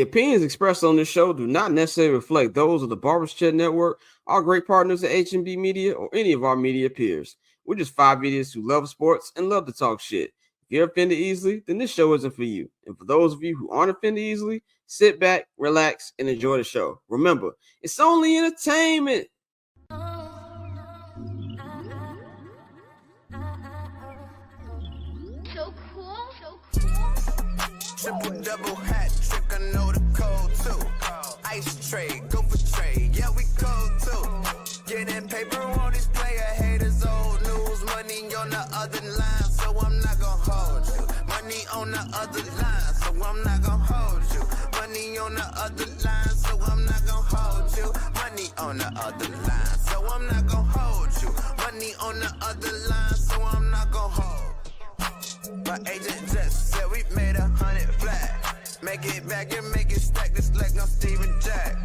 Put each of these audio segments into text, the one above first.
The opinions expressed on this show do not necessarily reflect those of the Barbers Chat Network, our great partners at H&B Media, or any of our media peers. We're just five idiots who love sports and love to talk shit. If you're offended easily, then this show isn't for you. And for those of you who aren't offended easily, sit back, relax, and enjoy the show. Remember, it's only entertainment. So cool. Triple double hat trick, I know the code too. Ice trade, go for trade, yeah we cold too. Getting paper on these player haters, old news, money on the other line, so I'm not gonna hold you. Money on the other line, so I'm not gonna hold you. Money on the other line, so I'm not gonna hold you. Money on the other line, so I'm not gonna hold you. Money on the other line, so I'm not gonna hold. My agent just said we made 100 flat. Make it back and make it stack just like I'm Steven Jack.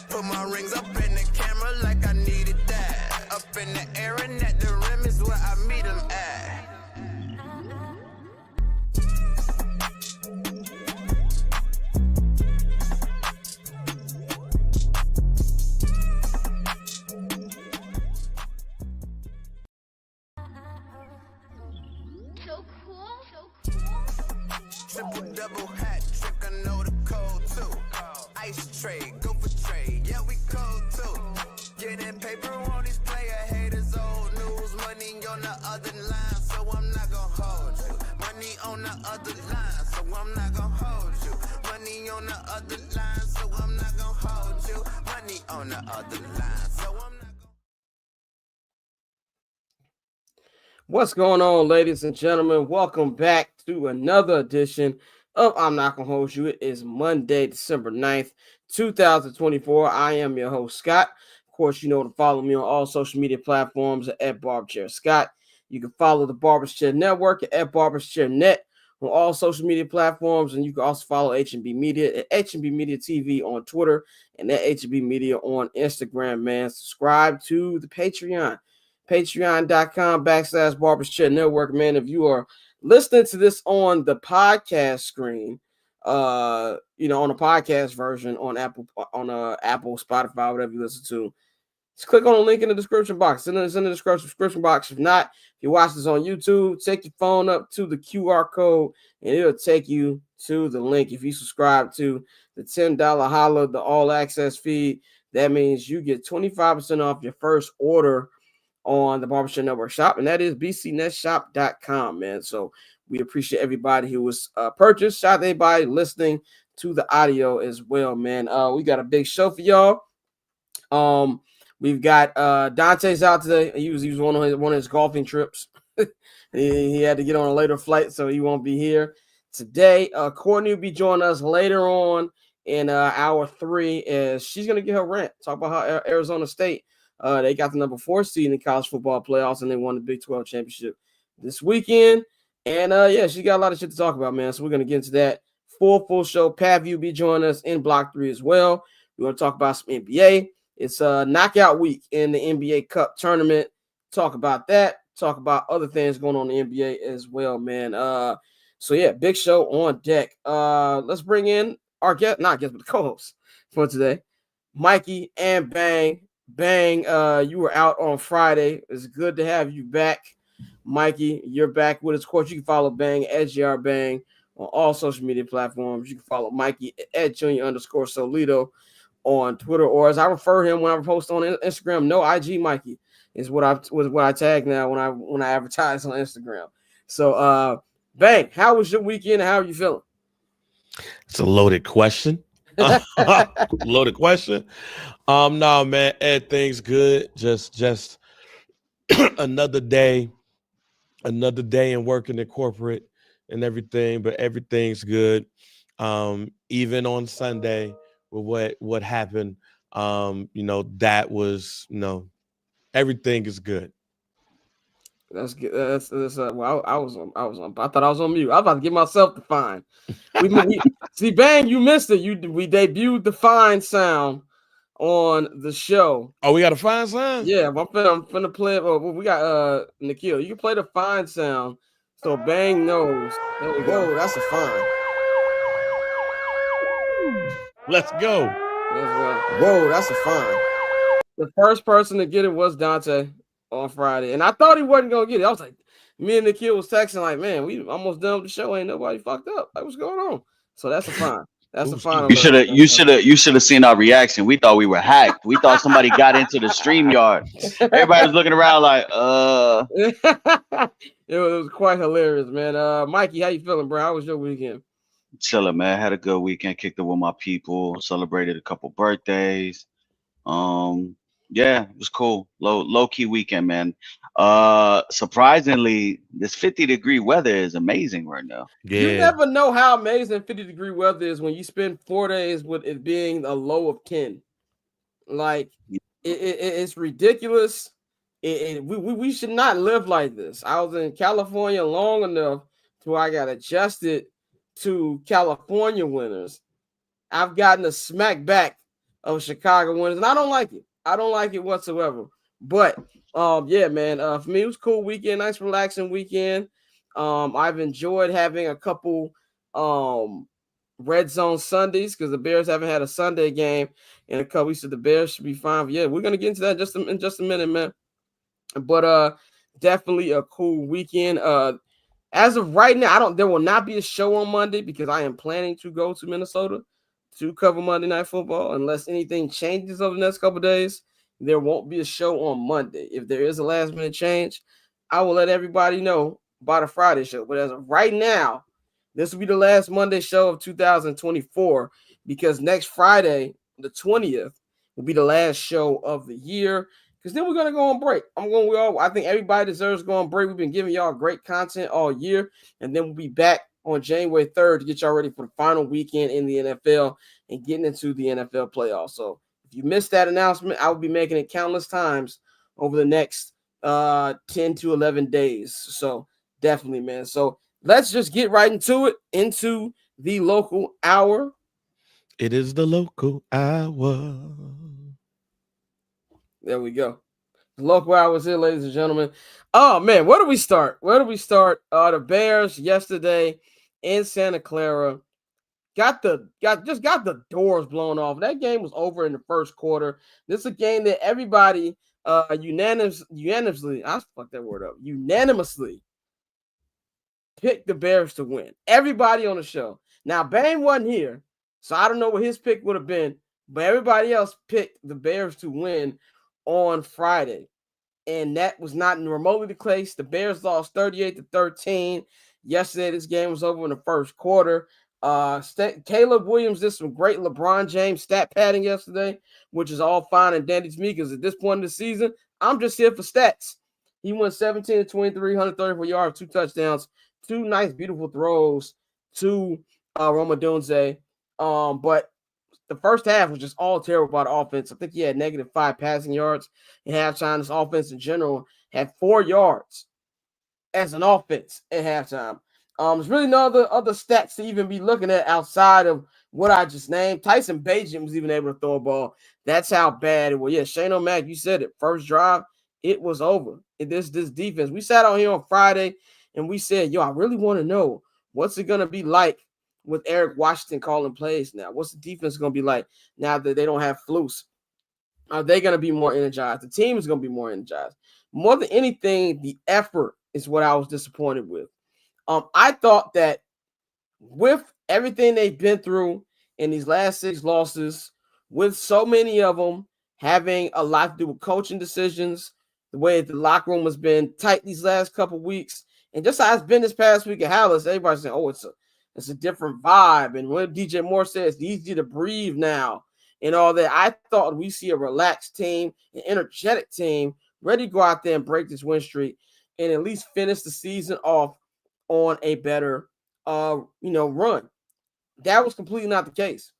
Put my rings up in the camera like I needed that. Up in the air and at the rim is where I meet them at. Triple double hat trick, I know the code too. Ice trade, go for trade, yeah we cold too. Getting paper on these player haters, old news, money on the other line, so I'm not gonna hold you. Money on the other line, so I'm not gonna hold you. Money on the other line, so I'm not gonna hold you. Money on the other line, so I'm not gonna. What's going on, ladies and gentlemen? Welcome back to another edition of I'm Not Gonna Hold You. It is Monday, December 9th, 2024. I am your host, Scott. Of course, you know to follow me on all social media platforms at Barberchair Scott. You can follow the Barberchair Network at Barberchair Net on all social media platforms, and you can also follow H&B Media at H&B Media TV on Twitter and at H&B Media on Instagram, man. Subscribe to the Patreon. Patreon.com/Barberchair Network, man. If you are listening to this on the podcast screen, on the podcast version on Apple, Spotify, whatever you listen to, just click on the link in the description box. It's in the description box. If not, if you watch this on YouTube, take your phone up to the QR code and it'll take you to the link. If you subscribe to the $10 Holla, the all access feed, that means you get 25% off your first order on the Barbershop Network shop, and that is bcnetshop.com, man. So we appreciate everybody who was purchased. Shout out to everybody listening to the audio as well, man. We got a big show for y'all. We've got Dante's out today. He was on one of his golfing trips. he had to get on a later flight, so he won't be here today. Courtney will be joining us later on in hour 3 as she's gonna get her rant, talk about how Arizona State. They got the number 4 seed in the college football playoffs, and they won the Big 12 championship this weekend. And she got a lot of shit to talk about, man. So we're gonna get into that full show. Pavy will be joining us in Block 3 as well. We want to talk about some NBA. It's knockout week in the NBA Cup tournament. Talk about that. Talk about other things going on in the NBA as well, man. Big show on deck. Let's bring in our guest, not guest, but the co-host for today, Mikey and Bang. Bang, you were out on Friday. It's good to have you back, Mikey. You're back with us. Of course, you can follow Bang at GR Bang on all social media platforms. You can follow Mikey at Junior_Solito on Twitter, or as I refer him when I post on Instagram, no IG Mikey is what I tag now when I advertise on Instagram. So, Bang, how was your weekend? How are you feeling? It's a loaded question. Loaded question. No, man, everything's good. Just another day in working in corporate and everything, but everything's good. Even on Sunday with what happened, that was, everything is good. That's good. Well, I was on. I thought I was on mute. I was about to give myself the fine. See, Bang, you missed it. We debuted the fine sound on the show. Oh, we got a fine sound? Yeah, I'm finna play it. We got Nikhil. You can play the fine sound so Bang knows. There we go. That's a fine. Let's go. Whoa, that's a fine. The first person to get it was Dante on Friday, and I thought he wasn't gonna get it. I was like, me and the kid was texting like, man, we almost done with the show. Ain't nobody fucked up. Like, what's going on? So that's a fine. That's a fine. You should have seen our reaction. We thought we were hacked. We thought somebody got into the StreamYard. Everybody was looking around like, It was quite hilarious, man. Mikey, how you feeling, bro? How was your weekend? chilling, man. Had a good weekend. Kicked it with my people. Celebrated a couple birthdays. Yeah, it was cool. Low key weekend, man. Surprisingly, this 50-degree weather is amazing right now. You Yeah. never know how amazing 50-degree weather is when you spend 4 days with it being a low of 10. Like it's ridiculous. We should not live like this. I was in California long enough to I got adjusted to California winters. I've gotten a smack back of Chicago winters, and I don't like it. I don't like it whatsoever. But yeah, man. For me, it was a cool weekend, nice relaxing weekend. I've enjoyed having a couple red zone Sundays because the Bears haven't had a Sunday game in a couple weeks, so the Bears should be fine. But yeah, we're gonna get into that in just a minute, man. But definitely a cool weekend. As of right now, there will not be a show on Monday because I am planning to go to Minnesota to cover Monday Night Football. Unless anything changes over the next couple of days, there won't be a show on Monday. If there is a last minute change, I will let everybody know about a Friday show. But as of right now, this will be the last Monday show of 2024 because next Friday, the 20th, will be the last show of the year. Because then we're gonna go on break. I think everybody deserves to go on break. We've been giving y'all great content all year, and then we'll be back on January 3rd to get y'all ready for the final weekend in the NFL and getting into the NFL playoffs. So if you missed that announcement, I will be making it countless times over the next 10 to 11 days. So definitely, man. So let's just get right into the local hour. It is the local hour. There we go. The local hour is here, ladies and gentlemen. Oh man, where do we start? The Bears yesterday in Santa Clara got the doors blown off. That game was over in the first quarter. This is a game that everybody unanimously picked the Bears to win. Everybody on the show. Now Bane wasn't here, so I don't know what his pick would have been, but everybody else picked the Bears to win on Friday, and that was not remotely the case. The Bears lost 38-13. Yesterday, this game was over in the first quarter. Caleb Williams did some great LeBron James stat padding yesterday, which is all fine and dandy to me because at this point in the season, I'm just here for stats. He went 17-23, 134 yards, 2 touchdowns, 2 nice, beautiful throws to Roma Dunze. But the first half was just all terrible by the offense. I think he had -5 passing yards in halftime. This offense in general had 4 yards as an offense at halftime. There's really no other stats to even be looking at outside of what I just named. Tyson Bagent was even able to throw a ball. That's how bad it was. Yeah, Shane O'Mac, you said it. First drive, it was over. This defense. We sat on here on Friday and we said, yo, I really want to know what's it going to be like with Eric Washington calling plays now. What's the defense going to be like now that they don't have Flus? Are they going to be more energized? The team is going to be more energized. More than anything, the effort is what I was disappointed with. I thought that with everything they've been through in these last 6 losses, with so many of them having a lot to do with coaching decisions, the way the locker room has been tight these last couple of weeks, and just how it's been this past week at Hallis, everybody's saying, oh, it's a different vibe. And when DJ Moore says it's easy to breathe now and all that, I thought we see a relaxed team, an energetic team, ready to go out there and break this win streak and at least finish the season off on a better run. That was completely not the case.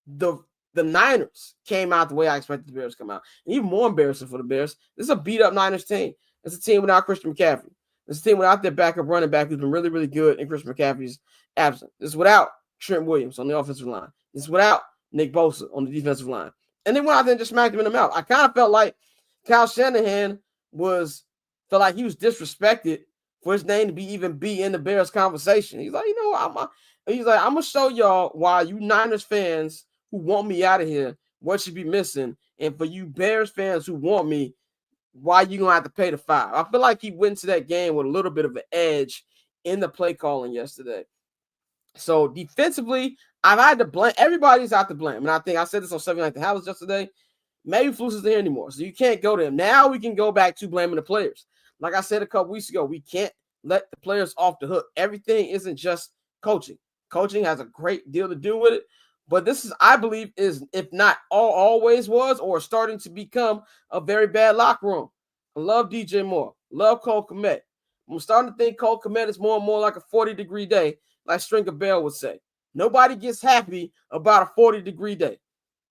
The Niners came out the way I expected the Bears to come out. And even more embarrassing for the Bears, this is a beat-up Niners team. It's a team without Christian McCaffrey. It's a team without their backup running back who's been really, really good in Christian McCaffrey's absent. This is without Trent Williams on the offensive line. This is without Nick Bosa on the defensive line. And they went out there and just smacked him in the mouth. I kind of felt like Kyle Shanahan felt like he was disrespected for his name to be in the Bears conversation. He's like, I'm going to show y'all why you Niners fans who want me out of here, what should be missing? And for you Bears fans who want me, why you gonna have to pay the $5? I feel like he went to that game with a little bit of an edge in the play calling yesterday. So defensively, I've had to blame. Everybody's out to blame. And I think I said this on 7 Night the House yesterday. Maybe Flus isn't here anymore. So you can't go to him. Now we can go back to blaming the players. Like I said a couple weeks ago, we can't let the players off the hook. Everything isn't just coaching. Coaching has a great deal to do with it. But this is, I believe, is, if not always was, or starting to become a very bad locker room. I love DJ Moore. Love Cole Kmet. I'm starting to think Cole Kmet is more and more like a 40-degree day, like Stringer Bell would say. Nobody gets happy about a 40-degree day.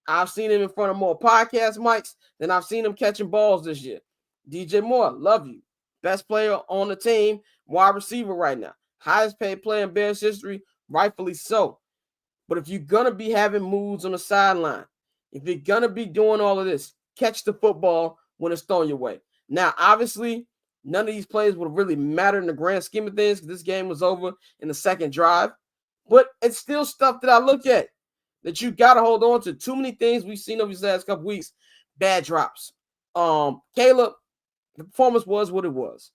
I've seen him in front of more podcast mics than I've seen him catching balls this year. DJ Moore, love you. Best player on the team, wide receiver right now. Highest paid player in Bears history, rightfully so. But if you're going to be having moods on the sideline, if you're going to be doing all of this, catch the football when it's thrown your way. Now, obviously, none of these plays would really matter in the grand scheme of things because this game was over in the second drive. But it's still stuff that I look at that you got to hold on to. Too many things we've seen over these last couple weeks. Bad drops. Caleb, the performance was what it was.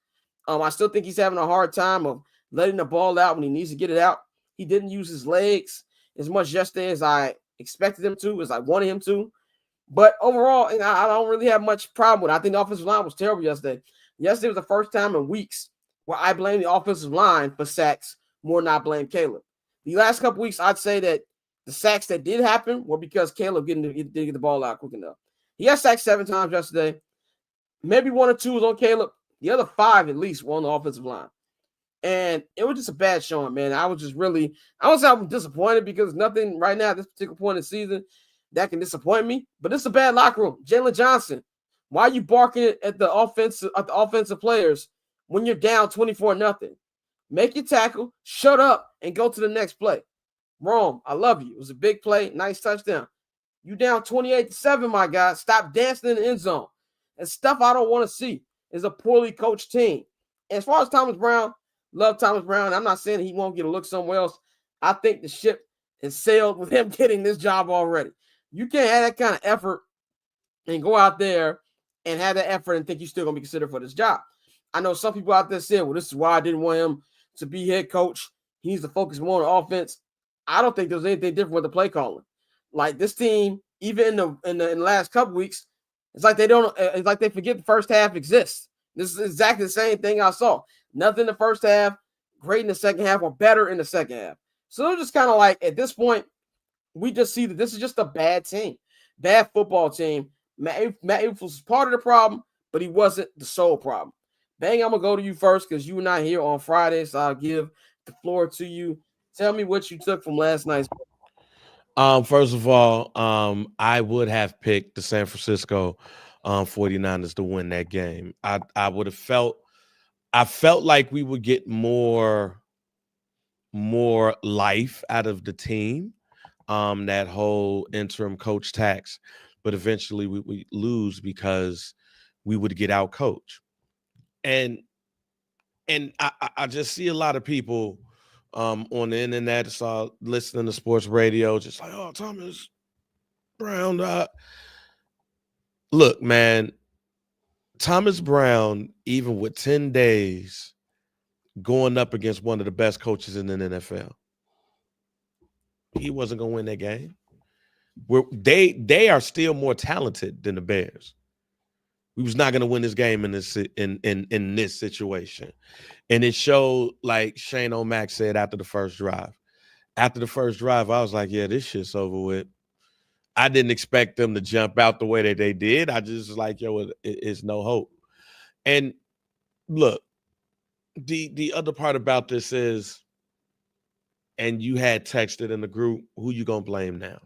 I still think he's having a hard time of letting the ball out when he needs to get it out. He didn't use his legs as much yesterday as I expected him to, as I wanted him to. But overall, I don't really have much problem with it. I think the offensive line was terrible yesterday. Yesterday was the first time in weeks where I blame the offensive line for sacks more than I blame Caleb. The last couple weeks, I'd say that the sacks that did happen were because Caleb didn't get the ball out quick enough. He got sacked 7 times yesterday. Maybe 1 or 2 was on Caleb. The other 5 at least were on the offensive line. And it was just a bad showing, man. I was disappointed because nothing right now at this particular point in the season that can disappoint me. But it's a bad locker room. Jalen Johnson, why are you barking at the offensive players when you're down 24-0? Make your tackle, shut up, and go to the next play. Wrong. I love you. It was a big play, nice touchdown. You down 28-7, my guy. Stop dancing in the end zone. And stuff I don't want to see is a poorly coached team. As far as Thomas Brown, love Thomas Brown. I'm not saying he won't get a look somewhere else. I think the ship has sailed with him getting this job already. You can't have that kind of effort and go out there and have that effort and think you're still going to be considered for this job. I know some people out there said, well, this is why I didn't want him to be head coach. He needs to focus more on offense. I don't think there's anything different with the play calling. Like this team, even in the last couple weeks, it's like they forget the first half exists. This is exactly the same thing I saw. Nothing in the first half, great in the second half, or better in the second half. So they're just kind of like, at this point, we just see that this is just a bad team, bad football team. Matt Eberflus was part of the problem, but he wasn't the sole problem. Bang, I'm going to go to you first because you were not here on Friday, so I'll give the floor to you. Tell me what you took from last night's game. First of all, I would have picked the San Francisco 49ers to win that game. I would have felt like we would get more life out of the team, that whole interim coach tax, but eventually we lose because we would get out coached. And I just see a lot of people on the internet, listening to sports radio, just like, oh, Thomas Brown. Look, man, Thomas Brown, even with 10 days going up against one of the best coaches in the NFL, he wasn't going to win that game. They are still more talented than the Bears. We was not going to win this game in this situation. And it showed, like Shane O'Mac said after the first drive. After the first drive, I was like, yeah, this shit's over with. I didn't expect them to jump out the way that they did. I just was like, yo, it's no hope. And look, the other part about this is, and you had texted in the group, who you going to blame now?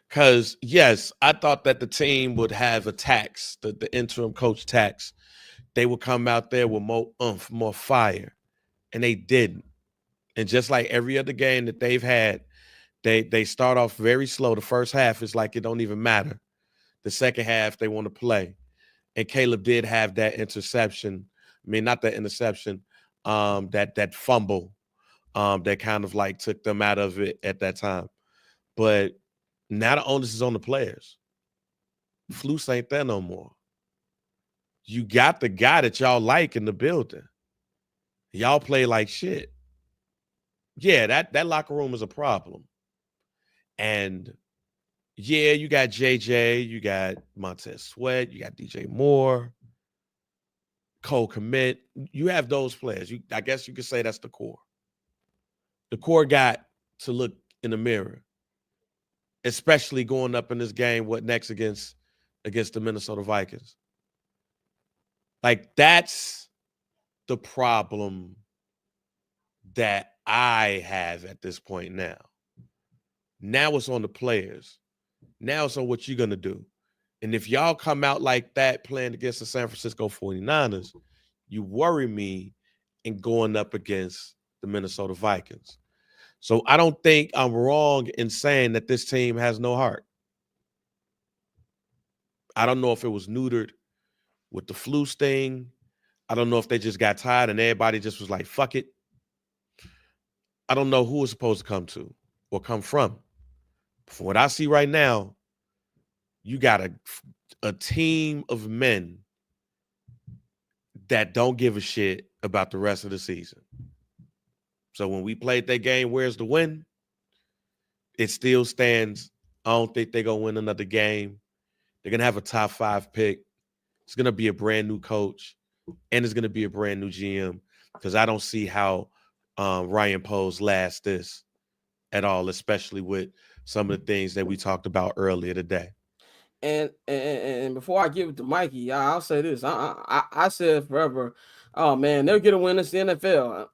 Because, yes, I thought that the team would have a tax, the interim coach tax. They would come out there with more oomph, more fire, and they didn't. And just like every other game that they've had, they start off very slow. The first half is like it don't even matter. The second half, they want to play. And Caleb did have that interception. I mean, not that interception, that fumble that kind of like took them out of it at that time. But Now the onus is on the players. Flus ain't there no more. You got the guy that y'all like in the building. Y'all play like shit. Yeah, that locker room is a problem. And yeah, you got JJ, you got Montez Sweat, you got DJ Moore, Cole Kmet. You have those players. I guess you could say that's the core. The core got to look in the mirror, especially going up in this game. What next against the Minnesota Vikings? Like, that's the problem that I have at this point now. Now it's on the players. Now it's on what you're going to do. And if y'all come out like that playing against the San Francisco 49ers, you worry me in going up against the Minnesota Vikings. So I don't think I'm wrong in saying that this team has no heart. I don't know if it was neutered with the Flus thing. I don't know if they just got tired and everybody just was like, fuck it. I don't know who it's supposed to come to or come from. From what I see right now, you got a team of men that don't give a shit about the rest of the season. So when we played that game, where's the win? It still stands. I don't think they're going to win another game. They're going to have a top 5 pick. It's going to be a brand new coach, and it's going to be a brand new GM, because I don't see how Ryan Poles lasts this at all, especially with some of the things that we talked about earlier today. And before I give it to Mikey, I'll say this. I said forever, oh, man, they'll get a win. It's the NFL.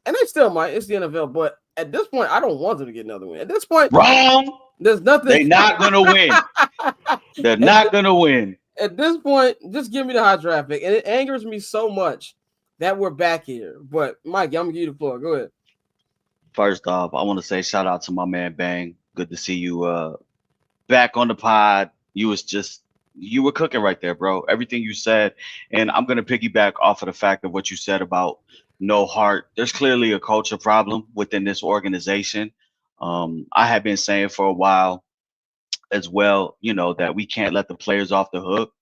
And they still might. It's the NFL. But at this point, I don't want them to get another win. At this point, wrong. There's nothing. They're not going to win. They're not going to win. At this point, just give me the hot traffic. And it angers me so much that we're back here. But, Mikey, I'm going to give you the floor. Go ahead. First off, I want to say shout out to my man Bang. Good to see you back on the pod. You were cooking right there, bro. Everything you said. And I'm going to piggyback off of the fact of what you said about no heart. There's clearly a culture problem within this organization. I have been saying for a while as well, that we can't let the players off the hook.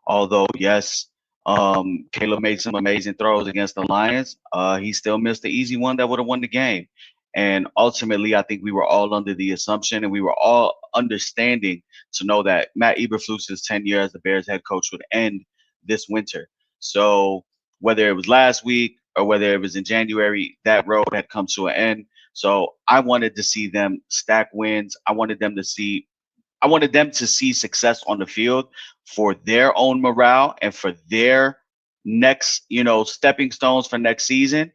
Although, yes, Caleb made some amazing throws against the Lions. He still missed the easy one that would have won the game. And ultimately, I think we were all under the assumption and we were all understanding to know that Matt Eberflus's tenure as the Bears head coach would end this winter. So whether it was last week or whether it was in January, that road had come to an end. So I wanted to see them stack wins. I wanted them to see success on the field for their own morale and for their next, stepping stones for next season.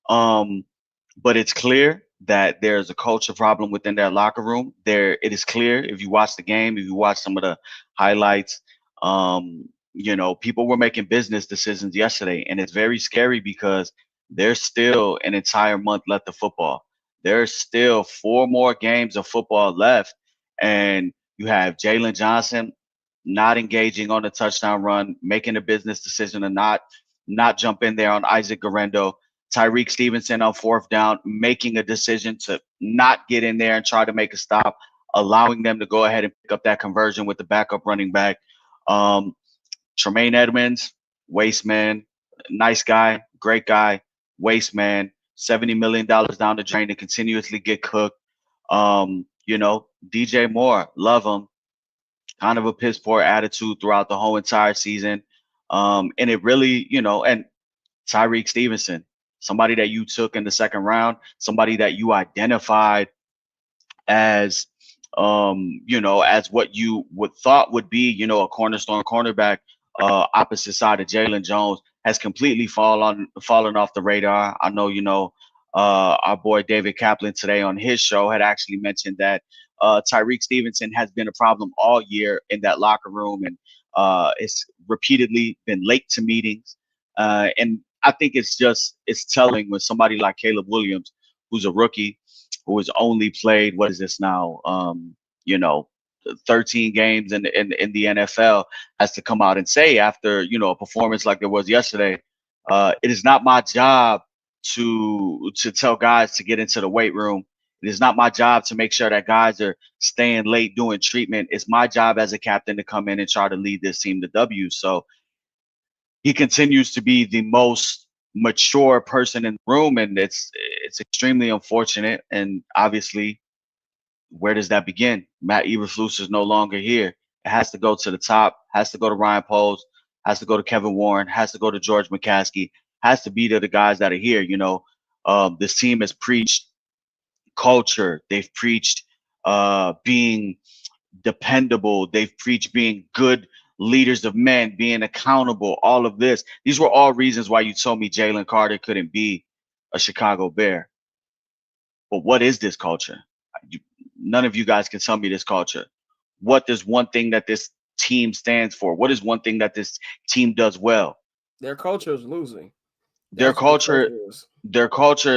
But it's clear that there's a culture problem within that locker room. It is clear if you watch the game, if you watch some of the highlights, people were making business decisions yesterday, and it's very scary because there's still an entire month left of football. There's still 4 more games of football left, and you have Jalen Johnson not engaging on the touchdown run, making a business decision to not jump in there on Isaac Guerrero. Tyreek Stevenson on 4th down, making a decision to not get in there and try to make a stop, allowing them to go ahead and pick up that conversion with the backup running back. Tremaine Edmonds, waste man, nice guy, great guy, waste man, $70 million down the drain to continuously get cooked. DJ Moore, love him. Kind of a piss poor attitude throughout the whole entire season. And it really, and Tyreek Stevenson, somebody that you took in the 2nd round, somebody that you identified as, as what you would thought would be, a cornerstone cornerback, opposite side of Jalen Jones, has completely fallen off the radar. I know, our boy David Kaplan today on his show had actually mentioned that Tyreek Stevenson has been a problem all year in that locker room, and it's repeatedly been late to meetings. And I think it's telling when somebody like Caleb Williams, who's a rookie, who has only played, what is this now, 13 games in the NFL, has to come out and say after, a performance like there was yesterday, it is not my job to tell guys to get into the weight room It is not my job to make sure that guys are staying late doing treatment. It's my job as a captain to come in and try to lead this team to W. So he continues to be the most mature person in the room, and it's extremely unfortunate. And obviously, where does that begin? Matt Eberflus is no longer here. It has to go to the top, has to go to Ryan Poles, has to go to Kevin Warren, has to go to George McCaskey, has to be to the guys that are here. This team has preached culture. They've preached being dependable. They've preached being good leaders of men, being accountable, all of this. These were all reasons why you told me Jalen Carter couldn't be a Chicago Bear. But what is this culture? None of you guys can tell me this culture. What is one thing that this team stands for? What is one thing that this team does well? Their culture is losing. Their culture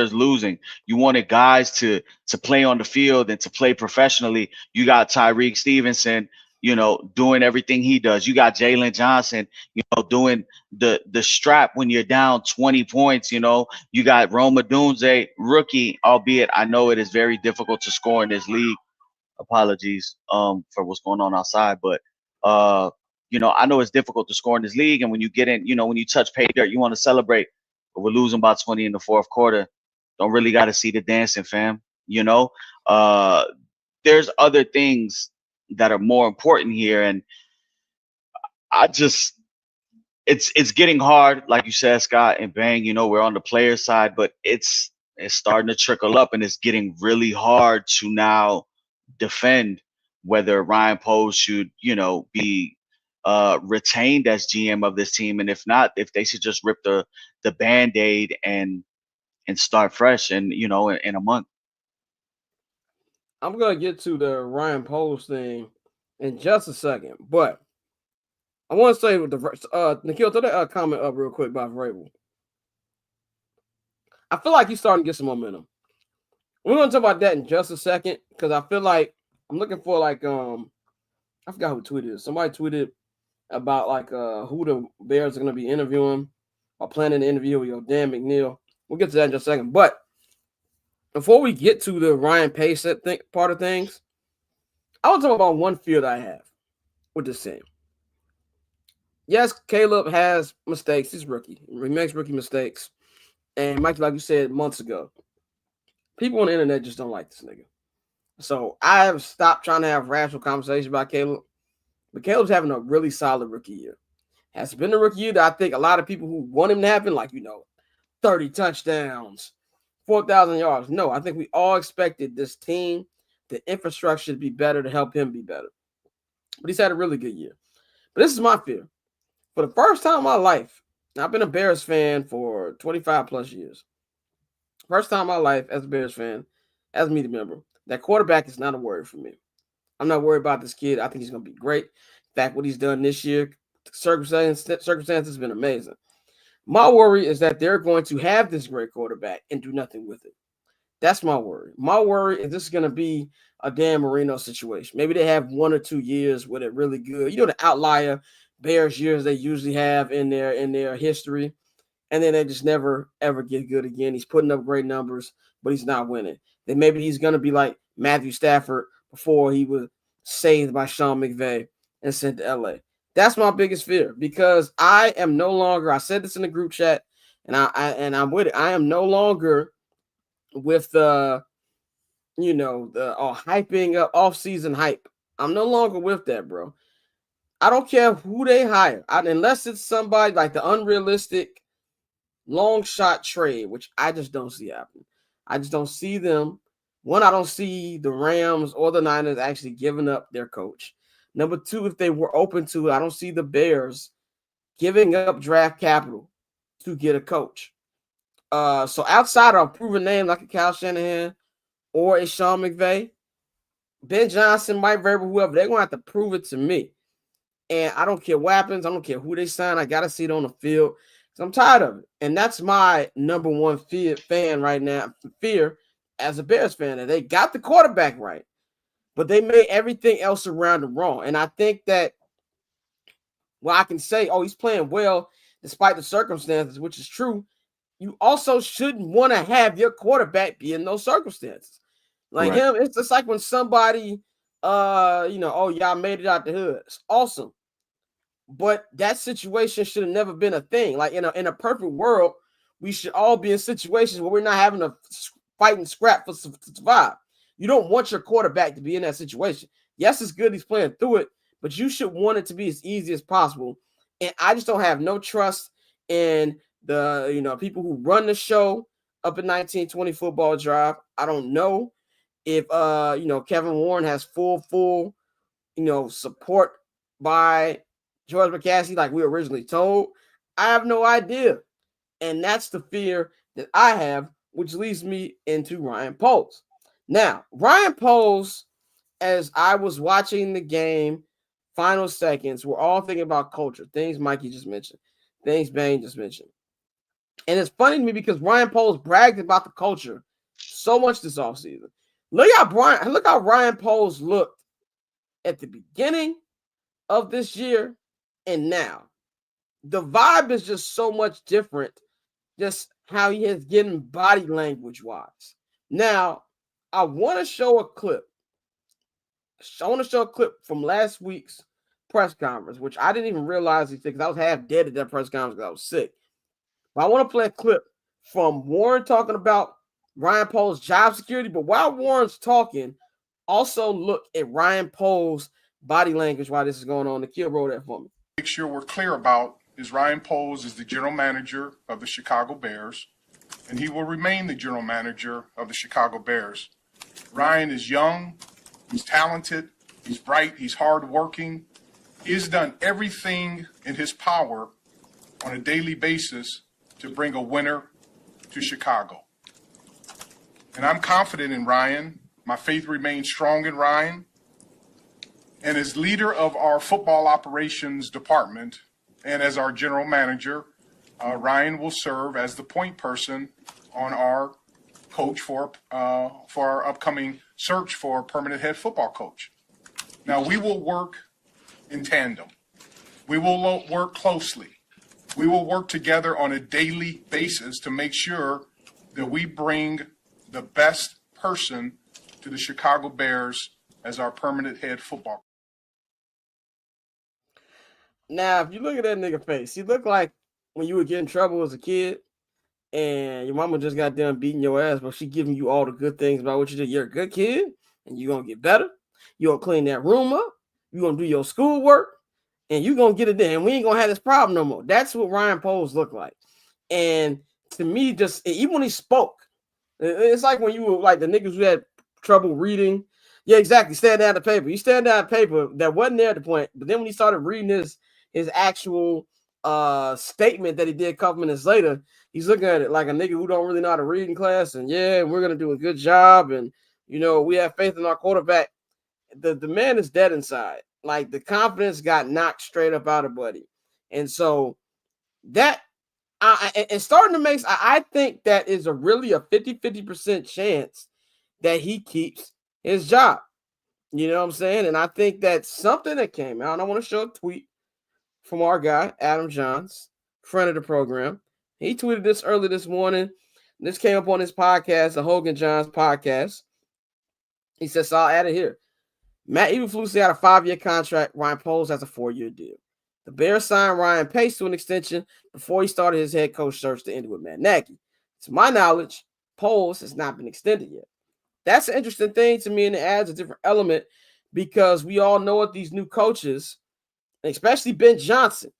is losing. You wanted guys to play on the field and to play professionally. You got Tyreek Stevenson, doing everything he does. You got Jalen Johnson, doing the strap when you're down 20 points. You got Rome Odunze, rookie, albeit I know it is very difficult to score in this league. Apologies for what's going on outside, but I know it's difficult to score in this league. And when you get in, when you touch pay dirt, you want to celebrate. But we're losing by 20 in the fourth quarter. Don't really got to see the dancing, fam. There's other things that are more important here, and it's getting hard, like you said, Scott and Bang. We're on the player side, but it's starting to trickle up, and it's getting really hard to now defend whether Ryan Poles should, be retained as GM of this team, and if not, if they should just rip the Band-Aid and start fresh and in a month. I'm gonna get to the Ryan Poles thing in just a second, but I want to say with the Nikhil, throw that comment up real quick about Vrabel. I feel like he's starting to get some momentum. We're gonna talk about that in just a second because I feel like I'm looking for I forgot who tweeted it. Somebody tweeted about who the Bears are gonna be interviewing or planning to interview with Dan McNeil. We'll get to that in just a second, but before we get to the Ryan Pace part of things, I want to talk about one fear that I have with this team. Yes, Caleb has mistakes. He's rookie. He makes rookie mistakes. And Mike, like you said months ago, people on the internet just don't like this nigga. So I have stopped trying to have rational conversations about Caleb. But Caleb's having a really solid rookie year. Has been a rookie year that I think a lot of people who want him to happen, 30 touchdowns, 4,000 yards. No, I think we all expected this team, the infrastructure to be better to help him be better. But he's had a really good year. But this is my fear. For the first time in my life, I've been a Bears fan for 25 plus years. First time in my life as a Bears fan, as a media member, that quarterback is not a worry for me. I'm not worried about this kid. I think he's going to be great. In fact, what he's done this year, circumstances has been amazing. My worry is that they're going to have this great quarterback and do nothing with it. That's my worry. My worry is this is going to be a Dan Marino situation. Maybe they have 1 or 2 years with it really good. The outlier Bears years they usually have in their history, and then they just never, ever get good again. He's putting up great numbers, but he's not winning. Then maybe he's going to be like Matthew Stafford before he was saved by Sean McVay and sent to LA. That's my biggest fear because I am no longer, I said this in the group chat, and I'm with it. I am no longer with the hyping up off-season hype. I'm no longer with that, bro. I don't care who they hire, unless it's somebody like the unrealistic long shot trade, which I just don't see happening. I just don't see them. One, I don't see the Rams or the Niners actually giving up their coach. Number two, if they were open to it, I don't see the Bears giving up draft capital to get a coach. So outside of a proven name like a Kyle Shanahan or a Sean McVay, Ben Johnson, Mike Vrabel, whoever, they're going to have to prove it to me. And I don't care what happens. I don't care who they sign. I got to see it on the field because I'm tired of it. And that's my number one fear as a Bears fan. And they got the quarterback right, but they made everything else around them wrong. And I think that, I can say, he's playing well despite the circumstances, which is true. You also shouldn't want to have your quarterback be in those circumstances. Like Correct. him, it's just like when somebody, oh, y'all made it out the hood. It's awesome. But that situation should have never been a thing. Like in a perfect world, we should all be in situations where we're not having to fight and scrap to survive. You don't want your quarterback to be in that situation. Yes, it's good he's playing through it, but you should want it to be as easy as possible. And I just don't have no trust in the people who run the show up in 1920 Football Drive. I don't know if Kevin Warren has full support by George McCaskey like we originally told. I have no idea. And that's the fear that I have, which leads me into Ryan Poles. Now, Ryan Poles, as I was watching the game, final seconds, we're all thinking about culture, things Mikey just mentioned, things Bane just mentioned. And it's funny to me because Ryan Poles bragged about the culture so much this offseason. Look how Ryan Poles looked at the beginning of this year and now. The vibe is just so much different, just how he is getting body language wise. Now, I want to show a clip. I want to show a clip from last week's press conference, which I didn't even realize because I was half dead at that press conference because I was sick. But I want to play a clip from Warren talking about Ryan Poles' job security. But while Warren's talking, also look at Ryan Poles' body language while this is going on. Nikhil wrote that for me. Make sure we're clear about is Ryan Poles is the general manager of the Chicago Bears, and he will remain the general manager of the Chicago Bears. Ryan is young, he's talented, he's bright, he's hardworking. He has done everything in his power on a daily basis to bring a winner to Chicago. And I'm confident in Ryan. My faith remains strong in Ryan. And as leader of our football operations department and as our general manager, Ryan will serve as the point person on our coach for our upcoming search for a permanent head football coach. Now, we will work in tandem. We will work closely. We will work together on a daily basis to make sure that we bring the best person to the Chicago Bears as our permanent head football coach. Now, if you look at that nigga face, he looked like when you would get in trouble as a kid and your mama just got done beating your ass, but she giving you all the good things about what you did. You're a good kid and you're going to get better. You're going to clean that room up. You're going to do your schoolwork and you're going to get it done. And we ain't going to have this problem no more. That's what Ryan Poles looked like. And to me, just even when he spoke, it's like when you were like the niggas who had trouble reading. Yeah, exactly. Staring down the paper. You staring down the paper that wasn't there at the point. But then when he started reading his actual statement that he did a couple minutes later, he's looking at it like a nigga who don't really know how to read in class. And yeah, we're gonna do a good job. And we have faith in our quarterback. The man is dead inside. Like the confidence got knocked straight up out of Buddy. And so that it's starting to make. I think that is a 50% chance that he keeps his job. You know what I'm saying? And I think that's something that came out. And I want to show a tweet from our guy, Adam Johns, friend of the program. He tweeted this early this morning. This came up on his podcast, the Hogan Johns podcast. He says, so I'll add it here. Matt Eberflus had a 5-year contract. Ryan Poles has a 4-year deal. The Bears signed Ryan Pace to an extension before he started his head coach search to end with Matt Nagy. To my knowledge, Poles has not been extended yet. That's an interesting thing to me, and it adds a different element because we all know what these new coaches, especially Ben Johnson.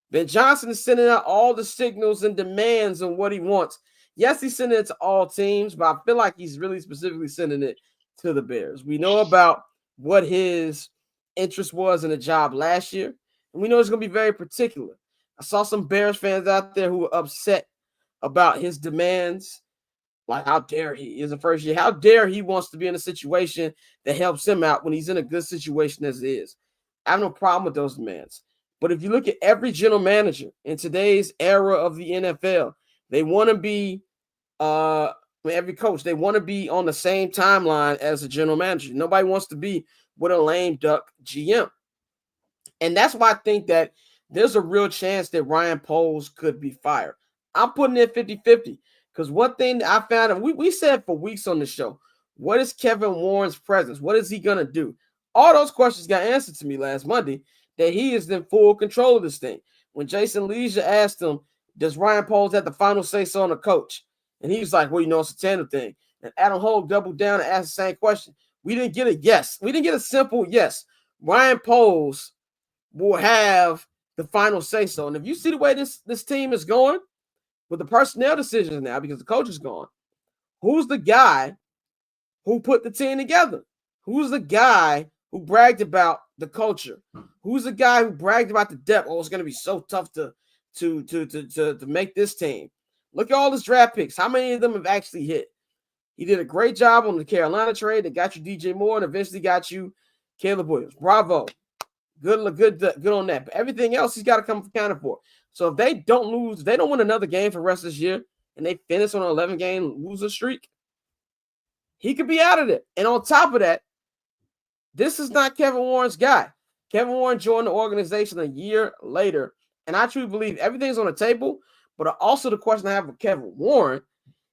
Ben Johnson is sending out all the signals and demands on what he wants. Yes, he's sending it to all teams, but I feel like he's really specifically sending it to the Bears. We know about what his interest was in the job last year, and we know it's going to be very particular. I saw some Bears fans out there who were upset about his demands. Like, how dare he? Is the first year. How dare he wants to be in a situation that helps him out when he's in a good situation as it is. I have no problem with those demands. But if you look at every general manager in today's era of the NFL, they want to be every coach, they want to be on the same timeline as a general manager. Nobody wants to be with a lame duck GM. And that's why I think that there's a real chance that Ryan Poles could be fired. I'm putting it 50-50. Because one thing that I found, and we said for weeks on the show, What is Kevin Warren's presence? What is he going to do? All those questions got answered to me last Monday, that he is in full control of this thing. When Jason Leisure asked him, does Ryan Poles have the final say-so on the coach? And he was like, well, it's a tandem thing. And Adam Hogue doubled down and asked the same question. We didn't get a yes. We didn't get a simple yes. Ryan Poles will have the final say-so. And if you see the way this team is going with the personnel decisions now, because the coach is gone, who's the guy who put the team together? Who's the guy who bragged about the culture? Who's the guy who bragged about the depth? Oh, it's going to be so tough to make this team. Look at all his draft picks. How many of them have actually hit? He did a great job on the Carolina trade that got you DJ Moore and eventually got you Caleb Williams. Bravo. Good on that. But everything else he's got to come accounted for. So if they don't lose, if they don't win another game for the rest of this year, and they finish on an 11-game loser streak, he could be out of it. And on top of that, this is not Kevin Warren's guy. Kevin Warren joined the organization a year later, and I truly believe everything's on the table. But also the question I have with Kevin Warren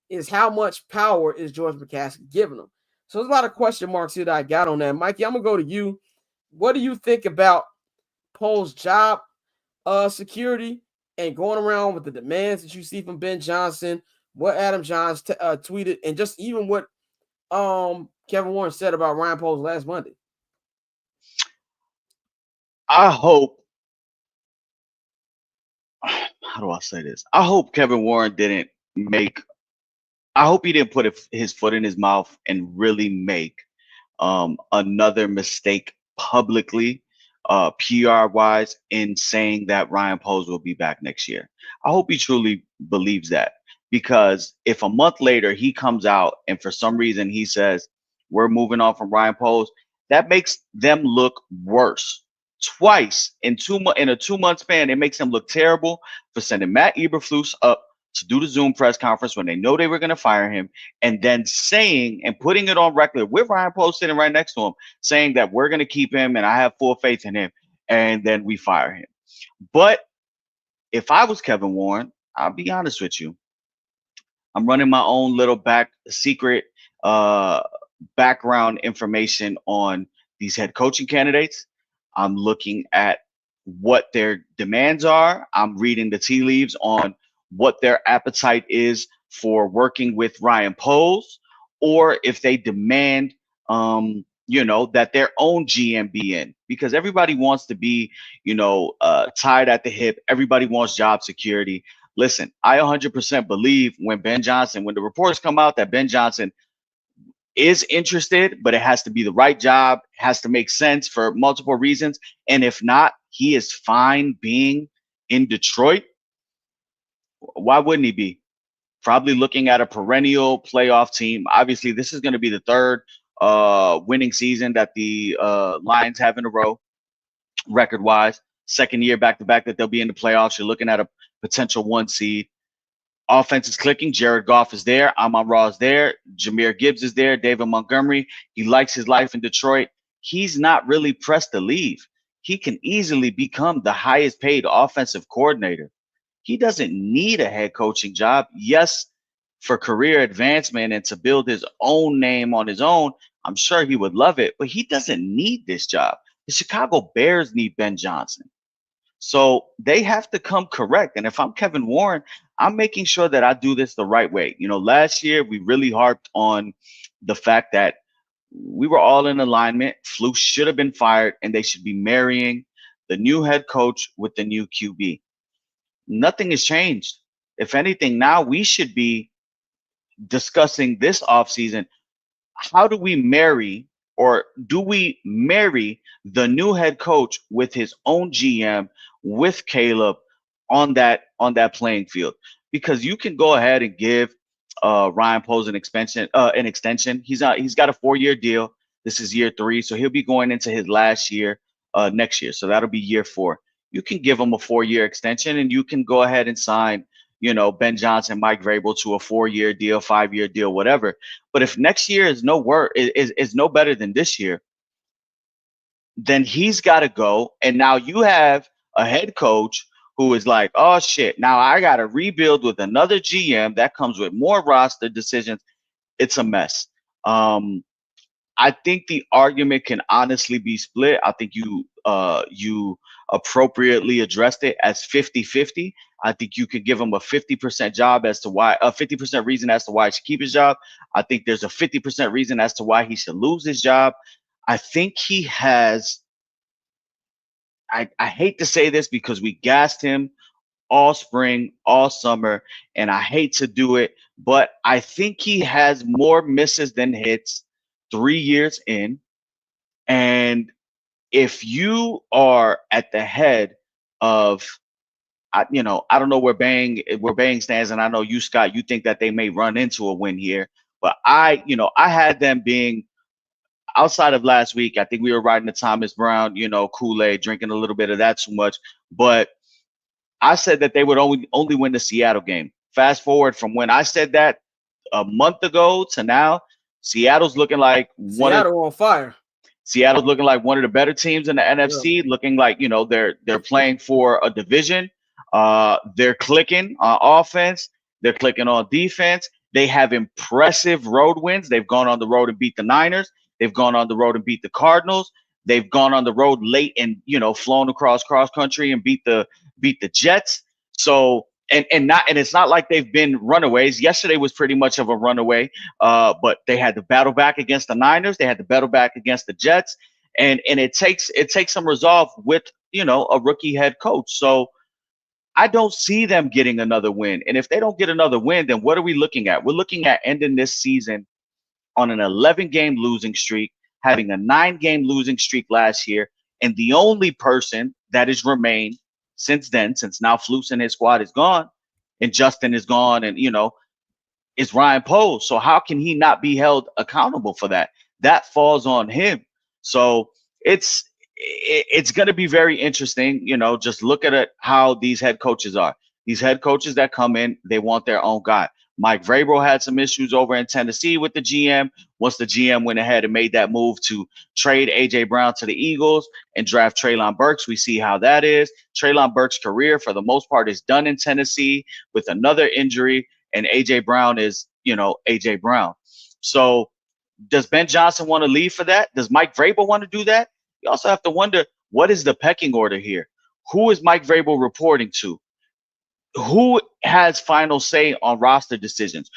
is how much power is George McCaskey giving him? So there's a lot of question marks here that I got on that. Mikey, I'm going to go to you. What do you think about Poles' job security and going around with the demands that you see from Ben Johnson, what Adam Johns tweeted, and just even what Kevin Warren said about Ryan Poles last Monday? I hope, how do I say this? I hope Kevin Warren I hope he didn't put his foot in his mouth and really make another mistake publicly, PR-wise, in saying that Ryan Poles will be back next year. I hope he truly believes that, because if a month later he comes out and for some reason he says we're moving on from Ryan Poles, that makes them look worse. Twice in a 2-month span, it makes them look terrible for sending Matt Eberflus up to do the Zoom press conference when they know they were going to fire him, and then saying and putting it on record with Ryan Poles sitting right next to him, saying that we're going to keep him and I have full faith in him, and then we fire him. But if I was Kevin Warren, I'll be honest with you, I'm running my own little secret background information on these head coaching candidates. I'm looking at what their demands are. I'm reading the tea leaves on what their appetite is for working with Ryan Poles, or if they demand, that their own GM be in, because everybody wants to be, tied at the hip. Everybody wants job security. Listen, I 100% believe when the reports come out that Ben Johnson is interested, but it has to be the right job, has to make sense for multiple reasons. And if not, he is fine being in Detroit. Why wouldn't he be? Probably looking at a perennial playoff team. Obviously, this is going to be the third winning season that the Lions have in a row, record-wise. Second year back-to-back that they'll be in the playoffs. You're looking at a potential 1 seed. Offense is clicking. Jared Goff is there. Amon-Ra is there. Jahmyr Gibbs is there. David Montgomery. He likes his life in Detroit. He's not really pressed to leave. He can easily become the highest paid offensive coordinator. He doesn't need a head coaching job. Yes, for career advancement and to build his own name on his own, I'm sure he would love it, but he doesn't need this job. The Chicago Bears need Ben Johnson. So they have to come correct. And if I'm Kevin Warren, I'm making sure that I do this the right way. Last year we really harped on the fact that we were all in alignment. Flus should have been fired, and they should be marrying the new head coach with the new QB. Nothing has changed. If anything, now we should be discussing this offseason. How do we marry, or do we marry the new head coach with his own GM, with Caleb on that playing field? Because you can go ahead and give Ryan Poles an extension. He's got a 4-year deal. This is year 3, so he'll be going into his last year next year. So that'll be year 4. You can give him a 4-year extension, and you can go ahead and sign, Ben Johnson, Mike Vrabel to a 4-year deal, 5-year deal, whatever. But if next year is no better than this year, then he's got to go. And now you have a head coach who is like, oh shit, now I got to rebuild with another GM that comes with more roster decisions. It's a mess. I think the argument can honestly be split. I think you appropriately addressed it as 50-50. I think you could give him a 50% job as to why a 50% reason as to why he should keep his job. I think there's a 50% reason as to why he should lose his job. I think he has. I hate to say this because we gassed him all spring, all summer, and I hate to do it, but I think he has more misses than hits 3 years in. And if you are at the head of, I don't know where Bang stands, and I know you, Scott, you think that they may run into a win here, but I had them being outside of last week. I think we were riding the Thomas Brown, Kool-Aid, drinking a little bit of that too much, but I said that they would only win the Seattle game. Fast forward from when I said that a month ago to now, Seattle's looking like on fire. Seattle's looking like one of the better teams in the NFC, looking like, they're playing for a division. They're clicking on offense. They're clicking on defense. They have impressive road wins. They've gone on the road and beat the Niners. They've gone on the road and beat the Cardinals. They've gone on the road late and, flown across country and beat the Jets. So, and it's not like they've been runaways. Yesterday was pretty much of a runaway, but they had to battle back against the Niners. They had to battle back against the Jets, and it takes some resolve with a rookie head coach. So I don't see them getting another win. And if they don't get another win, then what are we looking at? We're looking at ending this season on an 11-game losing streak, having a 9-game losing streak last year, and the only person that has remained since then, since now Flus and his squad is gone, and Justin is gone, and is Ryan Poles. So how can he not be held accountable for that? That falls on him. So it's going to be very interesting. Just look at it, how these head coaches are. These head coaches that come in, they want their own guy. Mike Vrabel had some issues over in Tennessee with the GM. Once the GM went ahead and made that move to trade A.J. Brown to the Eagles and draft Treylon Burks, we see how that is. Treylon Burks' career, for the most part, is done in Tennessee with another injury, and A.J. Brown is, A.J. Brown. So does Ben Johnson want to leave for that? Does Mike Vrabel want to do that? You also have to wonder, what is the pecking order here? Who is Mike Vrabel reporting to? Who has final say on roster decisions?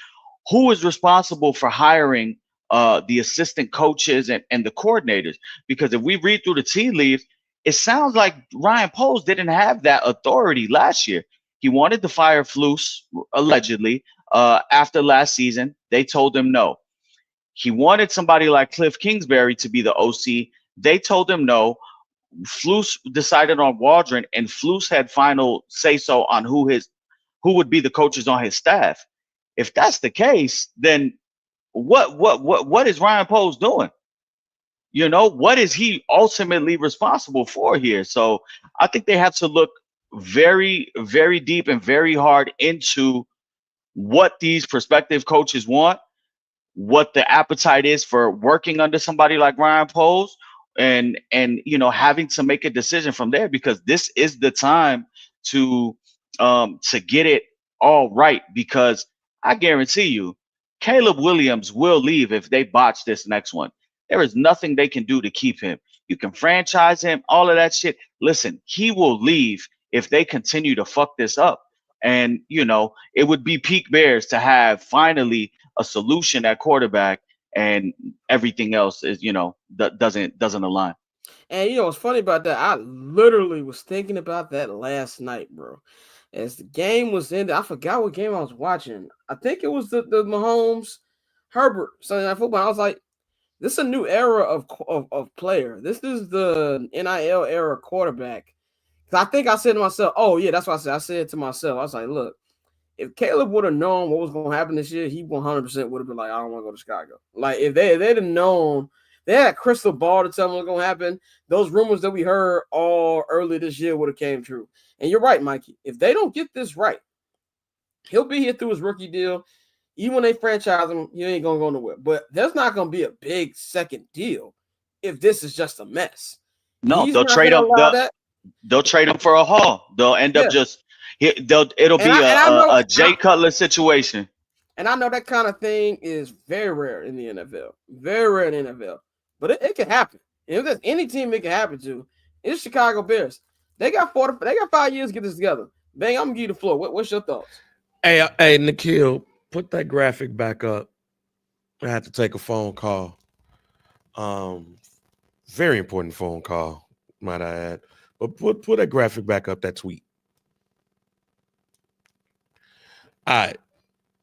Who is responsible for hiring the assistant coaches and the coordinators? Because if we read through the tea leaves, it sounds like Ryan Poles didn't have that authority last year. He wanted to fire Flus, allegedly, after last season. They told him no. He wanted somebody like Cliff Kingsbury to be the OC. They told him no. Flus decided on Waldron, and Flus had final say-so on who would be the coaches on his staff. If that's the case, then what is Ryan Poles doing? What is he ultimately responsible for here? So I think they have to look very, very deep and very hard into what these prospective coaches want, what the appetite is for working under somebody like Ryan Poles, and having to make a decision from there, because this is the time to get it all right, because I guarantee you Caleb Williams will leave if they botch this next one. There is nothing they can do to keep him. You can franchise him, all of that shit. Listen, he will leave if they continue to fuck this up. And it would be peak Bears to have finally a solution at quarterback, and everything else is, that doesn't align. And what's funny about that? I literally was thinking about that last night, bro. As the game was ended, I forgot what game I was watching. I think it was the Mahomes Herbert Sunday Night Football. I was like, this is a new era of player. This is the NIL era quarterback. Because I think I said to myself, oh yeah, that's what I said. I said to myself, I was like, look, if Caleb would have known what was going to happen this year, he 100% would have been like, I don't want to go to Chicago. Like, if they'd have known, they had a crystal ball to tell them what's going to happen, those rumors that we heard all early this year would have came true. And you're right, Mikey. If they don't get this right, he'll be here through his rookie deal. Even when they franchise him, he ain't going to go nowhere. But there's not going to be a big second deal if this is just a mess. No, they'll trade him. They'll trade him for a haul. They'll end up just – it'll be a Jay Cutler situation. And I know that kind of thing is very rare in the NFL. Very rare in the NFL. But it can happen. If there's any team it can happen to, it's Chicago Bears. They got 5 years to get this together. Bang, I'm gonna give you the floor. What's your thoughts? Hey, Nikhil, put that graphic back up. I had to take a phone call. Very important phone call, might I add. But put that graphic back up, that tweet. All right.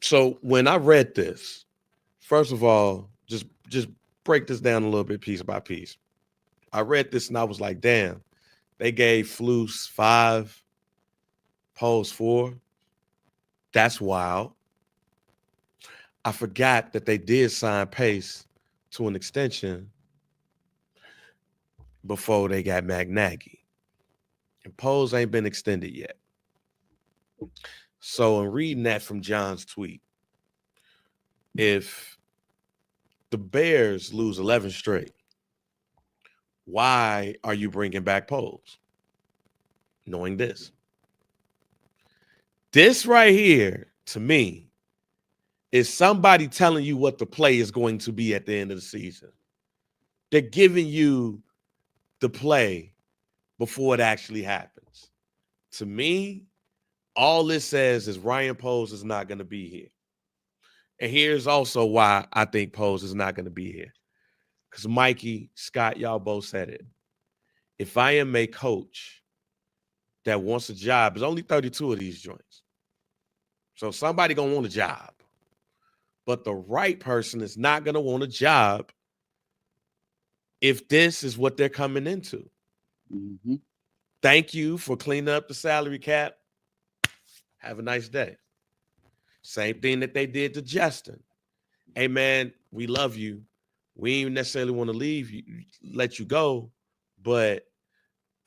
So when I read this, first of all, just break this down a little bit piece by piece. I read this and I was like, damn, they gave Flus 5, Poles 4. That's wild. I forgot that they did sign Pace to an extension before they got Nagy. And Poles ain't been extended yet. So in reading that from John's tweet, if the Bears lose 11 straight, why are you bringing back Poles? Knowing this. This right here, to me, is somebody telling you what the play is going to be at the end of the season. They're giving you the play before it actually happens. To me, all this says is Ryan Poles is not going to be here. And here's also why I think Poles is not going to be here. Because Mikey, Scott, y'all both said it. If I am a coach that wants a job, there's only 32 of these joints. So somebody going to want a job. But the right person is not going to want a job if this is what they're coming into. Mm-hmm. Thank you for cleaning up the salary cap. Have a nice day. Same thing that they did to Justin. Hey, man, we love you. We ain't necessarily want to leave you, let you go, but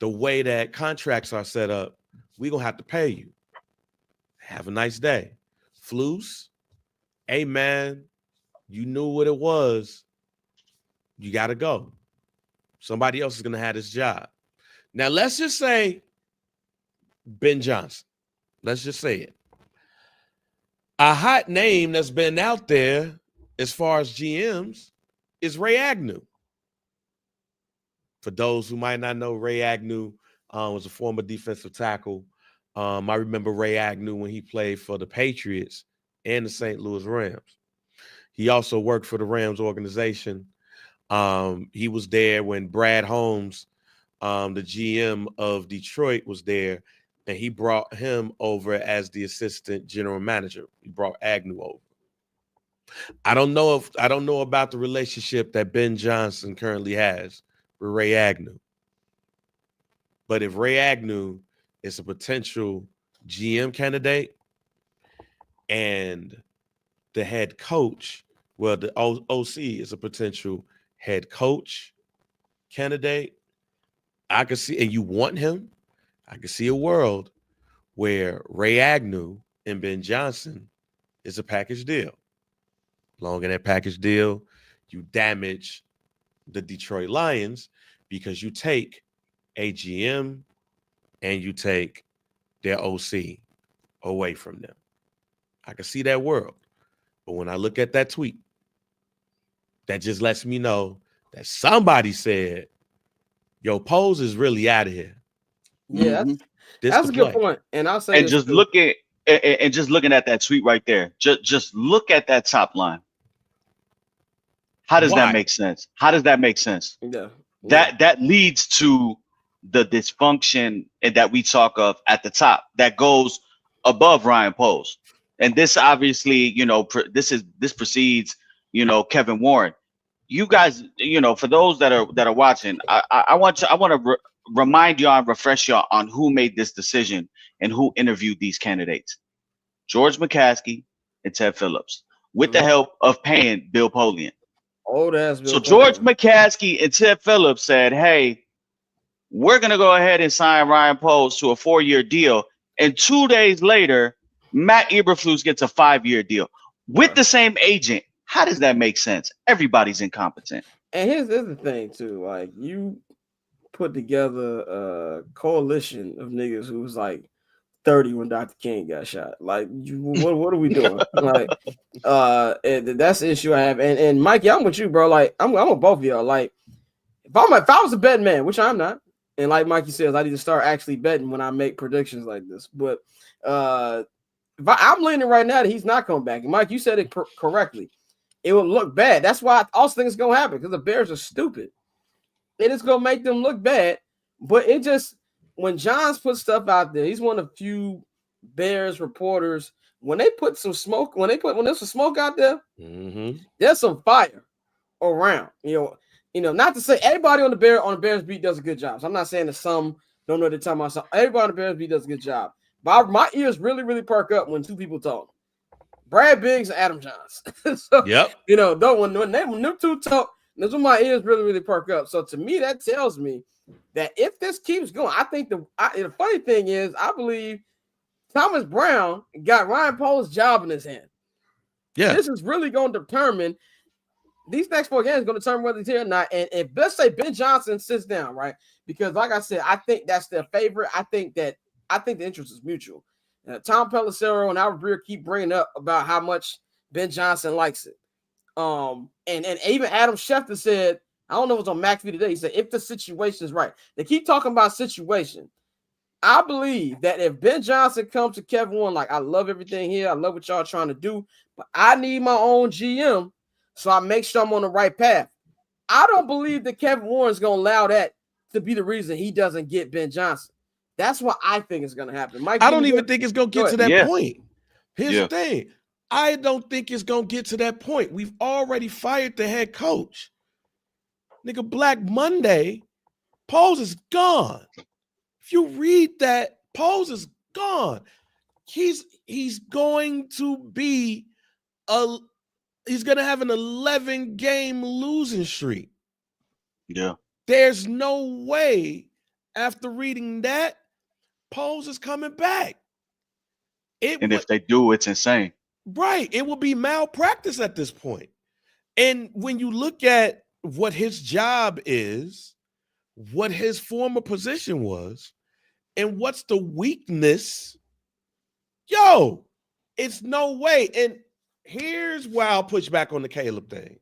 the way that contracts are set up, we're going to have to pay you. Have a nice day. Flus, hey, man, you knew what it was. You got to go. Somebody else is going to have this job. Now, let's just say Ben Johnson. Let's just say it. A hot name that's been out there as far as GMs is Ray Agnew. For those who might not know, Ray Agnew was a former defensive tackle. I remember Ray Agnew when he played for the Patriots and the St. Louis Rams. He also worked for the Rams organization. He was there when Brad Holmes, the GM of Detroit, was there, and he brought him over as the assistant general manager. He brought Agnew over. I don't know about the relationship that Ben Johnson currently has with Ray Agnew. But if Ray Agnew is a potential GM candidate and the head coach, well, the OC is a potential head coach candidate, I could see, and you want him, I could see a world where Ray Agnew and Ben Johnson is a package deal. Long in that package deal, you damage the Detroit Lions because you take a GM and you take their OC away from them. I can see that world. But when I look at that tweet, that just lets me know that somebody said, yo, Poles is really out of here. Yeah, that's a good point. And I'll say and just looking at that tweet right there, just look at that top line. How does that make sense? How does that make sense? Yeah. That leads to the dysfunction that we talk of at the top that goes above Ryan Poles. And this obviously, this precedes, Kevin Warren. You guys, for those that are watching, I want to remind y'all and refresh y'all on who made this decision and who interviewed these candidates. George McCaskey and Ted Phillips, with the help of paying Bill Polian. Old ass Bill. So George McCaskey and Ted Phillips said, hey, we're going to go ahead and sign Ryan Poles to a 4-year deal. And 2 days later, Matt Eberflus gets a 5-year deal with the same agent. How does that make sense? Everybody's incompetent. And here's the thing, too. Like, you put together a coalition of niggas who's like 30 when Dr. King got shot. Like, what are we doing? Like, and that's the issue I have. And Mikey, I'm with you, bro. Like, I'm with both of y'all. Like, if I was a betting man, which I'm not, and like Mikey says, I need to start actually betting when I make predictions like this. But I'm leaning right now that he's not coming back. And Mike, you said it correctly. It would look bad. That's why I also think it's gonna happen, because the Bears are stupid. It is gonna make them look bad. But it just, when Johns puts stuff out there, he's one of the few Bears reporters. When they put some smoke, when there's some smoke out there, there's some fire around. You know, not to say everybody on the Bears beat does a good job. So I'm not saying that some don't know what they're talking about. So everybody on the Bears beat does a good job. But my ears really, really perk up when two people talk. Brad Biggs and Adam Johns. So, you know, when them two talk, that's when my ears really, really perk up. So to me, that tells me that if this keeps going, I think the funny thing is, I believe Thomas Brown got Ryan Poles' job in his hand. Yeah. This is really going to determine, these next 4 games going to determine whether he's here or not. And if, let's say, Ben Johnson sits down, right? Because like I said, I think that's their favorite. I think the interest is mutual. Tom Pelissero and Albert Breer keep bringing up about how much Ben Johnson likes it. And even Adam Schefter said, I don't know if it was on McAfee today, he said, if the situation is right. They keep talking about situation. I believe that if Ben Johnson comes to Kevin Warren, like, I love everything here, I love what y'all trying to do, but I need my own GM, so I make sure I'm on the right path. I don't believe that Kevin Warren's going to allow that to be the reason he doesn't get Ben Johnson. That's what I think is going to happen. Mike, I don't even think it's going to get to that point. Here's the thing. I don't think it's going to get to that point. We've already fired the head coach. Nigga, Black Monday, Poles is gone. If you read that, Poles is gone. He's going to be he's going to have an 11-game losing streak. Yeah. There's no way after reading that Poles is coming back. If they do, it's insane. Right. It will be malpractice at this point. And when you look at what his job is, what his former position was, and what's the weakness, it's no way. And here's why I'll push back on the Caleb thing.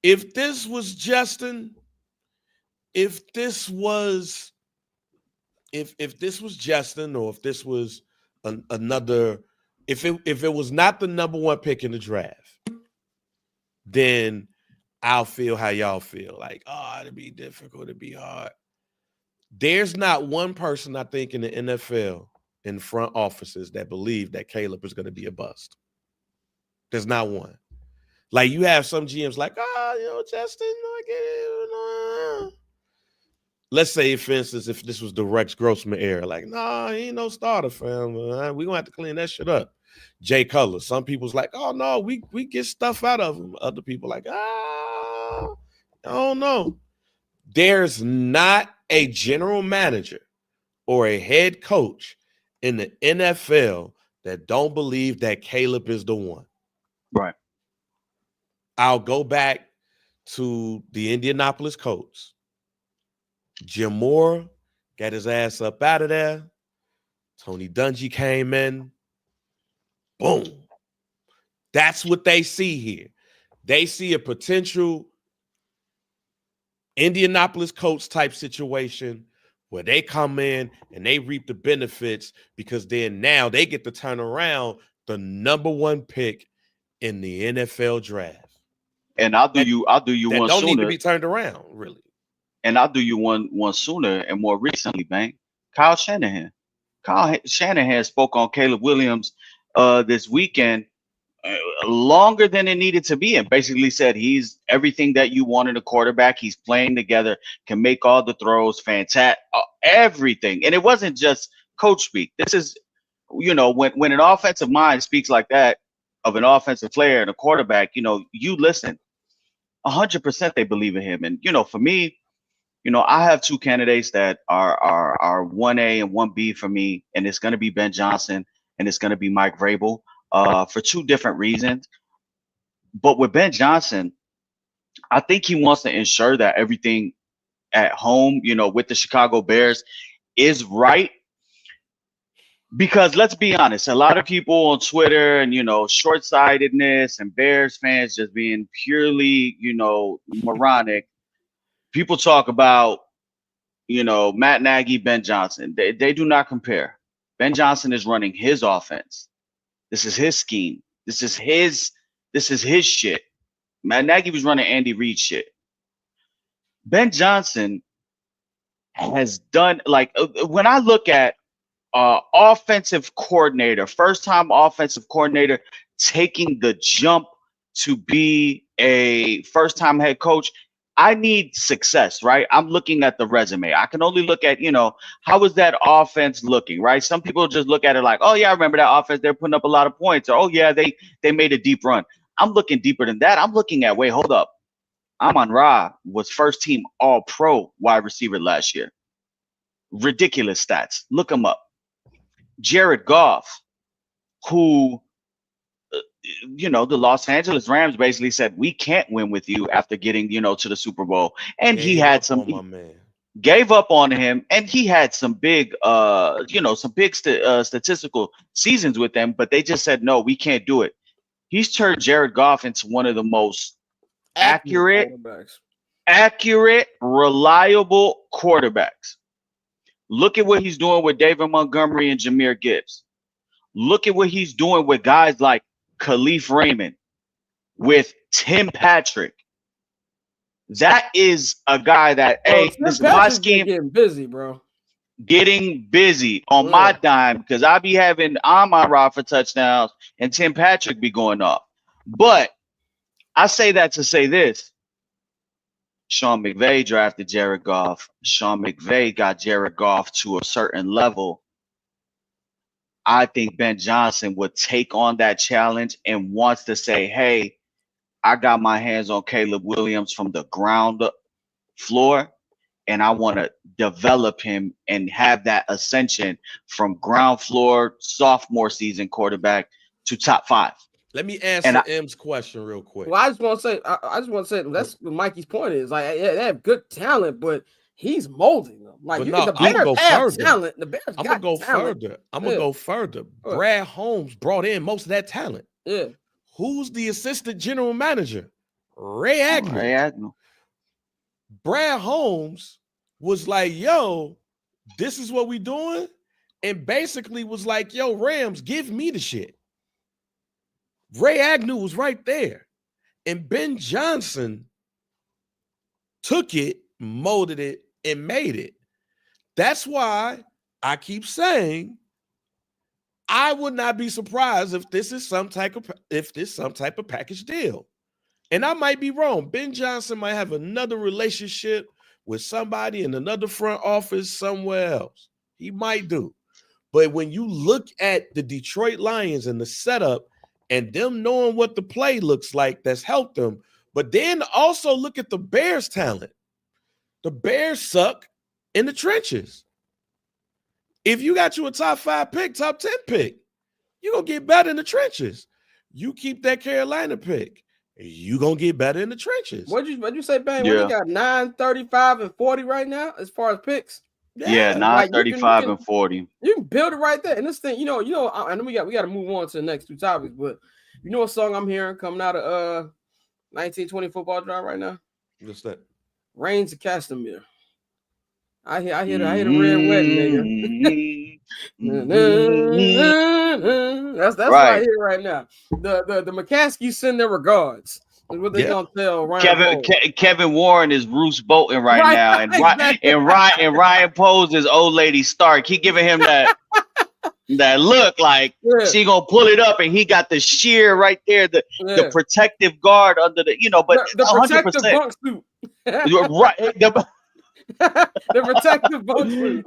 If this was Justin, if this was Justin, or if this was another, if it was not the number 1 pick in the draft, then I'll feel how y'all feel. Like, it'd be difficult, it'd be hard. There's not one person, I think, in the NFL in front offices that believe that Caleb is going to be a bust. There's not one. Like, you have some GMs like, Justin, I get it. Let's say, for instance, if this was the Rex Grossman era, like, he ain't no starter, fam. We're going to have to clean that shit up. Jay Cutler. Some people's like, oh, no, we get stuff out of him. Other people like, I don't know. There's not a general manager or a head coach in the NFL that don't believe that Caleb is the one. Right. I'll go back to the Indianapolis Colts. Jim Moore got his ass up out of there. Tony Dungy came in. Boom. That's what they see here. They see a potential Indianapolis Colts type situation where they come in and they reap the benefits, because then now they get to turn around the number 1 pick in the NFL draft. And I'll do you one don't sooner. Need to be turned around, really. And I'll do you one sooner and more recently, Bang. Kyle Shanahan. Kyle Shanahan spoke on Caleb Williams this weekend longer than it needed to be, and basically said he's everything that you want in a quarterback. He's playing together, can make all the throws, fantastic, everything. And it wasn't just coach speak. This is, when an offensive mind speaks like that of an offensive player and a quarterback, you listen. 100% they believe in him. And, for me, I have 2 candidates that are 1A and 1B for me, and it's going to be Ben Johnson and it's going to be Mike Vrabel for 2 different reasons. But with Ben Johnson, I think he wants to ensure that everything at home, with the Chicago Bears is right. Because let's be honest, a lot of people on Twitter and, short-sightedness and Bears fans just being purely, moronic. People talk about, Matt Nagy, Ben Johnson. They do not compare. Ben Johnson is running his offense. This is his scheme. This is his shit. Matt Nagy was running Andy Reid shit. Ben Johnson has done, like, when I look at offensive coordinator, first-time offensive coordinator taking the jump to be a first-time head coach, I need success, right? I'm looking at the resume. I can only look at, how is that offense looking, right? Some people just look at it like, oh, yeah, I remember that offense. They're putting up a lot of points. Or, oh, yeah, they made a deep run. I'm looking deeper than that. I'm looking at, wait, hold up. Amon-Ra was first-team all-pro wide receiver last year. Ridiculous stats. Look him up. Jared Goff, who, the Los Angeles Rams basically said, we can't win with you after getting, to the Super Bowl. And he had gave up on him, and he had some big, statistical seasons with them, but they just said, no, we can't do it. He's turned Jared Goff into one of the most accurate, reliable quarterbacks. Look at what he's doing with David Montgomery and Jahmyr Gibbs. Look at what he's doing with guys like Khalif Raymond, with Tim Patrick. That is a guy that, this is my scheme. Getting busy, bro. Getting busy on my dime, because I be having Amon-Ra for touchdowns and Tim Patrick be going off. But I say that to say this. Sean McVay drafted Jared Goff. Sean McVay got Jared Goff to a certain level. I think Ben Johnson would take on that challenge and wants to say, hey, I got my hands on Caleb Williams from the ground floor, and I want to develop him and have that ascension from ground floor sophomore season quarterback to top 5. Let me answer M's question real quick. Well, I just want to say that's what Mikey's point is. Like, they have good talent, but he's molding them. Like, the Bears have talent. The Bears I'm gonna go further. I'm gonna go further. Brad Holmes brought in most of that talent. Yeah. Who's the assistant general manager? Ray Agnew. Brad Holmes was like, yo, this is what we doing, and basically was like, yo, Rams, give me the shit. Ray Agnew was right there. And Ben Johnson took it, molded it, and made it. That's why I keep saying I would not be surprised if this is some type of package deal. And I might be wrong. Ben Johnson might have another relationship with somebody in another front office somewhere else. He might do. But when you look at the Detroit Lions and the setup, and them knowing what the play looks like, that's helped them. But then also look at the Bears' talent. The Bears suck in the trenches. If you got you a top 5 pick, top 10 pick, you're going to get better in the trenches. You keep that Carolina pick, you're going to get better in the trenches. What'd you say, Bang? Yeah. What, they got 9, 35, and 40 right now as far as picks? Yeah, 9, 35, and 40. You can build it right there. And this thing, I know we got to move on to the next 2 topics, but you know what song I'm hearing coming out of 1920 Football Drive right now? What's that? Rains of Castamere. I hear the red wedding, nigga. That's right. What I hear right now. The McCaskies send their regards. Is what they gonna tell Ryan. Kevin Warren is Bruce Bolton right now, and Ryan Poe's is old lady Stark. He giving him that look like she gonna pull it up, and he got the sheer right there, the protective guard under the but the protective bunk suit. Right. The protective bunk suit.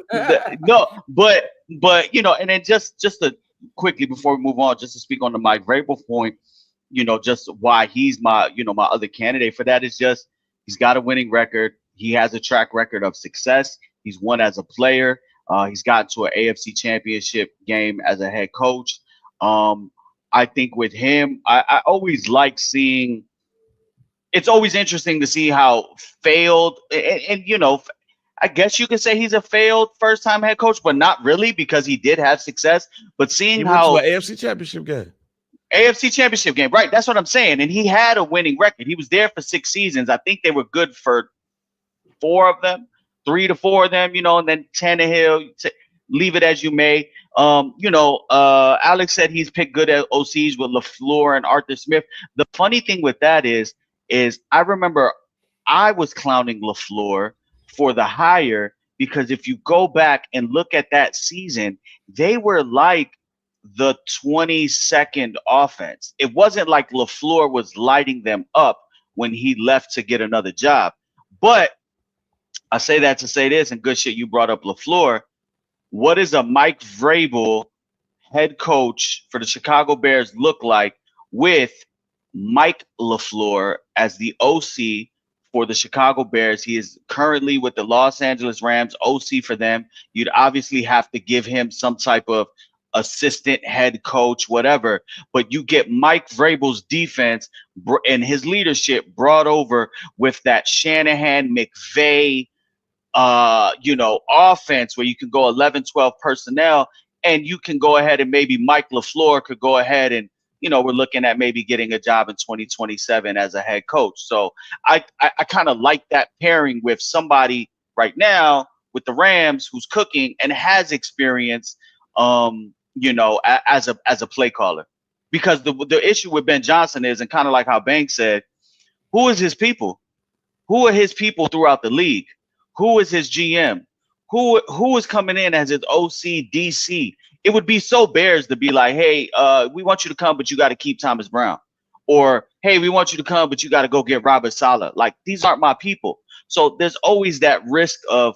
No, but and then just to quickly before we move on, just to speak on the Mike Vrabel point. Just why he's my other candidate for that is just he's got a winning record. He has a track record of success. He's won as a player. He's gotten to an AFC championship game as a head coach. I think with him, I always like seeing – it's always interesting to see how failed and I guess you could say he's a failed first-time head coach, but not really because he did have success. But seeing He went how to an AFC Championship game. AFC Championship game, right? That's what I'm saying. And he had a winning record. He was there for 6 seasons. I think they were good for 4 of them, 3 to 4 of them, and then Tannehill, leave it as you may. Alex said he's picked good OCs with LaFleur and Arthur Smith. The funny thing with that is I remember I was clowning LaFleur for the hire because if you go back and look at that season, they were like the 22nd offense. It wasn't like LaFleur was lighting them up when he left to get another job. But I say that to say this, and good shit, you brought up LaFleur. What does a Mike Vrabel head coach for the Chicago Bears look like with Mike LaFleur as the OC for the Chicago Bears? He is currently with the Los Angeles Rams, OC for them. You'd obviously have to give him some type of assistant head coach, whatever, but you get Mike Vrabel's defense and his leadership brought over with that Shanahan McVay offense where you can go 11, 12 personnel, and you can go ahead and maybe Mike LaFleur could go ahead and, we're looking at maybe getting a job in 2027 as a head coach. So I kind of like that pairing with somebody right now with the Rams who's cooking and has experience, as a play caller. Because the issue with Ben Johnson is, and kind of like how Banks said, who is his people? Who are his people throughout the league? Who is his GM? Who is coming in as his OC, DC? It would be so Bears to be like, hey, we want you to come, but you got to keep Thomas Brown. Or, hey, we want you to come, but you got to go get Robert Saleh. Like, these aren't my people. So there's always that risk of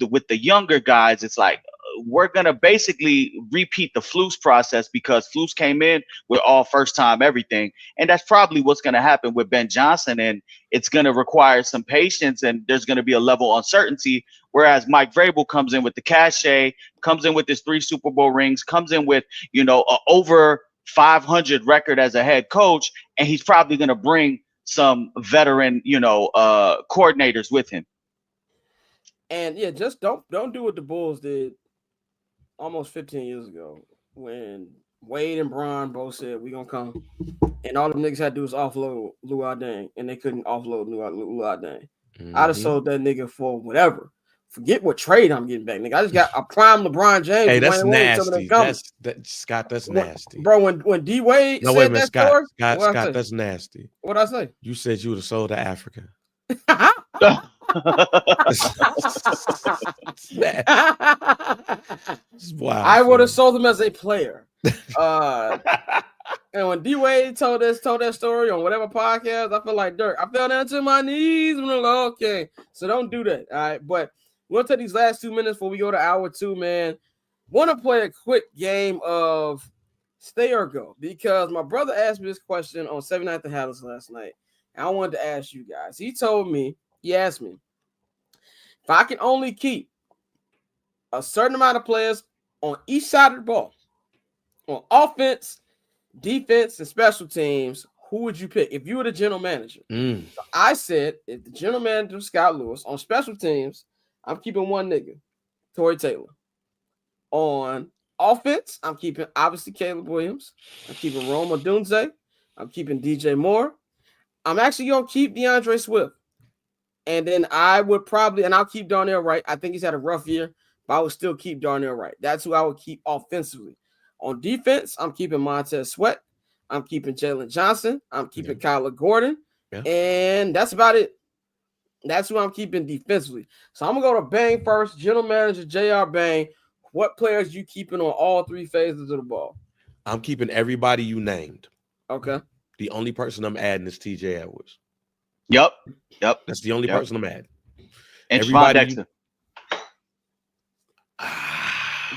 with the younger guys, it's like, we're going to basically repeat the Flus process because Flus came in with all first time everything. And that's probably what's going to happen with Ben Johnson. And it's going to require some patience and there's going to be a level of uncertainty. Whereas Mike Vrabel comes in with the cachet, comes in with his 3 Super Bowl rings, comes in with, a over 500 record as a head coach. And he's probably going to bring some veteran, coordinators with him. And yeah, just don't do what the Bulls did almost 15 years ago when Wade and Bron both said we gonna come, and all the niggas had to do was offload Luol Deng, and they couldn't offload Luol Deng. I'd have sold that nigga for whatever. Forget what trade I'm getting back, nigga. I just got a prime LeBron James. Hey, that's nasty. Scott, that's nasty, bro. When D Wade no, said wait a minute, that story, Scott, that's nasty. What'd I say? You said you would have sold to Africa. Wow, I would have sold him as a player. And when D Wade told that story on whatever podcast, I feel like dirt. I fell down to my knees and I'm like, okay, so don't do that. All right, but we'll take these last 2 minutes before we go to hour 2, man. Want to play a quick game of stay or go because my brother asked me this question on 7 Night the Hatters last night. And I wanted to ask you guys. He asked me if I can only keep a certain amount of players on each side of the ball, on offense, defense, and special teams, who would you pick if you were the general manager? So I said, if the general manager was Scott Lewis, on special teams, I'm keeping one nigga, Torrey Taylor. On offense, I'm keeping, obviously, Caleb Williams. I'm keeping Rome Odunze. I'm keeping DJ Moore. I'm actually going to keep DeAndre Swift. And then I would probably, and I'll keep Darnell Wright. I think he's had a rough year, but I would still keep Darnell Wright. That's who I would keep offensively. On defense, I'm keeping Montez Sweat. I'm keeping Jalen Johnson. I'm keeping Kyler Gordon. Yeah. And that's about it. That's who I'm keeping defensively. So I'm going to go to Bang first. General manager J.R. Bang. What players you keeping on all 3 phases of the ball? I'm keeping everybody you named. Okay. The only person I'm adding is T.J. Edwards. Yep. That's the only person I'm adding. And everybody.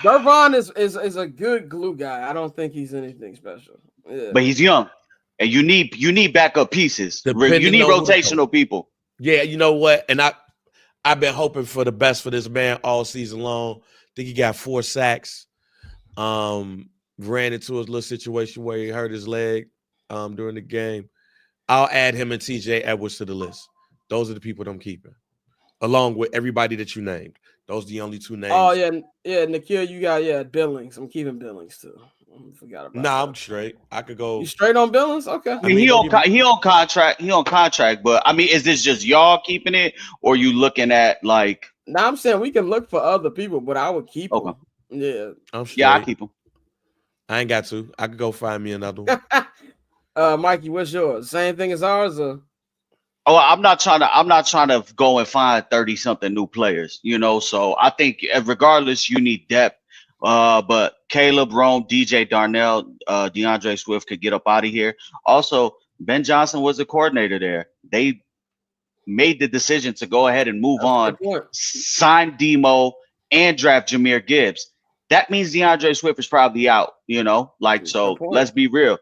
Dervon is a good glue guy. I don't think he's anything special. Yeah. But he's young, and you need backup pieces. You need rotational people. Yeah, you know what? And I've been hoping for the best for this man all season long. I think he got 4 sacks. Ran into a little situation where he hurt his leg during the game. I'll add him and TJ Edwards to the list. Those are the people that I'm keeping. along with everybody that you named. Those are the only two names. Oh yeah, Nikhil, you got Billings. I'm keeping Billings too. I forgot about Nah, that. I'm straight. I could go. You straight on Billings? Okay. I mean, he on contract. He on contract. But I mean, is this just y'all keeping it, or you looking at like? Now I'm saying we can look for other people, but I would keep Okay. him. Yeah. I'm straight. Yeah, I keep him. I ain't got to. I could go find me another one. Mikey, what's yours? Same thing as ours, or? Oh, I'm not trying to go and find 30 something new players, you know. So I think regardless, you need depth. But Caleb, Rome, DJ, Darnell, DeAndre Swift could get up out of here. Also, Ben Johnson was the coordinator there. They made the decision to go ahead and move on, sign Demo, and draft Jahmyr Gibbs. That means DeAndre Swift is probably out, you know. Like, so let's be real.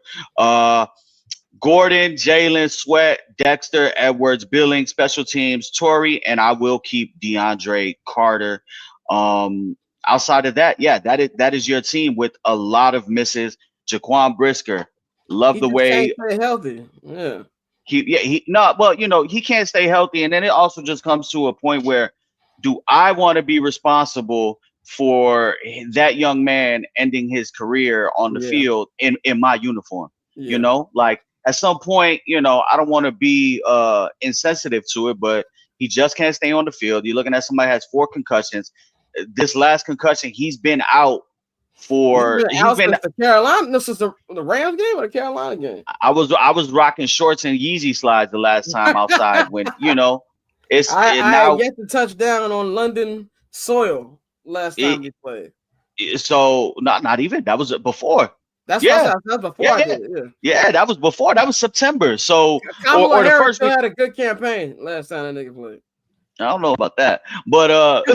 Gordon, Jalen, Sweat, Dexter, Edwards, Billings, special teams, Torrey, and I will keep DeAndre Carter. Outside of that, yeah, that is your team with a lot of misses. Jaquan Brisker, love the way can't stay healthy. Yeah. He can't stay healthy, and then it also just comes to a point where, do I want to be responsible for that young man ending his career on the field in my uniform? Yeah. You know, like at some point, you know, I don't want to be insensitive to it, but he just can't stay on the field. You're looking at somebody who has 4 concussions. This last concussion, he's been out for. He's been the Carolina. This is the Rams game or the Carolina game. I was rocking shorts and Yeezy slides the last time outside when, you know, I get the touchdown on London soil last time he played. So not even, that was before. That's before. Yeah, that was before. That was September. So or the first week had a good campaign last time that nigga played. I don't know about that, but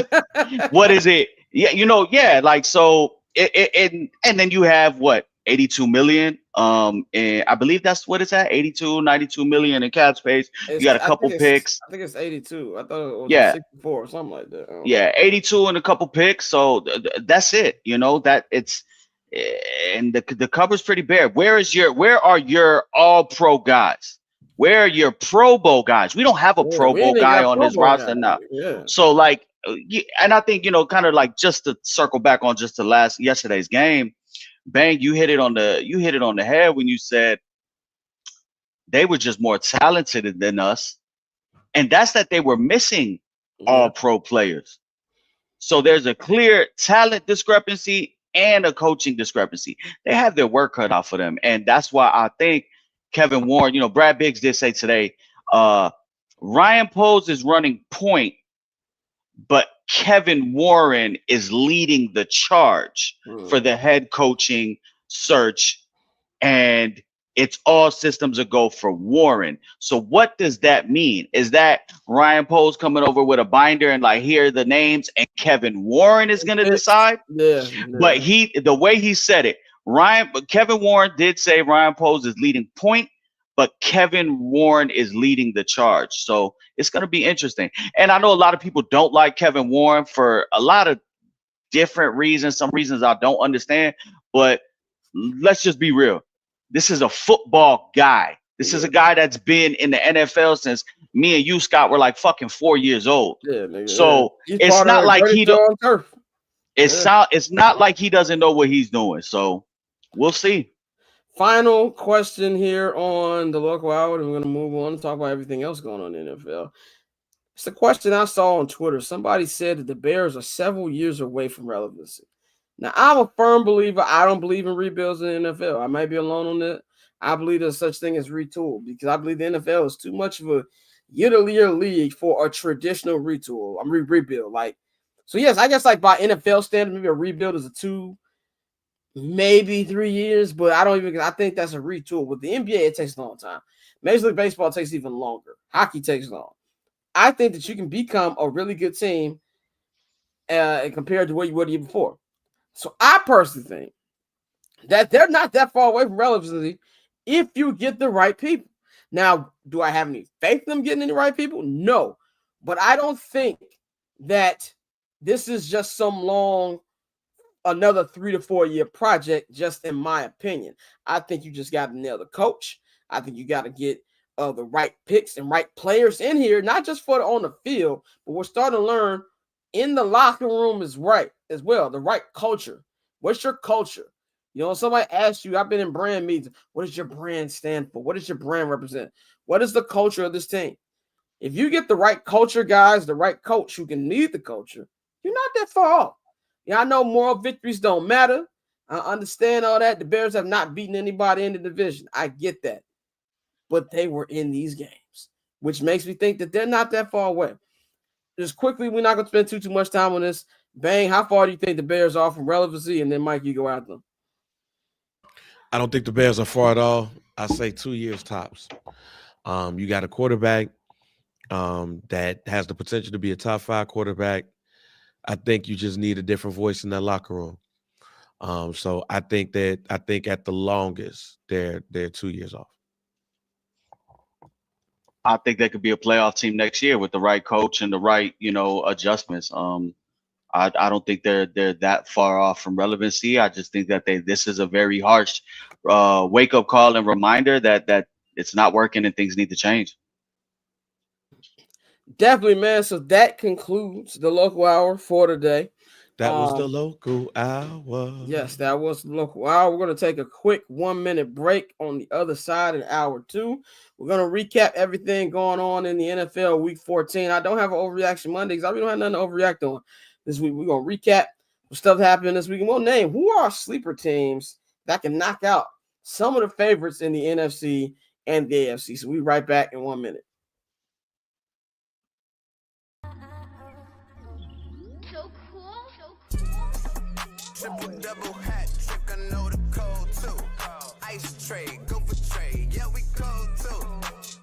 what is it? Yeah, you know, yeah, like so. And then you have what, 82 million. And I believe that's what it's at, 92 million in cap space. You got a couple picks. I think it's 82. I thought it was 64 or something like that. Yeah, 82 and a couple picks. So that's it. You know, that it's. And the cover's pretty bare. Where are your all pro guys? Where are your Pro Bowl guys? We don't have a Pro Bowl guy on this roster now. Yeah. So like, and I think, you know, kind of like just to circle back on just yesterday's game, Bang, you hit it on the head when you said they were just more talented than us, and that's that they were missing all pro players. So there's a clear talent discrepancy and a coaching discrepancy. They have their work cut out for them. And that's why I think Kevin Warren, you know, Brad Biggs did say today, Ryan Poles is running point, but Kevin Warren is leading the charge for the head coaching search. And it's all systems a go for Warren. So what does that mean? Is that Ryan Poles coming over with a binder and like, here are the names, and Kevin Warren is going to decide? Yeah. But the way he said it, Kevin Warren did say Ryan Poles is leading point, but Kevin Warren is leading the charge. So it's going to be interesting. And I know a lot of people don't like Kevin Warren for a lot of different reasons, some reasons I don't understand, but let's just be real. This is a football guy. This is a guy that's been in the NFL since me and you, Scott, were like fucking 4 years old. Yeah, nigga, so it's not like he don't. It's not like he doesn't know what he's doing. So we'll see. Final question here on the local hour. We're going to move on and talk about everything else going on in the NFL. It's a question I saw on Twitter. Somebody said that the Bears are several years away from relevancy. Now, I'm a firm believer. I don't believe in rebuilds in the NFL. I might be alone on that. I believe there's such thing as retool because I believe the NFL is too much of a year-to-year league for a traditional retool. Rebuild. Like, so yes, I guess like by NFL standard, maybe a rebuild is a 2, maybe 3 years, but I think that's a retool. With the NBA, it takes a long time. Major League Baseball takes even longer. Hockey takes long. I think that you can become a really good team compared to where you were the year before. So I personally think that they're not that far away from relevancy if you get the right people. Now, do I have any faith in them getting the right people? No. But I don't think that this is just some another 3 to 4 year project, just in my opinion. I think you just got to nail the coach. I think you got to get the right picks and right players in here, not just for on the field, but we're starting to learn in the locker room is right as well. The right culture. What's your culture? You know, somebody asks you, I've been in brand meetings. What does your brand stand for? What does your brand represent? What is the culture of this team? If you get the right culture, guys, the right coach who can lead the culture, you're not that far off. Yeah, I know moral victories don't matter. I understand all that. The Bears have not beaten anybody in the division. I get that. But they were in these games, which makes me think that they're not that far away. Just quickly, we're not going to spend too much time on this. Bang, how far do you think the Bears are from relevancy? And then, Mike, you go after them. I don't think the Bears are far at all. I say 2 years tops. You got a quarterback that has the potential to be a top 5 quarterback. I think you just need a different voice in that locker room. So I think at the longest they're 2 years off. I think they could be a playoff team next year with the right coach and the right, adjustments. I don't think they're that far off from relevancy. I just think that this is a very harsh wake up call and reminder that it's not working and things need to change. Definitely, man. So that concludes the local hour for today. That was the local hour. Yes, that was the local hour. We're going to take a quick 1 minute break on the other side in hour 2. We're going to recap everything going on in the NFL week 14. I don't have an overreaction Monday because I really don't have nothing to overreact on this week. We're going to recap what stuff happened this week. And we'll name who are sleeper teams that can knock out some of the favorites in the NFC and the AFC. So we'll be right back in 1 minute. Triple double hat trick, I know the code too. Ice trade, go for trade, yeah we cold too.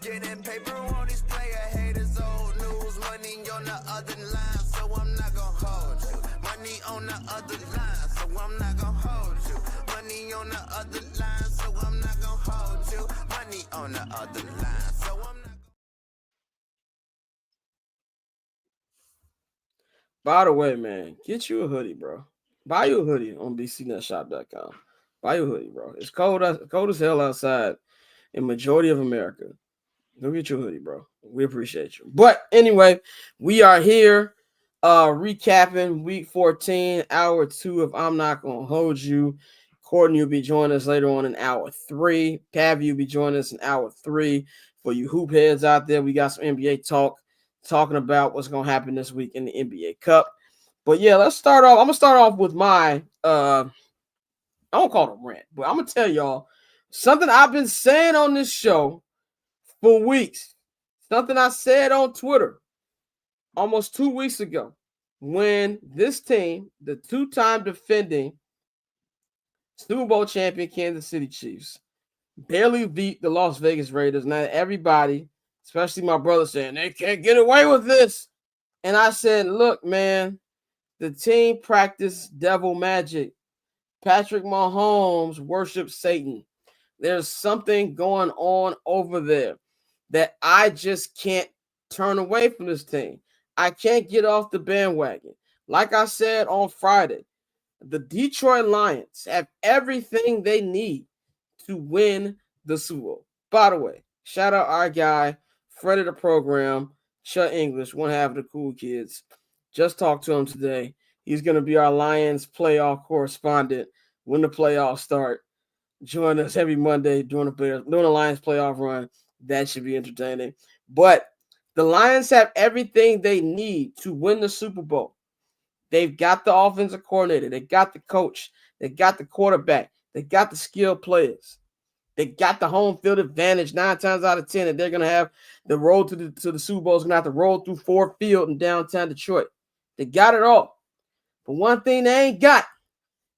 Getting paper on these player haters, old news. Money on the other line, so I'm not gonna hold you. Money on the other line, so I'm not gonna hold you. Money on the other line, so I'm not gonna hold you. Money on the other line, so I'm not. By the way, man, get you a hoodie, bro. Buy you a hoodie on bcnetshop.com. Buy you a hoodie, bro. It's cold as hell outside in majority of America. Go get your hoodie, bro. We appreciate you. But anyway, we are here recapping week 14, hour 2 of I'm Not Gonna Hold You. Courtney will be joining us later on in hour 3. Pavy will be joining us in hour 3. For you hoop heads out there, we got some NBA talking about what's going to happen this week in the NBA Cup. But yeah, let's start off. I'm going to start off with my, I don't call it a rant, but I'm going to tell y'all something I've been saying on this show for weeks. Something I said on Twitter almost 2 weeks ago when this team, the 2-time defending Super Bowl champion Kansas City Chiefs, barely beat the Las Vegas Raiders. Now everybody, especially my brother, saying they can't get away with this. And I said, look, man, the team practiced devil magic. Patrick Mahomes worships Satan. There's something going on over there that I just can't turn away from this team. I can't get off the bandwagon. Like I said on Friday, the Detroit Lions have everything they need to win the Super Bowl. By the way, shout out our guy, friend of the program, Chuck English, one half of the cool kids. Just talked to him today. He's going to be our Lions playoff correspondent when the playoffs start. Join us every Monday during the Lions playoff run. That should be entertaining. But the Lions have everything they need to win the Super Bowl. They've got the offensive coordinator. They got the coach. They got the quarterback. They got the skilled players. They got the home field advantage 9 times out of 10 that they're going to have the road to the Super Bowl is going to have to roll through Ford Field in downtown Detroit. They got it all. But one thing they ain't got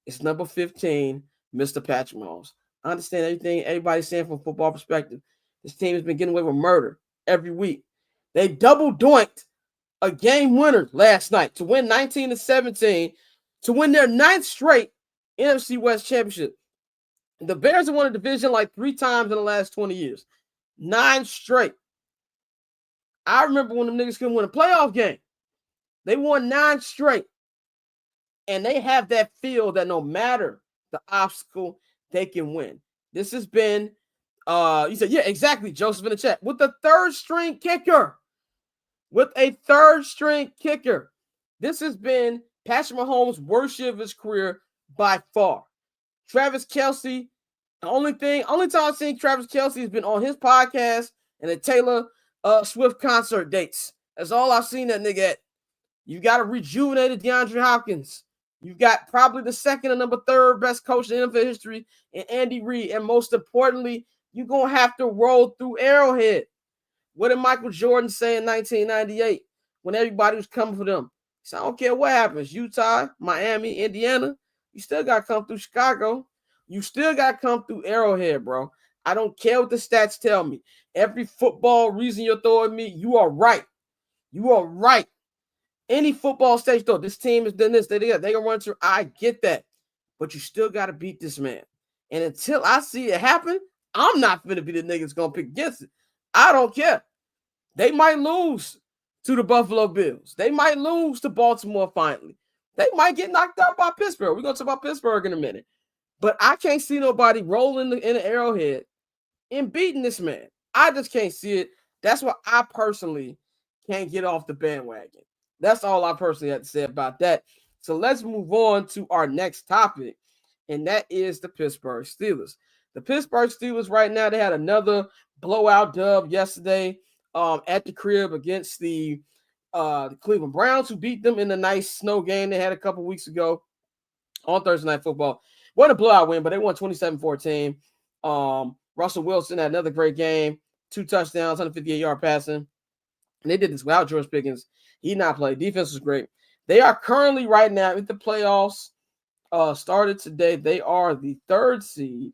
is number 15, Mr. Patrick Mahomes. I understand everything everybody's saying from a football perspective. This team has been getting away with murder every week. They double doinked a game winner last night to win 19-17 to win their 9th straight NFC West championship. The Bears have won a division like 3 times in the last 20 years. 9 straight. I remember when them niggas couldn't win a playoff game. They won 9 straight. And they have that feel that no matter the obstacle, they can win. This has been You said, yeah, exactly. Joseph in the chat. With the third string kicker. With a third string kicker. This has been Patrick Mahomes' worst year of his career by far. Travis Kelce, the only time I've seen Travis Kelce has been on his podcast and at Taylor Swift concert dates. That's all I've seen that nigga at. You got a rejuvenated DeAndre Hopkins. You've got probably the second and number third best coach in NFL history in Andy Reid. And most importantly, you're going to have to roll through Arrowhead. What did Michael Jordan say in 1998 when everybody was coming for them? He said, I don't care what happens. Utah, Miami, Indiana, you still got to come through Chicago. You still got to come through Arrowhead, bro. I don't care what the stats tell me. Every football reason you're throwing me, you are right. You are right. Any football stage, though, this team has done this. They can run through. I get that. But you still got to beat this man. And until I see it happen, I'm not going to be the nigga that's going to pick against it. I don't care. They might lose to the Buffalo Bills. They might lose to Baltimore finally. They might get knocked out by Pittsburgh. We're going to talk about Pittsburgh in a minute. But I can't see nobody rolling in the Arrowhead and beating this man. I just can't see it. That's why I personally can't get off the bandwagon. That's all I personally have to say about that. So let's move on to our next topic, and that is the Pittsburgh Steelers. The Pittsburgh Steelers right now, they had another blowout dub yesterday at the crib against the Cleveland Browns, who beat them in the nice snow game they had a couple weeks ago on Thursday Night Football. What a blowout win, but they won 27-14. Russell Wilson had another great game, 2 touchdowns, 158-yard passing. And they did this without George Pickens. He not played. Defense was great. They are currently right now with the playoffs started today. They are the 3rd seed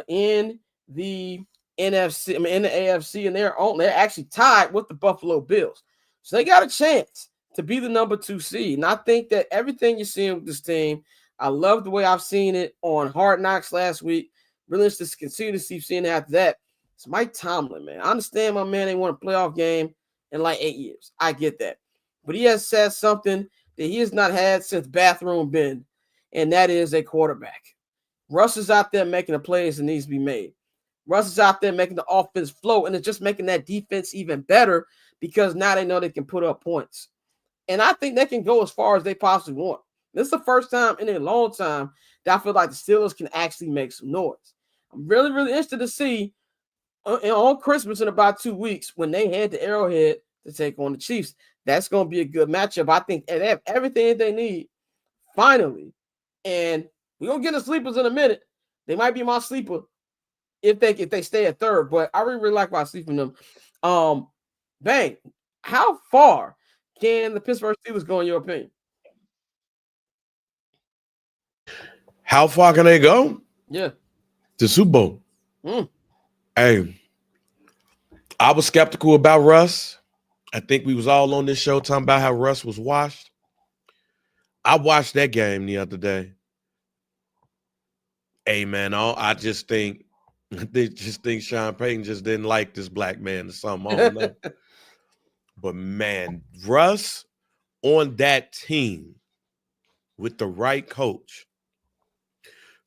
in the NFC, in the AFC, and they're actually tied with the Buffalo Bills. So they got a chance to be the number 2 seed. And I think that everything you're seeing with this team, I love the way I've seen it on Hard Knocks last week. Really interested to continue to keep seeing it after that. It's Mike Tomlin, man. I understand my man ain't won a playoff game in like 8 years. I get that. But he has said something that he has not had since Bathroom Ben, and that is a quarterback. Russ is out there making the plays that needs to be made. Russ is out there making the offense flow, and it's just making that defense even better because now they know they can put up points. And I think they can go as far as they possibly want. This is the first time in a long time that I feel like the Steelers can actually make some noise. I'm really, really interested to see on Christmas in about 2 weeks when they head to Arrowhead to take on the Chiefs. That's going to be a good matchup. I think they have everything that they need finally. And we're going to get the sleepers in a minute. They might be my sleeper if they stay at 3rd, but I really, really like my sleeping them. Bang, how far can the Pittsburgh Steelers go in your opinion? How far can they go? Yeah. The Super Bowl. Hey, I was skeptical about Russ. I think we was all on this show talking about how Russ was washed. I watched that game the other day. Hey, man, I just think Sean Payton just didn't like this black man or something. I don't know. But, man, Russ on that team with the right coach.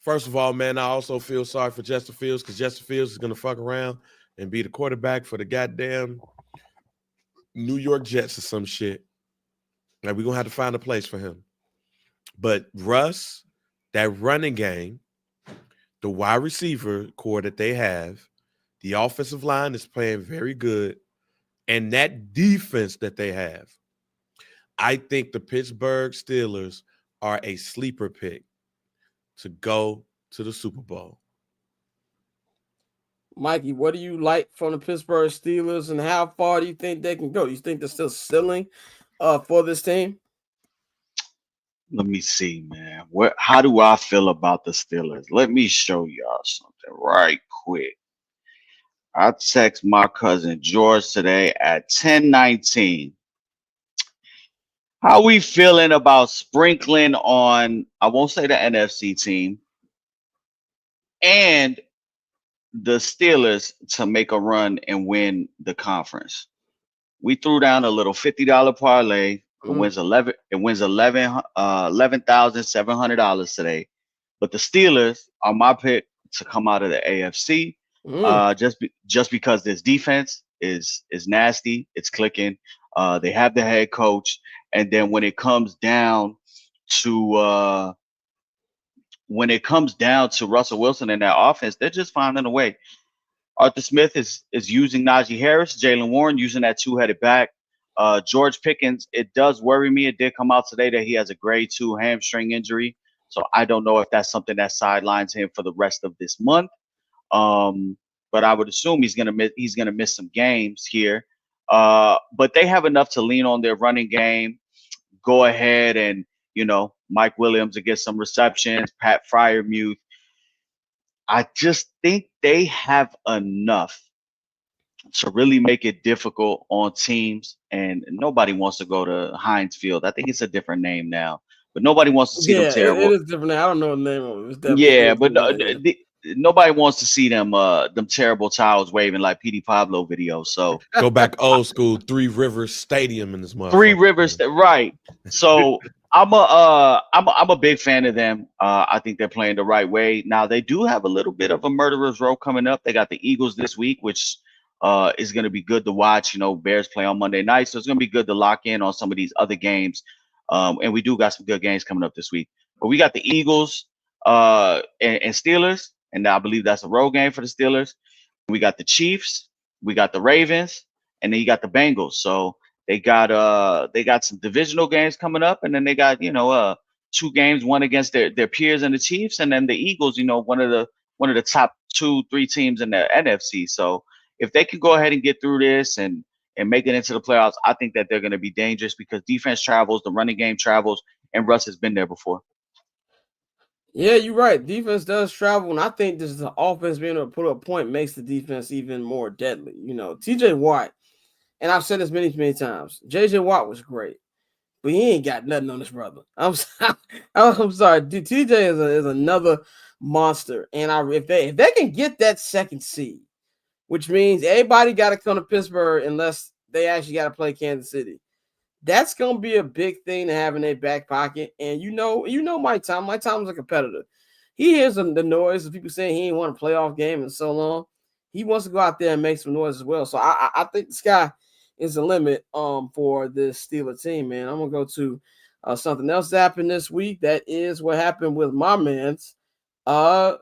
First of all, man, I also feel sorry for Justin Fields because Justin Fields is going to fuck around and be the quarterback for the goddamn New York Jets or some shit. Like, we're going to have to find a place for him. But Russ, that running game, the wide receiver core that they have, the offensive line is playing very good, and that defense that they have, I think the Pittsburgh Steelers are a sleeper pick to go to the Super Bowl. Mikey, what do you like from the Pittsburgh Steelers, and how far do you think they can go? You think they're still ceiling for this team? Let me see, man. How do I feel about the Steelers? Let me show y'all something right quick. I text my cousin George today at 10:19. How we feeling about sprinkling on, I won't say the NFC team, and the Steelers to make a run and win the conference? We threw down a little $50 parlay. It wins $11,700 today. But the Steelers are my pick to come out of the AFC. Just because this defense is nasty, it's clicking. They have the head coach, and then when it comes down to Russell Wilson and that offense, they're just finding a way. Arthur Smith is using Najee Harris, Jalen Warren using that two-headed back. George Pickens, it does worry me. It did come out today that he has a grade 2 hamstring injury, so I don't know if that's something that sidelines him for the rest of this month. But I would assume he's gonna miss some games here. But they have enough to lean on their running game. Go ahead and Mike Williams to get some receptions. Pat Freiermuth. I just think they have enough to really make it difficult on teams, and nobody wants to go to Heinz Field. I think it's a different name now, but nobody wants to see them terrible. It is different. I don't know the name of it. But nobody wants to see them terrible towels waving like Petey Pablo videos. So go back old school, Three Rivers Stadium in this motherfucker. Three Rivers, right? So I'm a big fan of them. I think they're playing the right way. Now they do have a little bit of a murderer's row coming up. They got the Eagles this week, which is going to be good to watch. Bears play on Monday night, so it's going to be good to lock in on some of these other games. And we do got some good games coming up this week. But we got the Eagles and Steelers, and I believe that's a road game for the Steelers. We got the Chiefs, we got the Ravens, and then you got the Bengals. So they got some divisional games coming up, and then they got 2 games, one against their peers and the Chiefs, and then the Eagles, one of the top 2-3 teams in the NFC. So if they can go ahead and get through this and make it into the playoffs, I think that they're going to be dangerous because defense travels, the running game travels, and Russ has been there before. Yeah, you're right. Defense does travel, and I think this is the offense being able to put a point makes the defense even more deadly. TJ Watt, and I've said this many, many times, JJ Watt was great, but he ain't got nothing on this brother. I'm sorry. TJ is another monster, and if they can get that second seed, which means everybody got to come to Pittsburgh unless they actually got to play Kansas City. That's going to be a big thing to have in their back pocket. And Mike Tom. Mike Tom's a competitor. He hears the noise of people saying he ain't won a playoff game in so long. He wants to go out there and make some noise as well. So I think the sky is the limit for this Steelers team, man. I'm going to go to something else that happened this week. That is what happened with my man's Saquon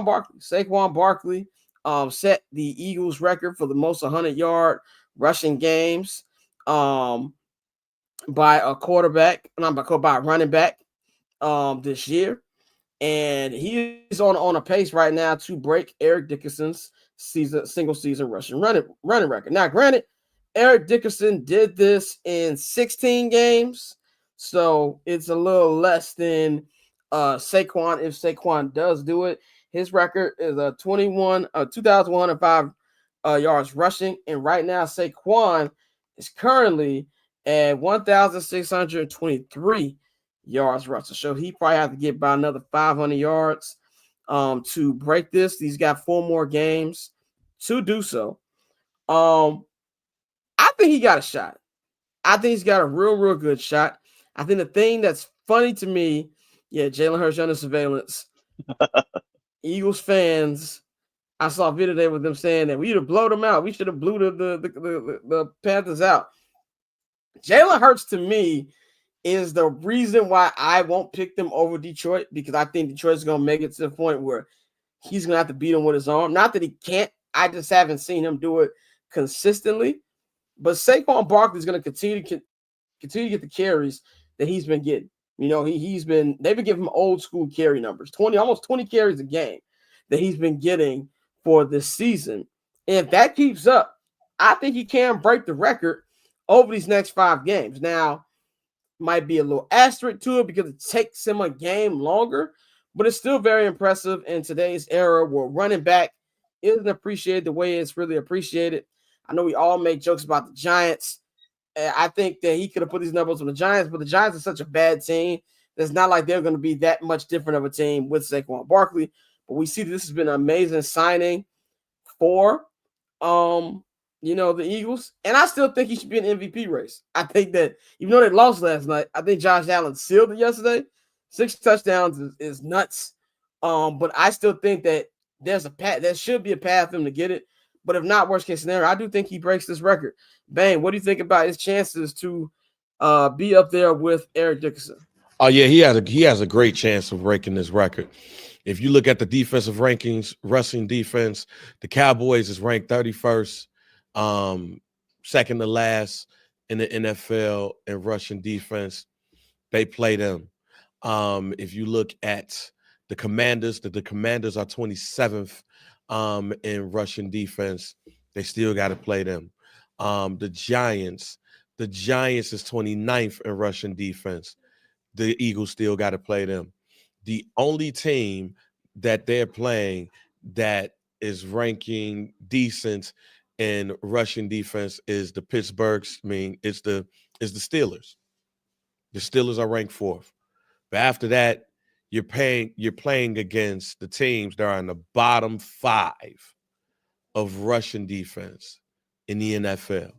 Barkley. Saquon Barkley set the Eagles record for the most 100-yard rushing games by a quarterback, by a running back this year. And he is on a pace right now to break Eric Dickerson's single season rushing running record. Now, granted, Eric Dickerson did this in 16 games, so it's a little less than Saquon if Saquon does do it. His record is 2,105 yards rushing, and right now Saquon is currently at 1,623 yards rushing. So he probably have to get by another 500 yards to break this. He's got 4 more games to do so. I think he got a shot. I think he's got a real good shot. I think the thing that's funny to me, Jalen Hurts under surveillance. Eagles fans, I saw a video today with them saying that we should have blown them out. We should have blew the Panthers out. Jalen Hurts, to me, is the reason why I won't pick them over Detroit, because I think Detroit's going to make it to the point where he's going to have to beat him with his arm. Not that he can't. I just haven't seen him do it consistently. But Saquon Barkley is going to continue to get the carries that he's been getting. They've been giving him old school carry numbers, almost 20 carries a game that he's been getting for this season. And if that keeps up, I think he can break the record over these next 5 games. Now, might be a little asterisk to it because it takes him a game longer, but it's still very impressive in today's era where running back isn't appreciated the way it's really appreciated. I know we all make jokes about the Giants. I think that he could have put these numbers on the Giants, but the Giants are such a bad team. It's not like they're going to be that much different of a team with Saquon Barkley. But we see this has been an amazing signing for, the Eagles. And I still think he should be an MVP race. I think that even though they lost last night, I think Josh Allen sealed it yesterday. 6 touchdowns is nuts. But I still think that there's a path. There should be a path for him to get it. But if not, worst case scenario, I do think he breaks this record. Bang, what do you think about his chances to be up there with Eric Dickerson? Oh yeah, he has a great chance of breaking this record. If you look at the defensive rankings, rushing defense, the Cowboys is ranked 31st, second to last in the NFL in rushing defense. They play them. If you look at the Commanders, the Commanders are 27th in rushing defense. They still got to play them. The Giants is 29th in rushing defense. The Eagles still got to play them. The only team that they're playing that is ranking decent in rushing defense is the it's the Steelers. The Steelers are ranked 4th. But after that, you're playing against the teams that are in the bottom 5 of rushing defense in the NFL.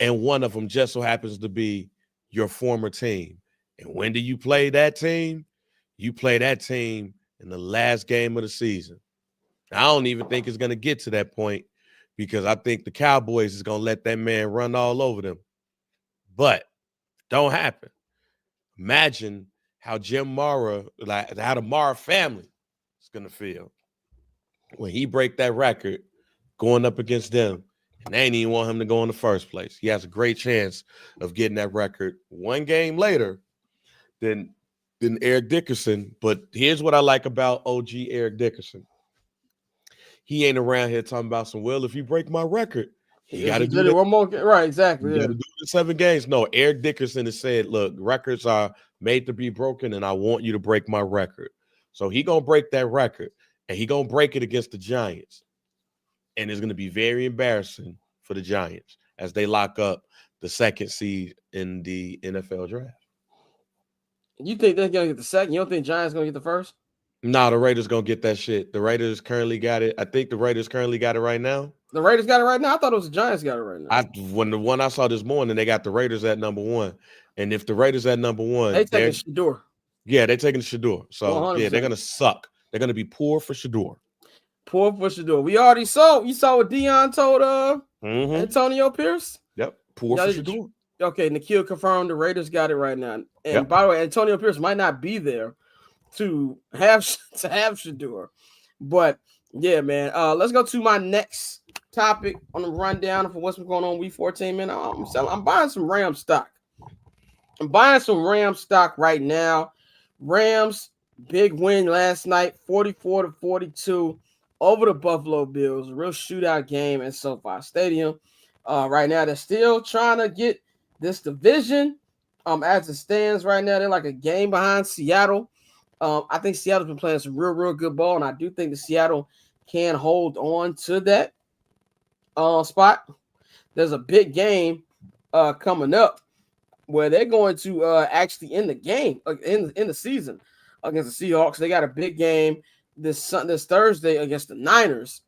And one of them just so happens to be your former team. And when do you play that team? You play that team in the last game of the season. I don't even think it's going to get to that point because I think the Cowboys is going to let that man run all over them. But don't happen. Imagine how Jim Mara, how the Mara family is going to feel when he break that record going up against them. And they ain't even want him to go in the first place. He has a great chance of getting that record one game later than Eric Dickerson. But here's what I like about OG Eric Dickerson. He ain't around here talking about some, well, if you break my record, you got to do it one more game. Right, exactly. You got to do it in 7 games. No, Eric Dickerson has said, look, records are made to be broken, and I want you to break my record. So he going to break that record, and he going to break it against the Giants. And it's going to be very embarrassing for the Giants as they lock up the 2nd seed in the NFL draft. You think they're going to get the 2nd? You don't think Giants going to get the 1st? No, the Raiders going to get that shit. The Raiders currently got it. I think the Raiders currently got it right now. The Raiders got it right now? I thought it was the Giants got it right now. When the one I saw this morning, they got the Raiders at number 1. And if the Raiders at number 1, they taking Shador. Yeah, they're taking Shador. So 100%. Yeah, they're gonna suck. They're gonna be poor for Shador. Poor for Shador. We already saw. You saw what Deion told Antonio Pierce. Yep, poor for Shador. Okay, Nikhil confirmed the Raiders got it right now. And by the way, Antonio Pierce might not be there to have Shador, but yeah, man. Let's go to my next topic on the rundown for what's going on week 14, man. I'm buying some Ram stock. I'm buying some Ram stock right now. Rams big win last night, 44-42 over the Buffalo Bills. A real shootout game at SoFi Stadium. Right now, they're still trying to get this division. As it stands right now, they're like a game behind Seattle. I think Seattle's been playing some real good ball, and I do think that Seattle can hold on to that spot. There's a big game coming up where they're going to actually end the game in the season against the Seahawks. They got a big game this Thursday against the Niners.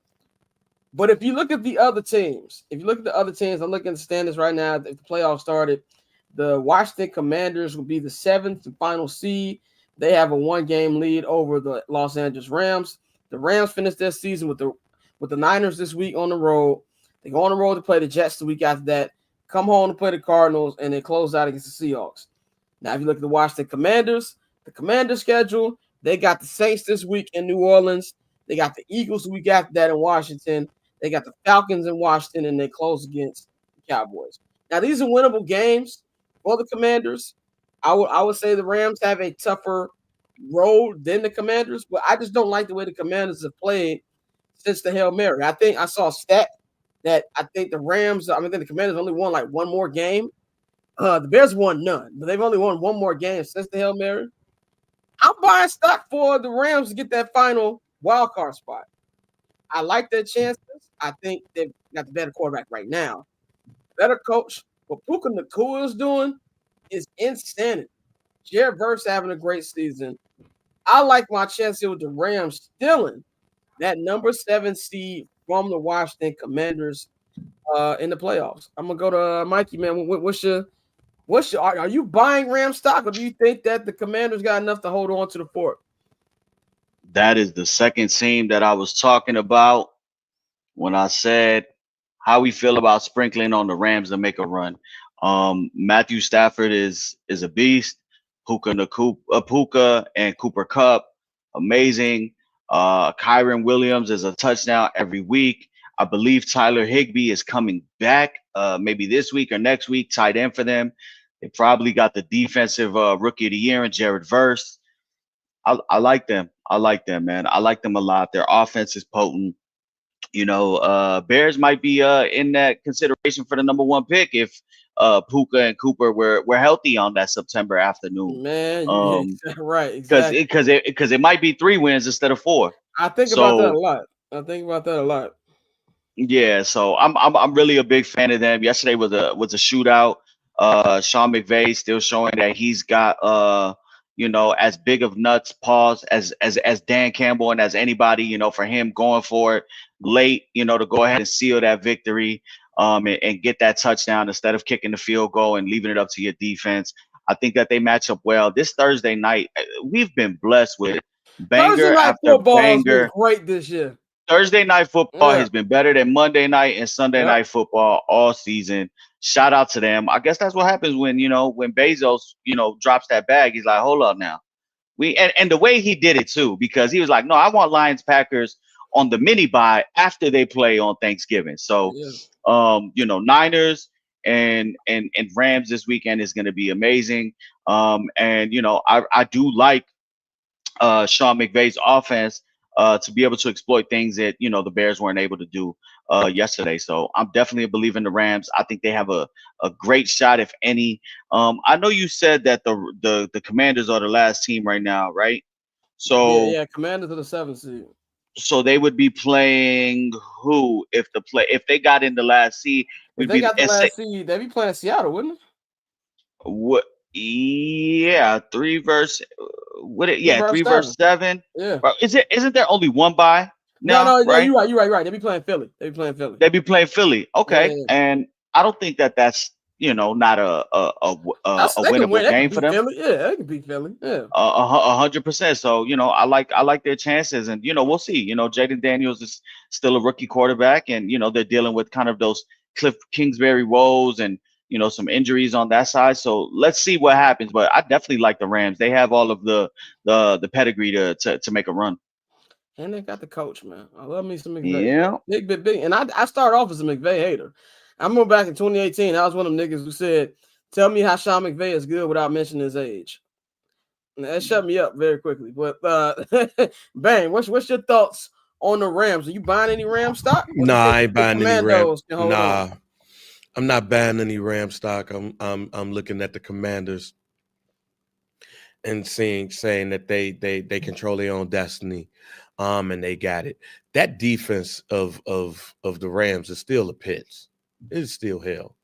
But if you look at the other teams, I'm looking at the standings right now. If the playoffs started, the Washington Commanders will be the 7th and final seed. They have a 1-game lead over the Los Angeles Rams. The Rams finished their season with the Niners this week on the road. They go on the road to play the Jets the week after that, come home to play the Cardinals, and then close out against the Seahawks. Now, if you look at the Washington Commanders, the Commanders schedule, they got the Saints this week in New Orleans. They got the Eagles the week after that in Washington. They got the Falcons in Washington, and they close against the Cowboys. Now, these are winnable games for the Commanders. I would say the Rams have a tougher road than the Commanders, but I just don't like the way the Commanders have played since the Hail Mary. I think I saw a stat that I think the Commanders only won like one more game. The Bears won none, but they've only won one more game since the Hail Mary. I'm buying stock for the Rams to get that final wild card spot. I like their chances. I think they've got the better quarterback right now. Better coach. What Puka Nacua is doing is insanity. Jared Verse having a great season. I like my chance here with the Rams stealing that number 7 seed from the Washington Commanders in the playoffs. I'm gonna go to Mikey, man. Are you buying Ram stock, or do you think that the Commanders got enough to hold on to the fort? That is the second team that I was talking about when I said how we feel about sprinkling on the Rams to make a run. Matthew Stafford is a beast. Puka and Cooper Cup, amazing. Kyron Williams is a touchdown every week. I believe Tyler Higbee is coming back, maybe this week or next week, tight end for them. They probably got the defensive rookie of the year in Jared Verse. I like them. I like them, man. I like them a lot. Their offense is potent. Bears might be in that consideration for the number 1 pick if Puka and Cooper were healthy on that September afternoon. Man, right, exactly. Because it might be 3 wins instead of 4. I think about that a lot. Yeah, so I'm really a big fan of them. Yesterday was a shootout. Sean McVay still showing that he's got as big of nuts paws as Dan Campbell and as anybody, for him going for it late, to go ahead and seal that victory and get that touchdown instead of kicking the field goal and leaving it up to your defense. I think that they match up well. This Thursday night, we've been blessed with banger after banger. Great this year. Thursday night football has been better than Monday night and Sunday night football all season. Shout out to them. I guess that's what happens when Bezos, drops that bag. He's like, hold up now. And the way he did it too, because he was like, no, I want Lions Packers on the mini bye after they play on Thanksgiving. So, Niners and Rams this weekend is going to be amazing. I do like Sean McVay's offense to be able to exploit things that the Bears weren't able to do yesterday. So I'm definitely a believer in the Rams. I think they have a great shot, if any. I know you said that the Commanders are the last team right now, right? So yeah, Commanders are the 7th seed. So they would be playing who if they got in the last seed? If they got the last seed, they'd be playing Seattle, wouldn't it? What? Yeah, 3 versus 7. Yeah. Isn't there only one bye? No, right? You're right. They be playing Philly. Okay, yeah. And I don't think that's not a winnable game for them. Philly. Yeah, they can beat Philly. Yeah, 100%. So I like their chances, and we'll see. Jaden Daniels is still a rookie quarterback, and they're dealing with kind of those Cliff Kingsbury woes and some injuries on that side. So let's see what happens. But I definitely like the Rams. They have all of the pedigree to make a run. And they got the coach, man. I love me some McVay. Yeah, big. And I started off as a McVay hater. I remember back in 2018, I was one of them niggas who said, "Tell me how Sean McVay is good without mentioning his age." And that shut me up very quickly. But Bang, what's your thoughts on the Rams? Are you buying any Ram stock? Nah, I ain't buying any Ram. Nah, I'm not buying any Ram stock. I'm looking at the Commanders and saying that they control their own destiny, and they got it. That defense of the Rams is still a pits. It is still hell.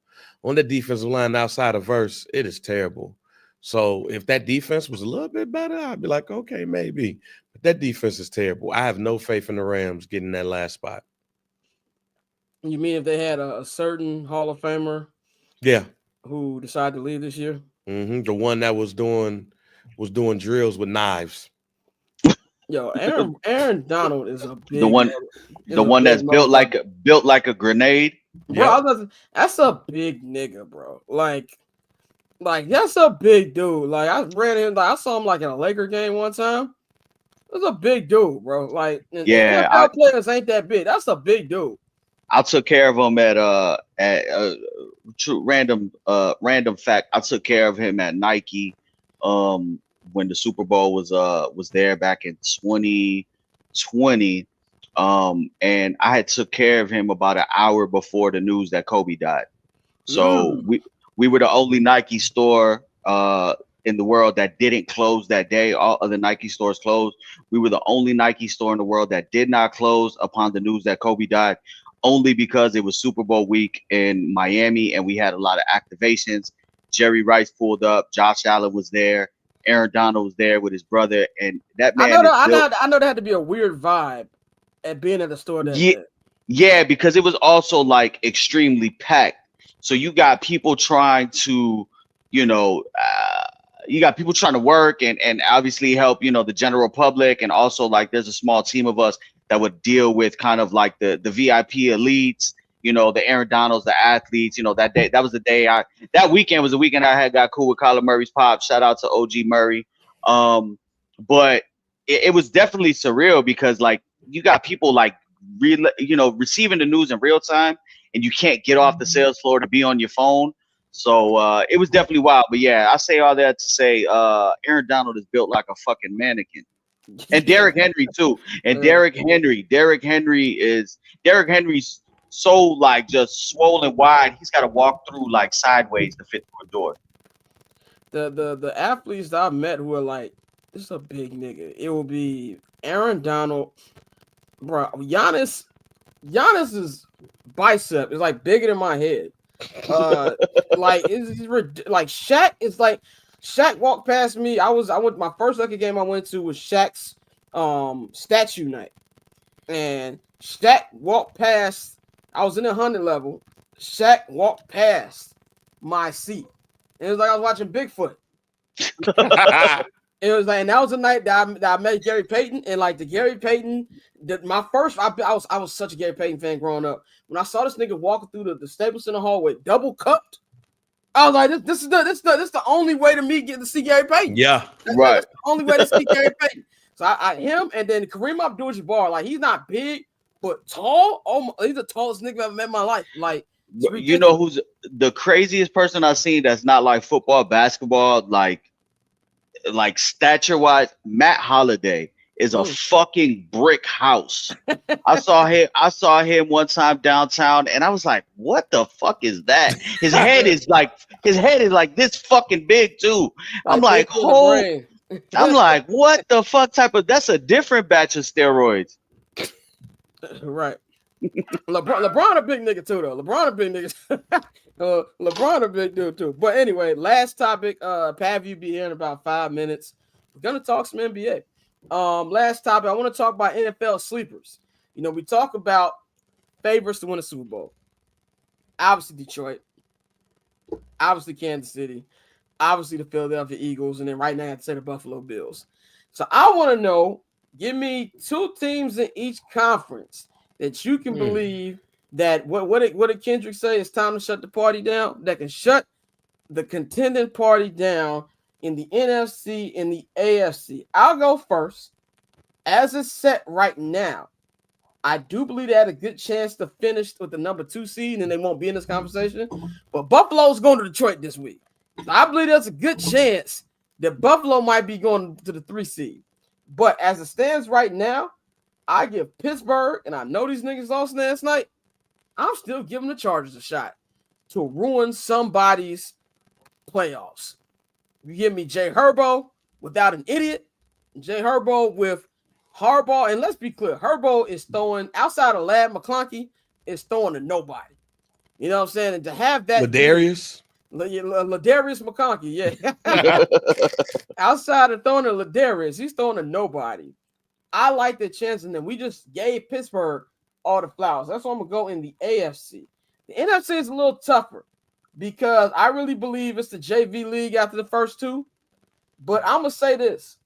On the defensive line outside of Verse, it is terrible. So if that defense was a little bit better, I'd be like, okay, maybe. But that defense is terrible. I have no faith in the Rams getting that last spot. You mean if they had a certain Hall of Famer? Yeah. Who decided to leave this year? Mm-hmm. The one that was doing drills with knives. Yo, Aaron Donald is a big the one that's built like a grenade. Bro, that's a big nigga, bro. Like that's a big dude. Like I ran him, I saw him like in a Laker game one time. That's a big dude, bro. Like NFL players ain't that big. That's a big dude. I took care of him at true random fact. I took care of him at Nike when the Super Bowl was there back in 2020. And I had took care of him about an hour before the news that Kobe died. So we were the only Nike store in the world that didn't close that day. All other Nike stores closed. We were the only Nike store in the world that did not close upon the news that Kobe died, only because it was Super Bowl week in Miami and we had a lot of activations. Jerry Rice pulled up. Josh Allen was there. Aaron Donald was there with his brother. And that man. I know there had to be a weird vibe at being at the store that day. Yeah, because it was also like extremely packed. So you got people trying to, you got people trying to work and obviously help, you know, the general public. And also like there's a small team of us that would deal with kind of like the VIP elites, you know, the Aaron Donalds, the athletes, you know, that day, that was the day that weekend was the weekend I had got cool with Kyler Murray's pop. Shout out to OG Murray. But it was definitely surreal because like you got people like you know, receiving the news in real time and you can't get off the sales floor to be on your phone. So it was definitely wild. But yeah, I say all that to say Aaron Donald is built like a fucking mannequin. And Derrick Henry too. And Derrick Henry's so like just swollen wide. He's got to walk through like sideways to fit through a door. The athletes that I've met who are like, this is a big nigga. It will be Aaron Donald, bro. Giannis's bicep is like bigger than my head. Like like Shaq is like Shaq walked past me. I went my first lucky game I went to was Shaq's statue night, and Shaq walked past. I was in the 100 level. Shaq walked past my seat. It was like I was watching Bigfoot. It was like, and that was the night that I met Gary Payton, and like the Gary Payton, I was such a Gary Payton fan growing up. When I saw this nigga walking through the Staples Center hallway, double cupped, I was like, this is the only way to me get to see Gary Payton. Yeah, right. That's the only way to see Gary Payton. So I him, and then Kareem Abdul-Jabbar, like he's not big but tall. Oh, he's the tallest nigga I've ever met in my life. Like, you know who's the craziest person I've seen that's not like football, basketball, like stature wise? Matt Holliday is a fucking brick house. I saw him one time downtown and I was like, what the fuck is that? His head is like this fucking big too. I'm like, I'm like, what the fuck type of, that's a different batch of steroids. Right. LeBron a big nigga too, though. LeBron a big nigga. LeBron a big dude too. But anyway, last topic. Pavy be here in about 5 minutes. We're gonna talk some NBA. Last topic. I want to talk about NFL sleepers. You know, we talk about favorites to win a Super Bowl. Obviously Detroit. Obviously Kansas City. Obviously the Philadelphia Eagles, and then right now I'd say the Buffalo Bills. So I want to know. Give me 2 teams in each conference that you can believe that what did Kendrick say? It's time to shut the party down. That can shut the contending party down in the NFC and the AFC. I'll go first. As it's set right now, I do believe they had a good chance to finish with the number 2 seed, and they won't be in this conversation. But Buffalo's going to Detroit this week. So I believe there's a good chance that Buffalo might be going to the 3 seed. But as it stands right now, I give Pittsburgh, and I know these niggas lost last night, I'm still giving the Chargers a shot to ruin somebody's playoffs. You give me Jay Herbo without an idiot, Jay Herbo with Harbaugh, and let's be clear, Herbo is throwing, outside of Ladd McConkey, is throwing to nobody. You know what I'm saying? And to have that Ladarius McConkey, yeah. Outside of throwing to Ladarius, he's throwing to nobody. I like the chance, and then we just gave Pittsburgh all the flowers. That's why I'm gonna go in the AFC. The NFC is a little tougher because I really believe it's the JV league after the first 2. But I'm gonna say this,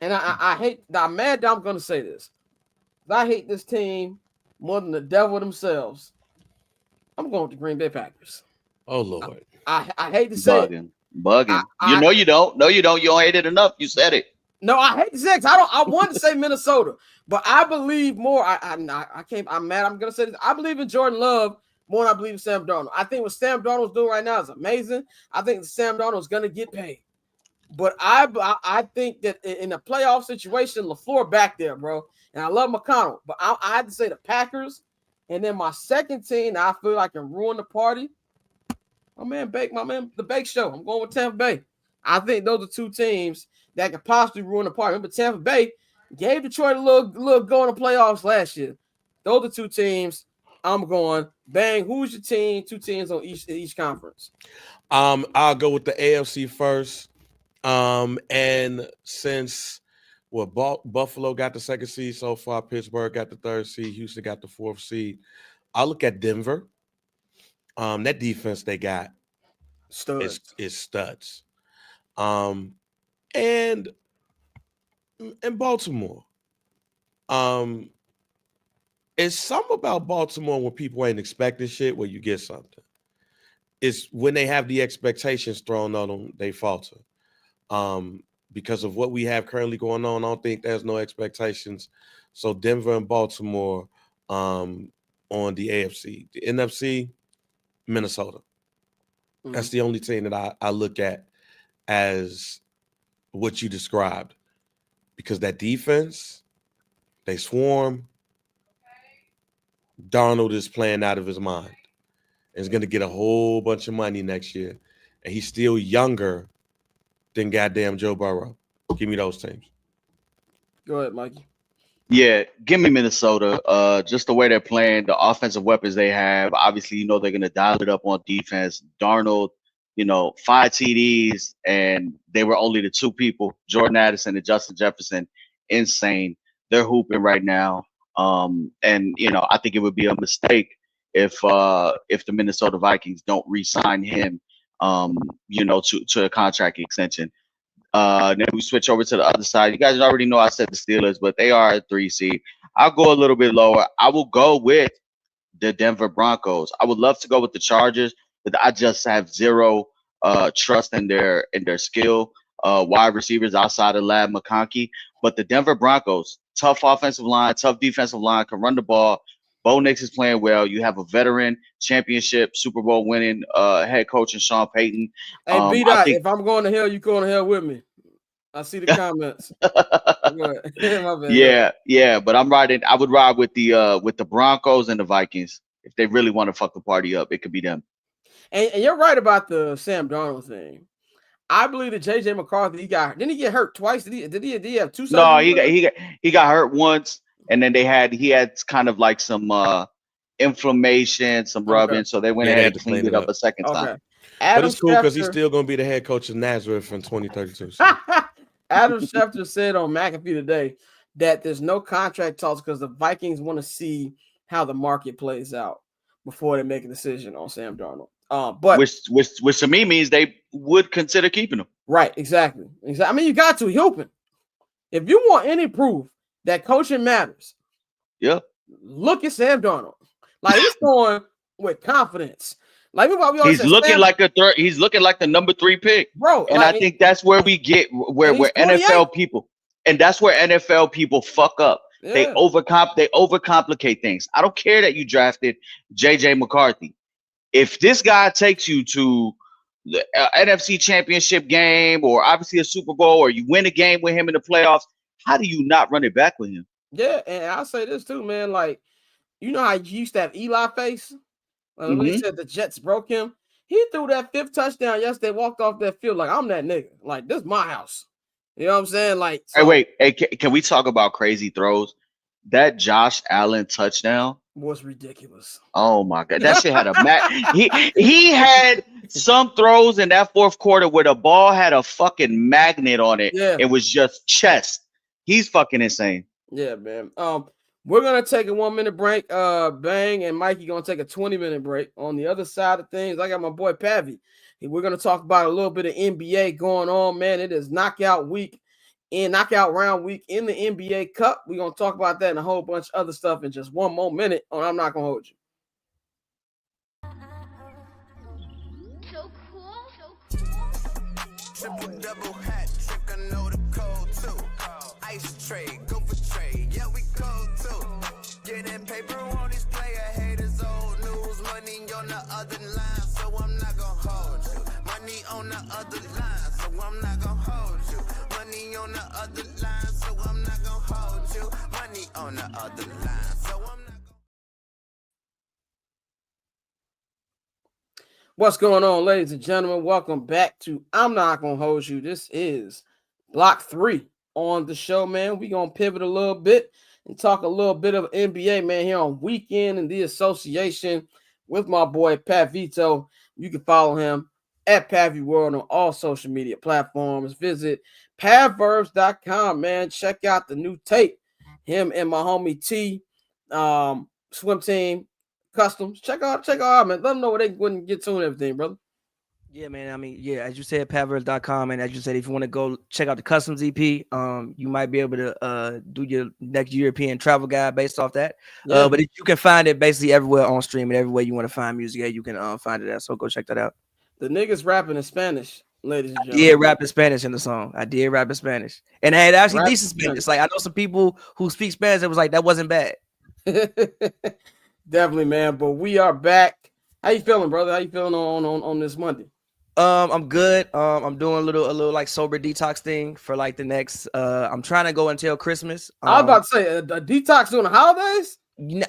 and I hate. I'm mad that I'm gonna say this. I hate this team more than the devil themselves. I'm going with the Green Bay Packers. Oh Lord. I hate to say it. Bugging. You don't. No, you don't. You don't hate it enough. You said it. No, I hate to say it. I wanted to say Minnesota, but I believe more. I can't. I'm mad. I'm gonna say this. I believe in Jordan Love more than I believe in Sam Darnold. I think what Sam Darnold's doing right now is amazing. I think Sam Darnold's gonna get paid, but I think that in a playoff situation, LaFleur back there, bro. And I love McConnell, but I had to say the Packers, and then my second team I feel like can ruin the party. The Bake Show. I'm going with Tampa Bay. I think those are 2 teams that could possibly ruin the party. Remember, Tampa Bay gave Detroit a little go in the playoffs last year. Those are 2 teams. I'm going. Bang. Who's your team? 2 teams on each conference. I'll go with the AFC first. And since Buffalo got the 2nd seed so far, Pittsburgh got the 3rd seed, Houston got the 4th seed. I'll look at Denver. That defense they got is studs. And in Baltimore, it's something about Baltimore when people ain't expecting shit where you get something. It's when they have the expectations thrown on them, they falter. Because of what we have currently going on, I don't think there's no expectations. So Denver and Baltimore on the AFC. The NFC, Minnesota. Mm-hmm. That's the only team that I look at as what you described. Because that defense, they swarm. Darnold is playing out of his mind. And is going to get a whole bunch of money next year. And he's still younger than goddamn Joe Burrow. Give me those teams. Go ahead, Mikey. Yeah, give me Minnesota. Just the way they're playing, the offensive weapons they have. Obviously, they're going to dial it up on defense. Darnold, 5 TDs, and they were only the 2 people, Jordan Addison and Justin Jefferson. Insane. They're hooping right now. And I think it would be a mistake if the Minnesota Vikings don't re-sign him, to a contract extension. Then we switch over to the other side. You guys already know I said the Steelers, but they are a 3 seed. I'll go a little bit lower. I will go with the Denver Broncos. I would love to go with the Chargers, but I just have zero trust in their skill. Wide receivers outside of Lab McConkey. But the Denver Broncos, tough offensive line, tough defensive line, can run the ball. Bo Nix is playing well. You have a veteran championship, Super Bowl winning head coach in Sean Payton. Hey, B-Dot, if I'm going to hell, you going to hell with me. I see the comments. Yeah, but I'm riding. I would ride with the Broncos and the Vikings. If they really want to fuck the party up, it could be them. And you're right about the Sam Darnold thing. I believe that JJ McCarthy, didn't he get hurt twice? Did he have 2 surgeries? No, he got hurt once, and then he had kind of like some inflammation, some rubbing, so they went ahead and cleaned it up a second time. But it's cool because he's still going to be the head coach of Nazareth in 2032. So. Adam Schefter said on McAfee today that there's no contract talks because the Vikings want to see how the market plays out before they make a decision on Sam Darnold. But which to me means they would consider keeping him. Right, exactly. I mean, you got to hooping. If you want any proof that coaching matters, look at Sam Darnold. Like he's going with confidence. Like he's looking like he's looking like the number 3 pick, bro. And I think that's where we get where NFL people, and that's where NFL people fuck up. Yeah. They overcomplicate things. I don't care that you drafted JJ McCarthy. If this guy takes you to the NFC Championship game, or obviously a Super Bowl, or you win a game with him in the playoffs, how do you not run it back with him? Yeah, and I'll say this too, man. Like, you know how he used to have Eli face? When he said the Jets broke him, he threw that 5th touchdown yesterday, walked off that field like, I'm that nigga. Like, this is my house. You know what I'm saying? Like, so, hey, can we talk about crazy throws? That Josh Allen touchdown was ridiculous. Oh my God, that shit had a he had some throws in that 4th quarter where the ball had a fucking magnet on it. Yeah. It was just chest. He's fucking insane. Yeah, man. We're gonna take a 1-minute break. Bang and Mikey gonna take a 20-minute break. On the other side of things, I got my boy Pavy. We're gonna talk about a little bit of NBA going on, man. It is knockout round week in the NBA Cup. We're gonna talk about that and a whole bunch of other stuff in just one more minute on I'm Not Gonna Hold You. So cool. Triple double hat trick, I know the code too. Ice trade, go for trade, yeah we cold too. Getting paper on these player haters, old news, money on the other line, so I'm not gonna hold you. Money on the other line, so I'm not gonna hold you. Money on the other line, so I'm not gonna hold you. Money on the other line, so I'm not gonna. What's going on, ladies and gentlemen? Welcome back to I'm Not Gonna Hold You. This is Block 3 on the show, man. We're going to pivot a little bit and talk a little bit of NBA, man, here on Weekend in the Association with my boy, Pavito. You can follow him at Pavy World on all social media platforms. Visit Pavverbs.com, man. Check out the new tape. Him and my homie T, Swim Team Customs. Check out, man. Let them know where they can get to and everything, brother. Yeah, man. I mean, yeah, as you said, Pavy.com, and as you said, if you want to go check out the Customs EP, you might be able to do your next European travel guide based off that. Yeah. But you can find it basically everywhere on stream and everywhere you want to find music. Yeah, you can find it at. So go check that out. The niggas rapping in Spanish, ladies and I gentlemen. did rap in Spanish in the song. I did rap in Spanish, and I had actually Rap decent in Spanish. Spanish. Like I know some people who speak Spanish. It was like that wasn't bad. Definitely, man. But we are back. How you feeling, brother? How you feeling on this Monday? I'm good. I'm doing a little like sober detox thing for like the next. I'm trying to go until Christmas. I was about to say a detox during the holidays.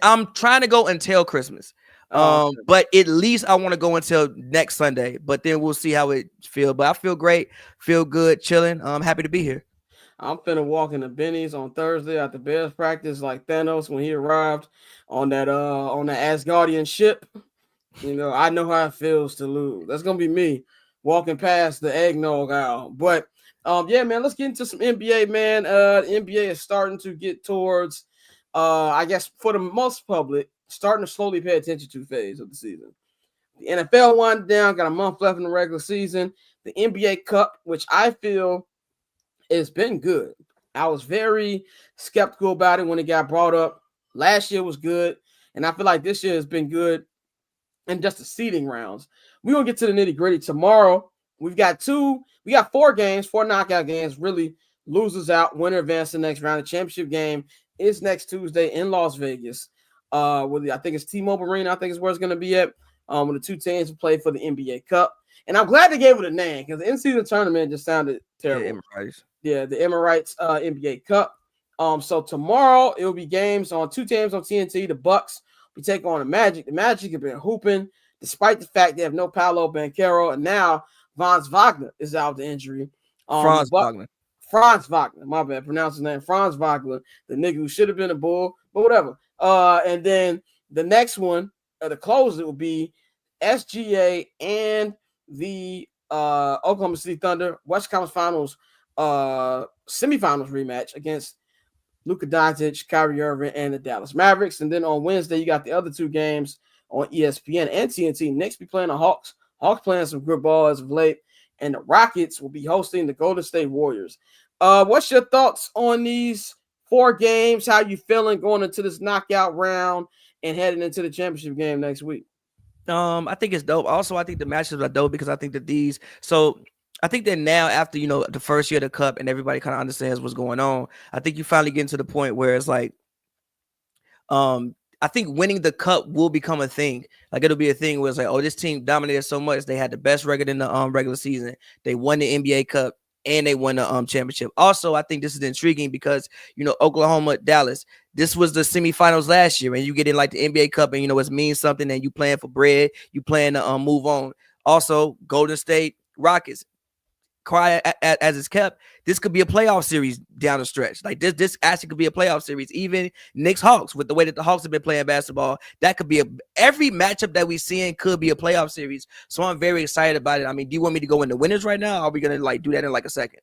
I'm trying to go until Christmas. Oh, okay. But at least I want to go until next Sunday. But then we'll see how it feels. But I feel great, feel good, chilling. I'm happy to be here. I'm finna walk into Benny's on Thursday after Bears practice, like Thanos when he arrived on that Asgardian ship. You know, I know how it feels to lose. That's gonna be me walking past the eggnog aisle. But yeah, man, let's get into some NBA, man. The NBA is starting to get towards I guess for the most public, starting to slowly pay attention to phase of the season. The NFL winding down, got a month left in the regular season. The NBA Cup, which I feel has been good. I was very skeptical about it when it got brought up. Last year was good, and I feel like this year has been good in just the seeding rounds. We're gonna get to the nitty-gritty tomorrow. We got 4 games, 4 knockout games, really losers out, winner advance the next round. The championship game is next Tuesday in Las Vegas. I think it's T-Mobile Arena, I think is where it's gonna be at. When the two teams play for the NBA Cup. And I'm glad they gave it a name because the in-season tournament just sounded terrible. Yeah, the Emirates NBA Cup. So tomorrow it will be games on 2 teams on TNT. The Bucks we take on the Magic. The Magic have been hooping despite the fact they have no Paolo Banchero, and now Franz Wagner is out with the injury. Franz Wagner. Franz Wagner, my bad, pronounce his name. Franz Wagner, the nigga who should have been a Bull, but whatever. And then the next one, the close, it will be SGA and the Oklahoma City Thunder West Conference Finals semifinals rematch against Luka Doncic, Kyrie Irving, and the Dallas Mavericks. And then on Wednesday, you got the other 2 games on ESPN and TNT. Knicks be playing the Hawks. Hawks playing some good ball as of late. And the Rockets will be hosting the Golden State Warriors. What's your thoughts on these 4 games? How you feeling going into this knockout round and heading into the championship game next week? I think it's dope. Also, I think the matchups are dope because I think that I think that now after, the first year of the Cup and everybody kind of understands what's going on, I think you finally get to the point where it's like, I think winning the Cup will become a thing. Like it'll be a thing where it's like, oh, this team dominated so much. They had the best record in the regular season. They won the NBA Cup and they won the championship. Also, I think this is intriguing because, Oklahoma, Dallas, this was the semifinals last year, and you get in like the NBA Cup, and it means something, and you playing for bread, you playing to move on. Also, Golden State Rockets, quiet as it's kept, this could be a playoff series down the stretch. Like this actually could be a playoff series. Even Knicks Hawks, with the way that the Hawks have been playing basketball, that could be every matchup that we see in could be a playoff series. So I'm very excited about it. I mean, do you want me to go into winners right now? Or are we gonna do that in like a second?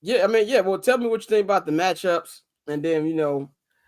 Yeah, I mean, yeah. Well, tell me what you think about the matchups, and then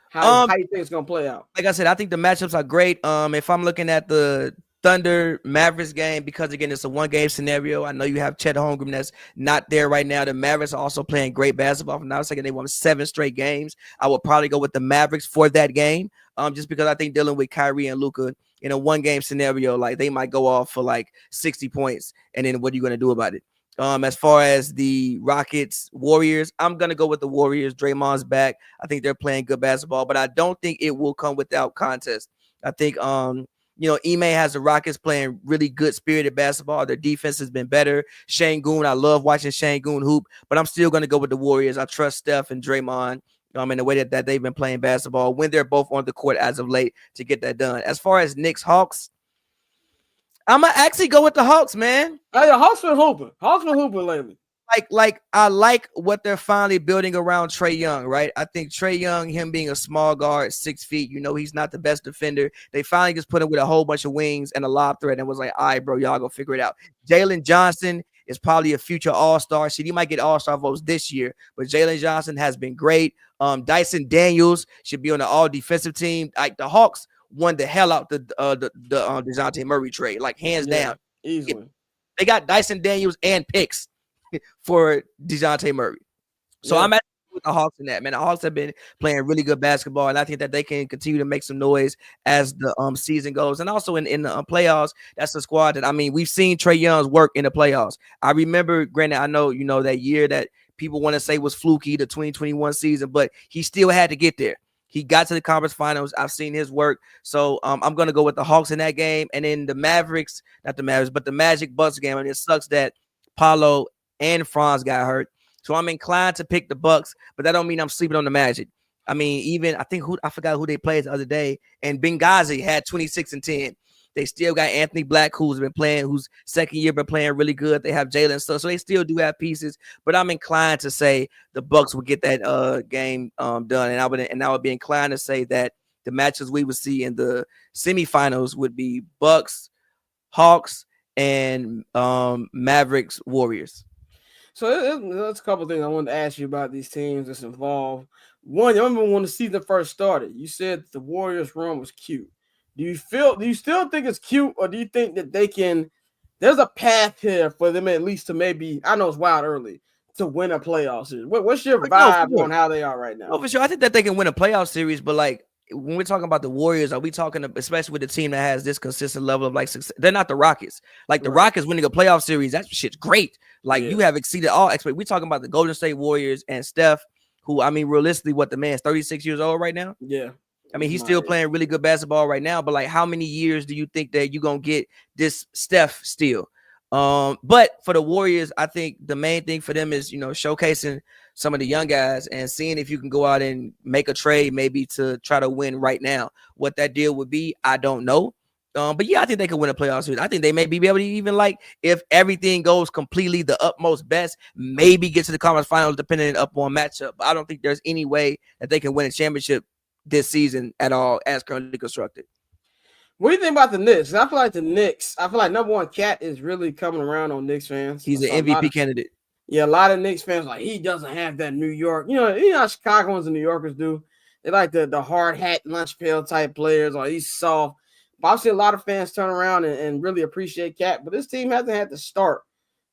how you think it's gonna play out. Like I said, I think the matchups are great. If I'm looking at the Thunder Mavericks game, because again it's a 1-game scenario. I know you have Chet Holmgren that's not there right now. The Mavericks are also playing great basketball. From now a second, they won 7 straight games. I would probably go with the Mavericks for that game, just because I think dealing with Kyrie and Luka in a 1-game scenario, like they might go off for like 60 points, and then what are you going to do about it? As far as the Rockets Warriors, I'm gonna go with the Warriors. Draymond's back. I think they're playing good basketball, but I don't think it will come without contest. I think Ime has the Rockets playing really good spirited basketball. Their defense has been better. Şengün, I love watching Şengün hoop, but I'm still going to go with the Warriors. I trust Steph and Draymond in the way that they've been playing basketball when they're both on the court as of late to get that done. As far as Knicks Hawks, I'm going to actually go with the Hawks, man. Hey, the Hawks been hooping. Hawks been hooping lately. Like I like what they're finally building around Trae Young, right? I think Trae Young, him being a small guard, 6 feet, he's not the best defender. They finally just put him with a whole bunch of wings and a lob threat and was like, all right, bro, y'all go figure it out. Jalen Johnson is probably a future all-star. Shit, he might get all-star votes this year, but Jalen Johnson has been great. Dyson Daniels should be on the all-defensive team. Like the Hawks won the hell out the DeJounte Murray trade, like hands down. Easily. They got Dyson Daniels and picks for DeJounte Murray. So I'm at with the Hawks in that, man. The Hawks have been playing really good basketball, and I think that they can continue to make some noise as the season goes. And also in the playoffs, that's a squad that, I mean, we've seen Trae Young's work in the playoffs. I remember, granted, I know, you know, that year that people want to say was fluky, the 2021 season, but he still had to get there. He got to the conference finals. I've seen his work. So I'm going to go with the Hawks in that game. And then the Mavericks, not the Mavericks, but the Magic Bucks game. And it sucks that Paolo and Franz got hurt. So I'm inclined to pick the Bucks, but that don't mean I'm sleeping on the Magic. I mean, even I forgot who they played the other day, and Benghazi had 26 and 10. They still got Anthony Black, who's second year been playing really good. They have Jalen stuff, so they still do have pieces. But I'm inclined to say the Bucks would get that game done, and I would be inclined to say that the matches we would see in the semifinals would be Bucks, Hawks, and Mavericks, Warriors. So there's a couple of things I wanted to ask you about these teams that's involved. One, I remember when the season first started, you said the Warriors run was cute. Do you still think it's cute, or do you think that there's a path here for them at least to maybe, I know it's wild early, to win a playoff series? What's your vibe on how they are right now? Oh, for sure. I think that they can win a playoff series, but like when we're talking about the Warriors, are we talking, especially with the team that has this consistent level of like success? They're not the Rockets. Like the Rockets winning a playoff series, that shit's great. Like you have exceeded all expectations. We're talking about the Golden State Warriors and Steph, who, I mean, realistically, what, the man's 36 years old right now? Yeah. I mean, he's still playing really good basketball right now, but like how many years do you think that you're going to get this Steph still? But for the Warriors, I think the main thing for them is, you know, showcasing some of the young guys and seeing if you can go out and make a trade maybe to try to win right now. What that deal would be, I don't know. But yeah, I think they could win a playoff series. I think they may be able to even, like, if everything goes completely the utmost best, maybe get to the conference finals depending upon matchup. But I don't think there's any way that they can win a championship this season at all as currently constructed. What do you think about the Knicks? I feel like number one, Cat is really coming around on Knicks fans. He's an MVP candidate. Yeah, a lot of Knicks fans like, he doesn't have that New York. You know how Chicagoans and New Yorkers do. They like the hard hat, lunch pail type players, or he's soft. But I've seen a lot of fans turn around and really appreciate Cat. But this team hasn't had the start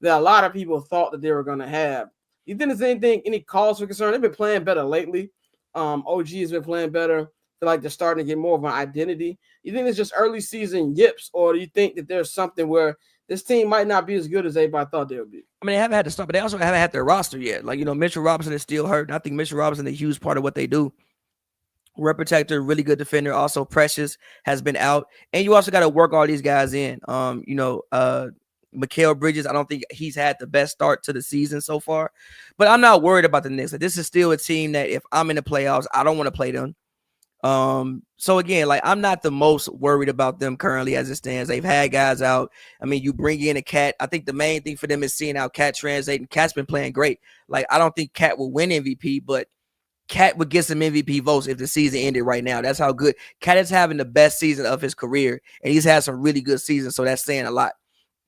that a lot of people thought that they were going to have. You think there's any cause for concern? They've been playing better lately. OG has been playing better. Feel like they're starting to get more of an identity. You think it's just early season yips, or do you think that there's something where this team might not be as good as everybody thought they would be? I mean, they haven't had to start, but they also haven't had their roster yet. Like, you know, Mitchell Robinson is still hurt. And I think Mitchell Robinson is a huge part of what they do. Rim protector, really good defender. Also, Precious has been out. And you also got to work all these guys in. Mikal Bridges, I don't think he's had the best start to the season so far. But I'm not worried about the Knicks. Like, this is still a team that if I'm in the playoffs, I don't want to play them. So again, like, I'm not the most worried about them currently as it stands. They've had guys out. I mean, you bring in a Cat. I think the main thing for them is seeing how Cat translate, and Cat's been playing great. Like, I don't think Cat will win MVP, but Cat would get some MVP votes if the season ended right now. That's how good Cat is having the best season of his career, and he's had some really good seasons, so that's saying a lot.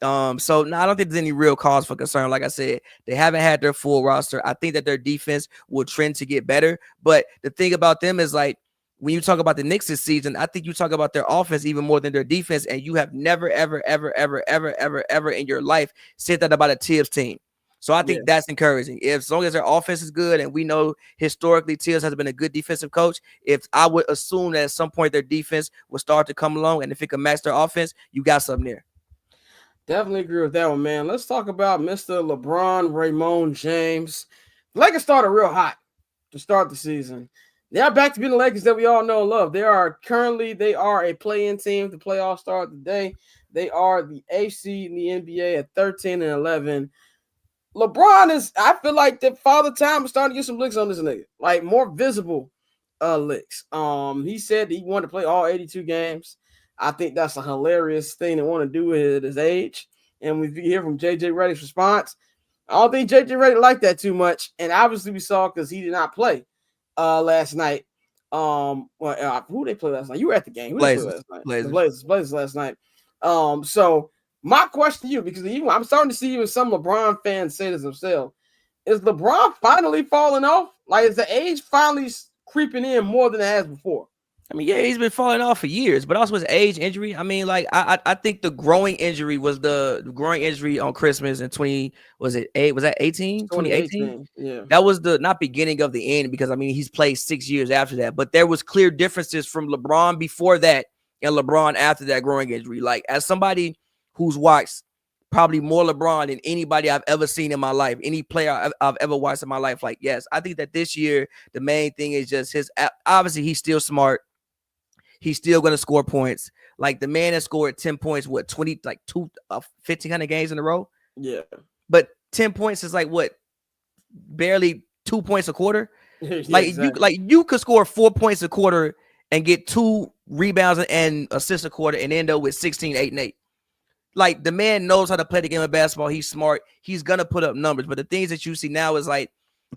So no, I don't think there's any real cause for concern. Like I said, they haven't had their full roster. I think that their defense will trend to get better. But the thing about them is, like, when you talk about the Knicks this season, I think you talk about their offense even more than their defense. And you have never, ever, ever, ever, ever, ever, ever in your life said that about a Tibbs team. So I think that's encouraging. As long as their offense is good, and we know historically Tibbs has been a good defensive coach, if I would assume that at some point their defense will start to come along, and if it can match their offense, you got something there. Definitely agree with that one, man. Let's talk about Mr. LeBron James. The Lakers started real hot to start the season. They are back to being the Lakers that we all know and love. They are a play-in team. The playoffs start today. They are the eighth seed in the NBA at 13-11. LeBron is, I feel like that Father Time is starting to get some licks on this nigga, like more visible licks. He said he wanted to play all 82 games. I think that's a hilarious thing to want to do at his age. And we hear from JJ Redick's response. I don't think JJ Redick liked that too much. And obviously we saw because he did not play last night. Who they play last night? You were at the game. Who they play last night? Blazers last night. So my question to you, because I'm starting to see even some LeBron fans say this themselves, is LeBron finally falling off? Like, is the age finally creeping in more than it has before? I mean, yeah, he's been falling off for years, but also his age injury. I mean, like I think the growing injury was the growing injury on Christmas in 2018? 2018. Yeah. That was the not beginning of the end, because I mean he's played 6 years after that, but there was clear differences from LeBron before that and LeBron after that growing injury. Like, as somebody who's watched probably more LeBron than anybody I've ever seen in my life, any player I've ever watched in my life, like, yes, I think that this year the main thing is just his. Obviously, he's still smart. He's still going to score points. Like, the man has scored 10 points, 1,500 games in a row. Yeah. But 10 points is like what? Barely 2 points a quarter. Yeah, Like, exactly. you could score 4 points a quarter and get 2 rebounds and assists a quarter and end up with 16, 8, and 8. Like, the man knows how to play the game of basketball. He's smart. He's going to put up numbers. But the things that you see now is like,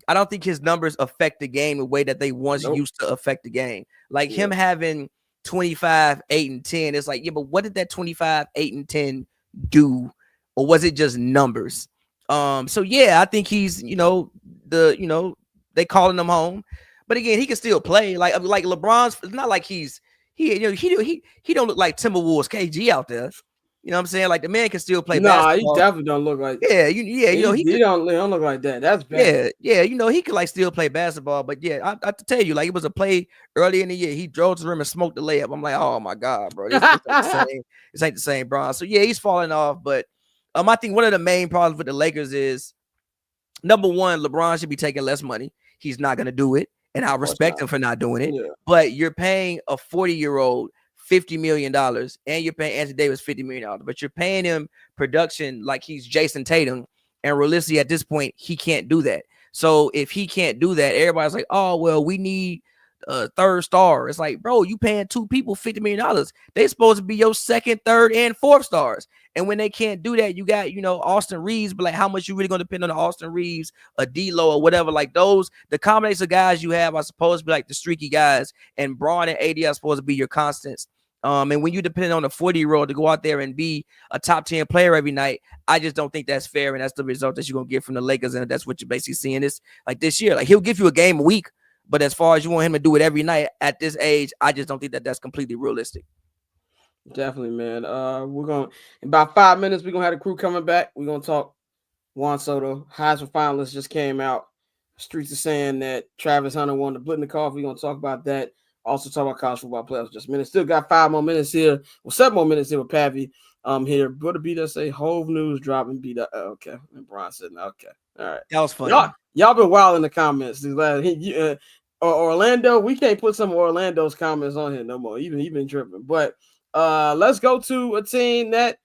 I don't think his numbers affect the game the way that they once used to affect the game. Like, him having 25, 8, and 10. It's like, yeah, but what did that 25, 8, and 10 do? Or was it just numbers? So yeah, I think he's, they calling him home. But again, he can still play. Like LeBron's, it's not like he don't look like Timberwolves KG out there. You know what I'm saying? Like, the man can still play basketball. He definitely don't look like. Yeah, he don't look like that. That's bad. Yeah, he could like still play basketball. But yeah, I tell you, like, it was a play early in the year. He drove to the rim and smoked the layup. I'm like, oh my god, bro, this ain't the same. This ain't the same, bro. So yeah, he's falling off. But I think one of the main problems with the Lakers is, number one, LeBron should be taking less money. He's not gonna do it, and I respect him for not doing it. Yeah. But you're paying a 40-year-old $50 million, and you're paying Anthony Davis $50 million, but you're paying him production like he's Jason Tatum, and realistically at this point he can't do that. So if he can't do that, everybody's like, oh well, we need a third star. It's like, bro, you paying 2 people $50 million. They supposed to be your second, third, and fourth stars. And when they can't do that, you got, Austin Reeves, but like, how much you really gonna depend on Austin Reeves, a D'Lo, or whatever? Like, the combination of guys you have are supposed to be like the streaky guys, and Braun and AD are supposed to be your constants. And when you depend on a 40-year-old to go out there and be a top 10 player every night, I just don't think that's fair. And that's the result that you're going to get from the Lakers. And that's what you're basically seeing this year. Like, he'll give you a game a week, but as far as you want him to do it every night at this age, I just don't think that that's completely realistic. Definitely, man. We're going, in about 5 minutes, we're going to have the crew coming back. We're going to talk Juan Soto. Heisman finalist just came out. Streets are saying that Travis Hunter won the Blitnikoff. We're going to talk about that. Also talk about college football playoffs just a minute. Still got 5 more minutes here. Well, 7 more minutes here with Pavy. Here. But to beat us, say Hove news dropping beat up. Okay. And Brian said, okay. All right. That was funny. Y'all been wild in the comments. Orlando, we can't put some of Orlando's comments on here no more. Even he been tripping. But let's go to a team that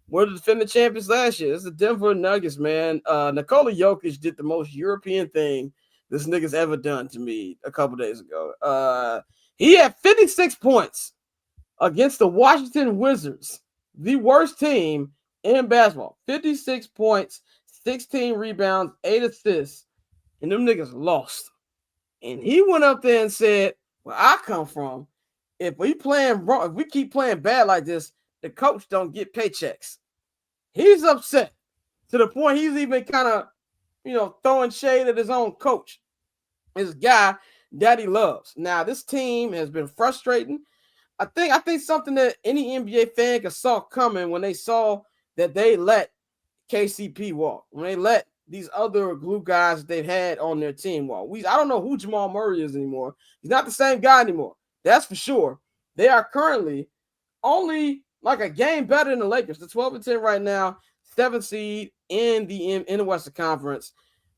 were the defending champions last year. It's the Denver Nuggets, man. Nikola Jokic did the most European thing this nigga's ever done to me a couple days ago. He had 56 points against the Washington Wizards, the worst team in basketball. 56 points, 16 rebounds, 8 assists, and them niggas lost. And he went up there and said, where I come from, if we keep playing bad like this, the coach don't get paychecks. He's upset to the point he's even kind of, throwing shade at his own coach, his guy that he loves. Now, this team has been frustrating. I think something that any NBA fan could saw coming when they saw that they let KCP walk, when they let these other glue guys that they've had on their team walk. I don't know who Jamal Murray is anymore. He's not the same guy anymore. That's for sure. They are currently only like a game better than the Lakers. They're 12-10 right now, 7th seed in the Western Conference.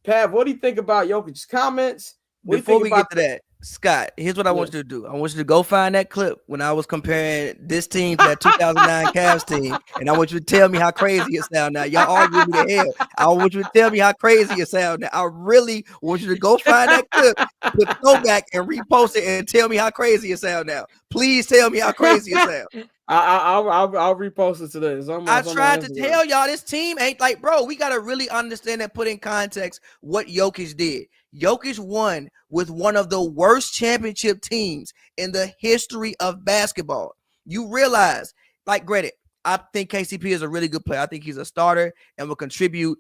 Pav, what do you think about Jokic's comments? Before we get to that, Scott, here's what I want you to do. I want you to go find that clip when I was comparing this team to that 2009 Cavs team, and I want you to tell me how crazy it sounds now. Y'all argue me to hell. I want you to tell me how crazy it sounds now. I really want you to go find that clip, put throwback, and repost it, and tell me how crazy it sounds now. Please tell me how crazy it sounds. I'll repost it today. I tried to tell y'all this team ain't like, bro, we got to really understand and put in context what Jokic did. Jokic won with one of the worst championship teams in the history of basketball. You realize, like, granted, I think KCP is a really good player. I think he's a starter and will contribute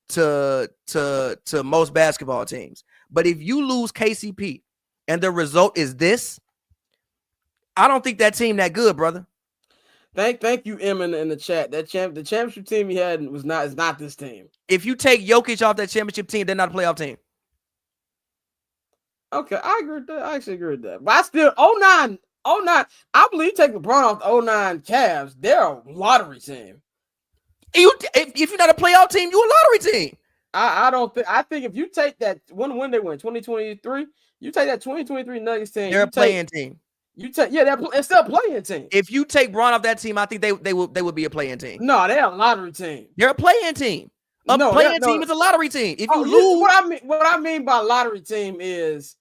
to most basketball teams. But if you lose KCP and the result is this, I don't think that team that good, brother. Thank you, M in the chat. The championship team he had is not this team. If you take Jokic off that championship team, they're not a playoff team. Okay, I agree with that. I actually agree with that. But I still 09. I believe take LeBron off the 09 Cavs. They're a lottery team. If you're not a playoff team, you're a lottery team. I don't think. I think if you take that when they win 2023, you take that 2023 Nuggets team. They're a playing team. You take it's still a playing team. If you take Bron off that team, I think they would be a playing team. No, they're a lottery team. They're a playing team. A playing team is a lottery team. If you lose, what I mean by lottery team is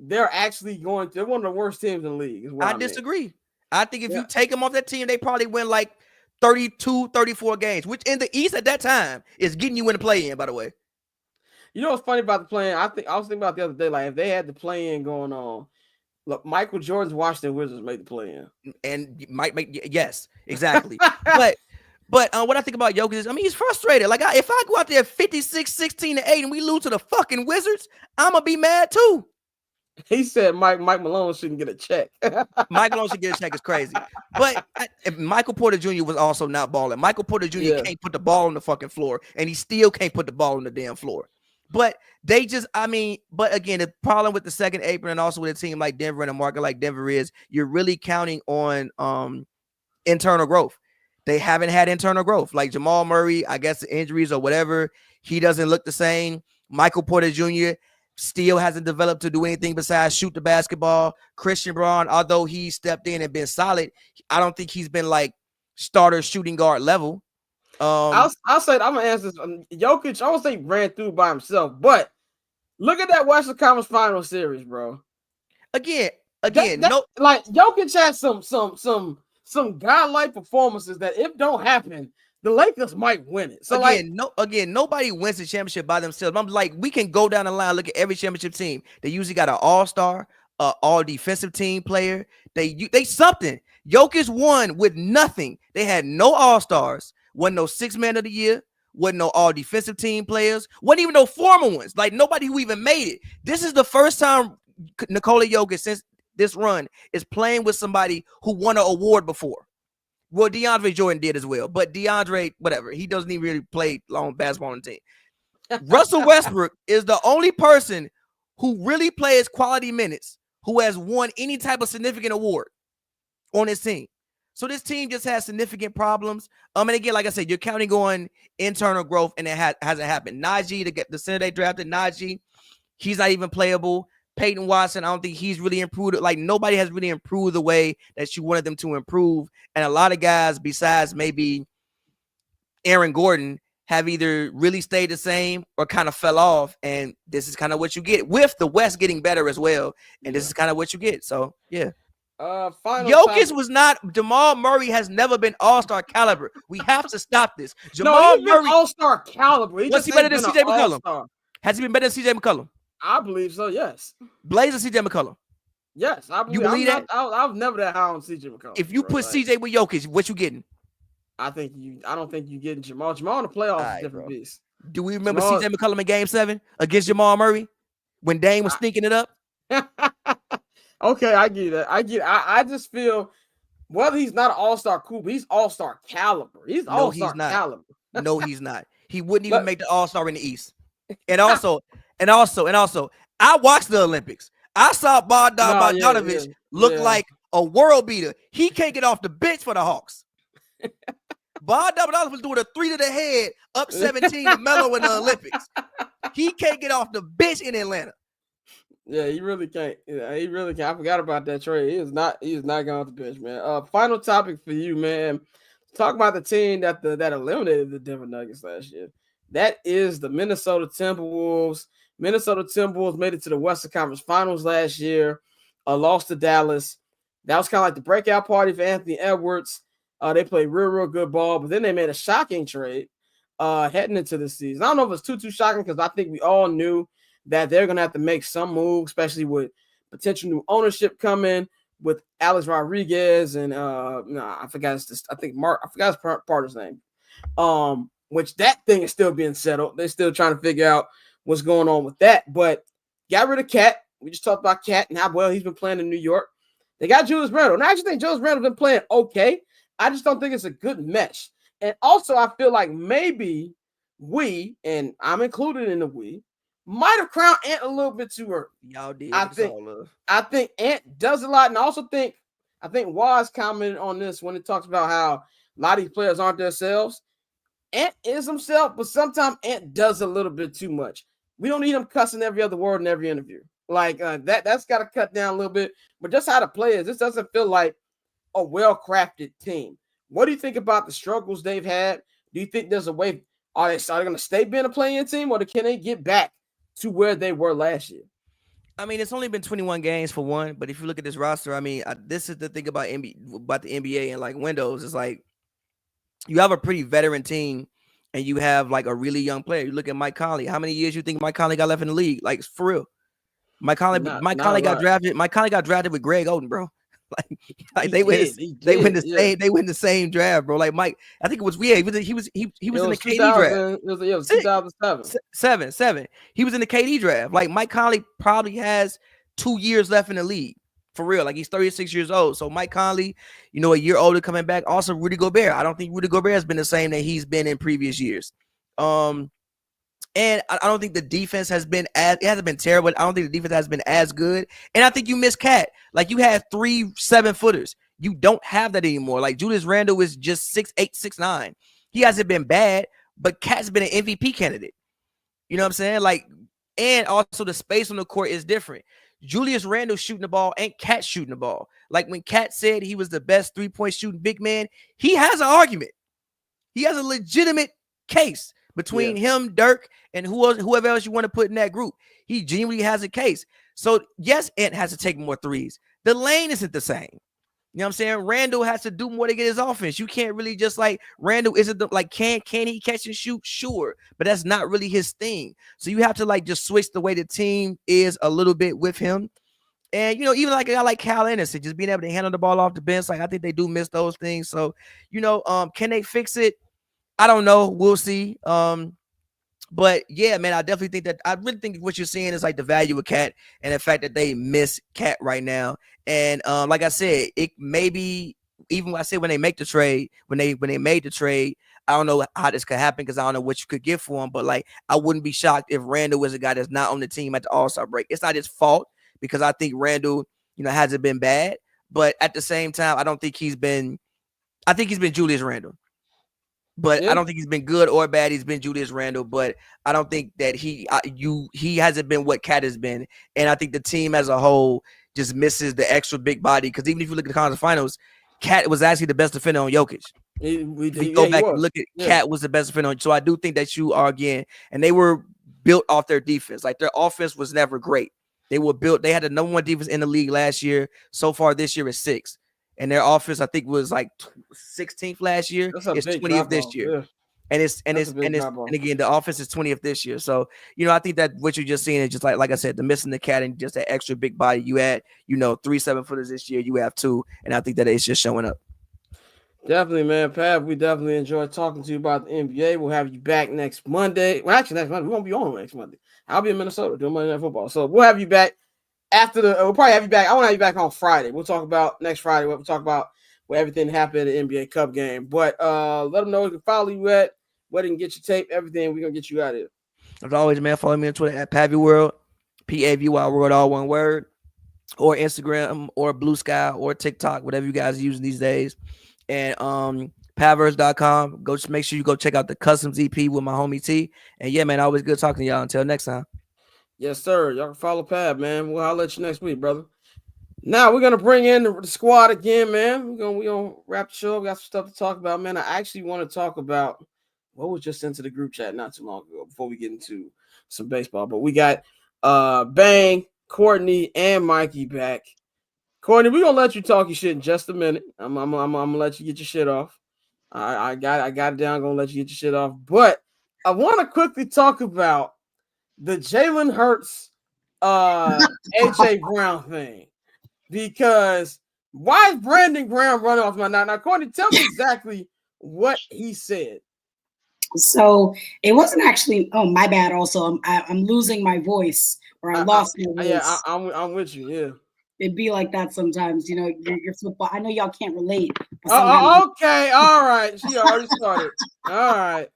they're actually they're one of the worst teams in the league. I disagree. I think if you take them off that team, they probably win like 32, 34 games, which in the East at that time is getting you in the play-in, by the way. You know what's funny about the play-in? I was thinking about the other day, like if they had the play-in going on, look, Michael Jordan's Washington Wizards made the play-in. And might make, yes, exactly. but what I think about Jokic is, I mean, he's frustrated. Like, if I go out there 56, 16-8 and we lose to the fucking Wizards, I'm going to be mad too. He said Mike Malone shouldn't get a check. Mike Malone should get a check is crazy. But Michael Porter Jr. was also not balling. Michael Porter Jr. can't put the ball on the fucking floor, and he still can't put the ball on the damn floor. But they just, but again, the problem with the second apron and also with a team like Denver and a market like Denver is you're really counting on internal growth. They haven't had internal growth. Like Jamal Murray, I guess the injuries or whatever, he doesn't look the same. Michael Porter Jr. still hasn't developed to do anything besides shoot the basketball. Christian Braun, although he stepped in and been solid, I don't think he's been like starter shooting guard level. I'll say I'm gonna answer this. Jokic, I won't say ran through by himself, but look at that Western Conference Final series, bro. Again, like Jokic had some godlike performances that if don't happen, the Lakers might win it. So nobody wins the championship by themselves. I'm like, we can go down the line, look at every championship team. They usually got an all-star, all defensive team player. They something. Jokic won with nothing. They had no all-stars, wasn't no six-man of the year, wasn't no all defensive team players, wasn't even no former ones. Like nobody who even made it. This is the first time Nikola Jokic since this run is playing with somebody who won an award before. Well, DeAndre Jordan did as well, but DeAndre, whatever, he doesn't even really play long basketball on the team. Russell Westbrook is the only person who really plays quality minutes who has won any type of significant award on his team. So this team just has significant problems. And again, like I said, you're counting on internal growth, and it hasn't happened. Najee, the center they drafted, Najee, he's not even playable. Peyton Watson, I don't think he's really improved. Like nobody has really improved the way that you wanted them to improve. And a lot of guys, besides maybe Aaron Gordon, have either really stayed the same or kind of fell off. And this is kind of what you get with the West getting better as well. And this is kind of what you get. So yeah. Jokic was not. Jamal Murray has never been all-star caliber. We have to stop this. Jamal Murray all-star caliber. Was he better than CJ McCollum? Has he been better than CJ McCollum? I believe so. Yes. Blaze or CJ McCollum? Yes, I believe. You believe that? I was never that high on CJ McCollum. If you put CJ with Jokic, what you getting? I don't think you getting Jamal. Jamal in the playoffs is a different beast. Do we remember CJ McCollum in Game 7 against Jamal Murray when Dame was stinking it up? Okay, I get that. I just feel whether he's not an all-star cool, but he's all-star caliber. He's all-star caliber. No, he's not. He wouldn't even make the all-star in the East. And also, I watched the Olympics. I saw Bogdanovich look like a world beater. He can't get off the bench for the Hawks. Bogdanovich was doing a 3 to the head, up 17 to Melo in the Olympics. He can't get off the bench in Atlanta. Yeah, he really can't. Yeah, he really can't. I forgot about that trade. He is not going off the bench, man. Final topic for you, man. Talk about the team that eliminated the Denver Nuggets last year. That is the Minnesota Timberwolves. Minnesota Timberwolves made it to the Western Conference Finals last year, lost to Dallas. That was kind of like the breakout party for Anthony Edwards. They played real good ball, but then they made a shocking trade heading into the season. I don't know if it's too shocking because I think we all knew that they're going to have to make some move, especially with potential new ownership coming with Alex Rodriguez and I forgot his partner's name. Which that thing is still being settled. They're still trying to figure out what's going on with that. But got rid of Cat. We just talked about Cat and how well he's been playing in New York. They got Julius Randle. And I actually think Julius Randle's been playing okay. I just don't think it's a good mesh. And also, I feel like maybe we, and I'm included in the we, might have crowned Ant a little bit too early. Y'all did. I think Ant does a lot. And I also think Waz commented on this when it talks about how a lot of these players aren't themselves. Ant is himself, but sometimes Ant does a little bit too much. We don't need him cussing every other word in every interview. Like that's got to cut down a little bit. But just how the players, this doesn't feel like a well-crafted team. What do you think about the struggles they've had? Do you think there's a way? Are they going to stay being a playing team, or can they get back to where they were last year? I mean, it's only been 21 games for one, but if you look at this roster, I mean, this is the thing about the NBA and like windows. It's like you have a pretty veteran team, and you have like a really young player. You look at Mike Conley. How many years you think Mike Conley got left in the league? Like for real, Mike Conley got drafted. Mike Conley got drafted with Greg Oden, bro. Like they win the same draft, bro. Like Mike, I think it was he was in the KD draft. It was 2007. Seven. He was in the KD draft. Like Mike Conley probably has 2 years left in the league. For real. Like he's 36 years old. So Mike Conley, a year older coming back. Also Rudy Gobert. I don't think Rudy Gobert has been the same that he's been in previous years. And I don't think the defense it hasn't been terrible. I don't think the defense has been as good. And I think you miss Cat. Like you had 3 7-footers. You don't have that anymore. Like Julius Randle is just 6'8", 6'9". He hasn't been bad, but Cat's been an MVP candidate. You know what I'm saying? Like, and also the space on the court is different. Julius Randle shooting the ball and Cat shooting the ball. Like when Cat said he was the best 3-point shooting big man, he has an argument. He has a legitimate case. Between him, Dirk, and whoever else you want to put in that group. He genuinely has a case. So, yes, Ant has to take more threes. The lane isn't the same. You know what I'm saying? Randall has to do more to get his offense. You can't really just like Randall isn't can he catch and shoot? Sure. But that's not really his thing. So you have to like just switch the way the team is a little bit with him. And, even like a guy like Kyle Anderson, just being able to handle the ball off the bench. Like I think they do miss those things. So, can they fix it? I don't know. We'll see. But yeah, man, I really think what you're seeing is like the value of Cat and the fact that they miss Cat right now. And like I said, it maybe even when I said when they make the trade, when they made the trade, I don't know how this could happen because I don't know what you could get for him. But like, I wouldn't be shocked if Randall was a guy that's not on the team at the All-Star break. It's not his fault because I think Randall, hasn't been bad. But at the same time, I think he's been Julius Randle. But I don't think he's been good or bad. He's been Julius Randle, but I don't think that he hasn't been what Cat has been. And I think the team as a whole just misses the extra big body. Because even if you look at the conference finals, Cat was actually the best defender on Jokic. Go back and look at Cat was the best defender. So I do think that you are again, and they were built off their defense. Like their offense was never great. They were built. They had the number 1 defense in the league last year. So far this year is 6th. And their offense, I think, was like 16th last year. It's 20th this year. Yeah. And again, the offense is 20th this year. So, I think that what you're just seeing is just like I said, the missing the Cat and just that extra big body. You had, 3 7-footers this year. You have 2. And I think that it's just showing up. Definitely, man. Pav, we definitely enjoyed talking to you about the NBA. We'll have you back next Monday. Well, actually, next Monday. We won't be on next Monday. I'll be in Minnesota doing Monday Night Football. So we'll have you back. We'll probably have you back. I want to have you back on Friday. We'll talk about next Friday. We'll talk about where everything happened at the NBA Cup game. But let them know where to follow you at, where they can get your tape, everything. We're going to get you out of here. As always, man, follow me on Twitter at Pavy World, Pavy World, all one word, or Instagram, or Blue Sky, or TikTok, whatever you guys are using these days. And Pavers.com. Go make sure you go check out the Customs EP with my homie T. And yeah, man, always good talking to y'all. Until next time. Yes, sir. Y'all can follow Pav, man. I'll let you next week, brother. Now we're gonna bring in the squad again, man. We're gonna wrap the show. We got some stuff to talk about, man. I actually want to talk about what was just into the group chat not too long ago before we get into some baseball. But we got Bang, Courtney, and Mikey back. Courtney, we're gonna let you talk your shit in just a minute. I'm gonna let you get your shit off. I got it down. I'm gonna let you get your shit off. But I want to quickly talk about the Jalen Hurts, AJ Brown thing, because why is Brandon Graham running off my now? Courtney, tell me exactly what he said. So it wasn't actually. Oh, my bad. Also, I'm losing my voice, or I lost my voice. Yeah, I'm with you. Yeah. It'd be like that sometimes, your football. I know y'all can't relate. But okay, all right. She already started. All right.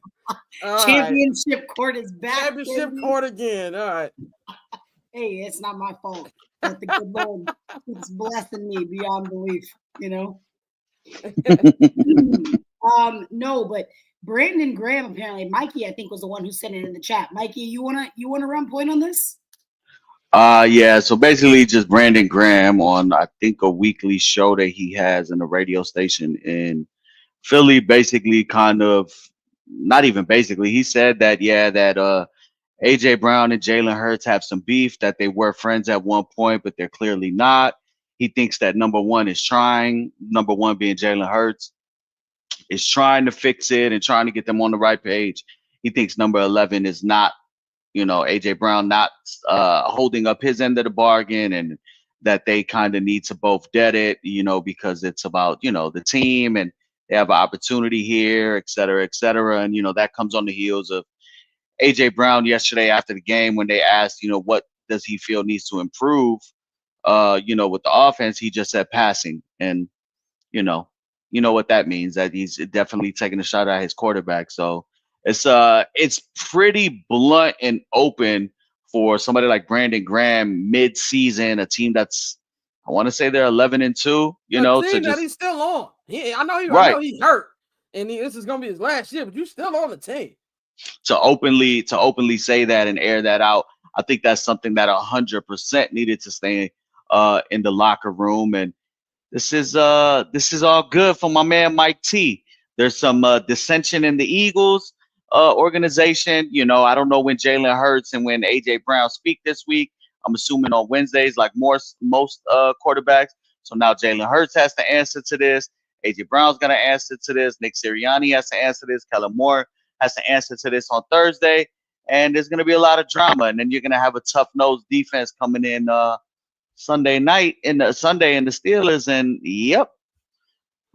Championship court is back. Championship court again. All right. Hey, it's not my fault. But the good Lord keeps blessing me beyond belief, No, but Brandon Graham, apparently, Mikey, I think, was the one who sent it in the chat. Mikey, you wanna run point on this? Yeah. So basically, just Brandon Graham on, I think, a weekly show that he has in a radio station in Philly. Basically, kind of, not even basically. He said that AJ Brown and Jalen Hurts have some beef, that they were friends at one point, but they're clearly not. He thinks that number one being Jalen Hurts, is trying to fix it and trying to get them on the right page. He thinks number 11 is not, AJ Brown not holding up his end of the bargain, and that they kind of need to both dead it, because it's about, the team, and they have an opportunity here, et cetera, et cetera. And, that comes on the heels of AJ Brown yesterday after the game when they asked, what does he feel needs to improve, with the offense. He just said passing. And, you know what that means, that he's definitely taking a shot at his quarterback. So it's pretty blunt and open for somebody like Brandon Graham mid-season, a team that's, I want to say they're 11-2, to just, that he's still on. I know he's hurt, and this is gonna be his last year, but you're still on the team. To openly say that and air that out, I think that's something that 100% needed to stay in the locker room. And this is all good for my man Mike T. There's some dissension in the Eagles organization. I don't know when Jalen Hurts and when AJ Brown speak this week. I'm assuming on Wednesdays, like most quarterbacks. So now Jalen Hurts has to answer to this. AJ Brown's gonna answer to this. Nick Sirianni has to answer this. Kellen Moore has to answer to this on Thursday. And there's gonna be a lot of drama. And then you're gonna have a tough-nosed defense coming in Sunday in the Steelers. And yep,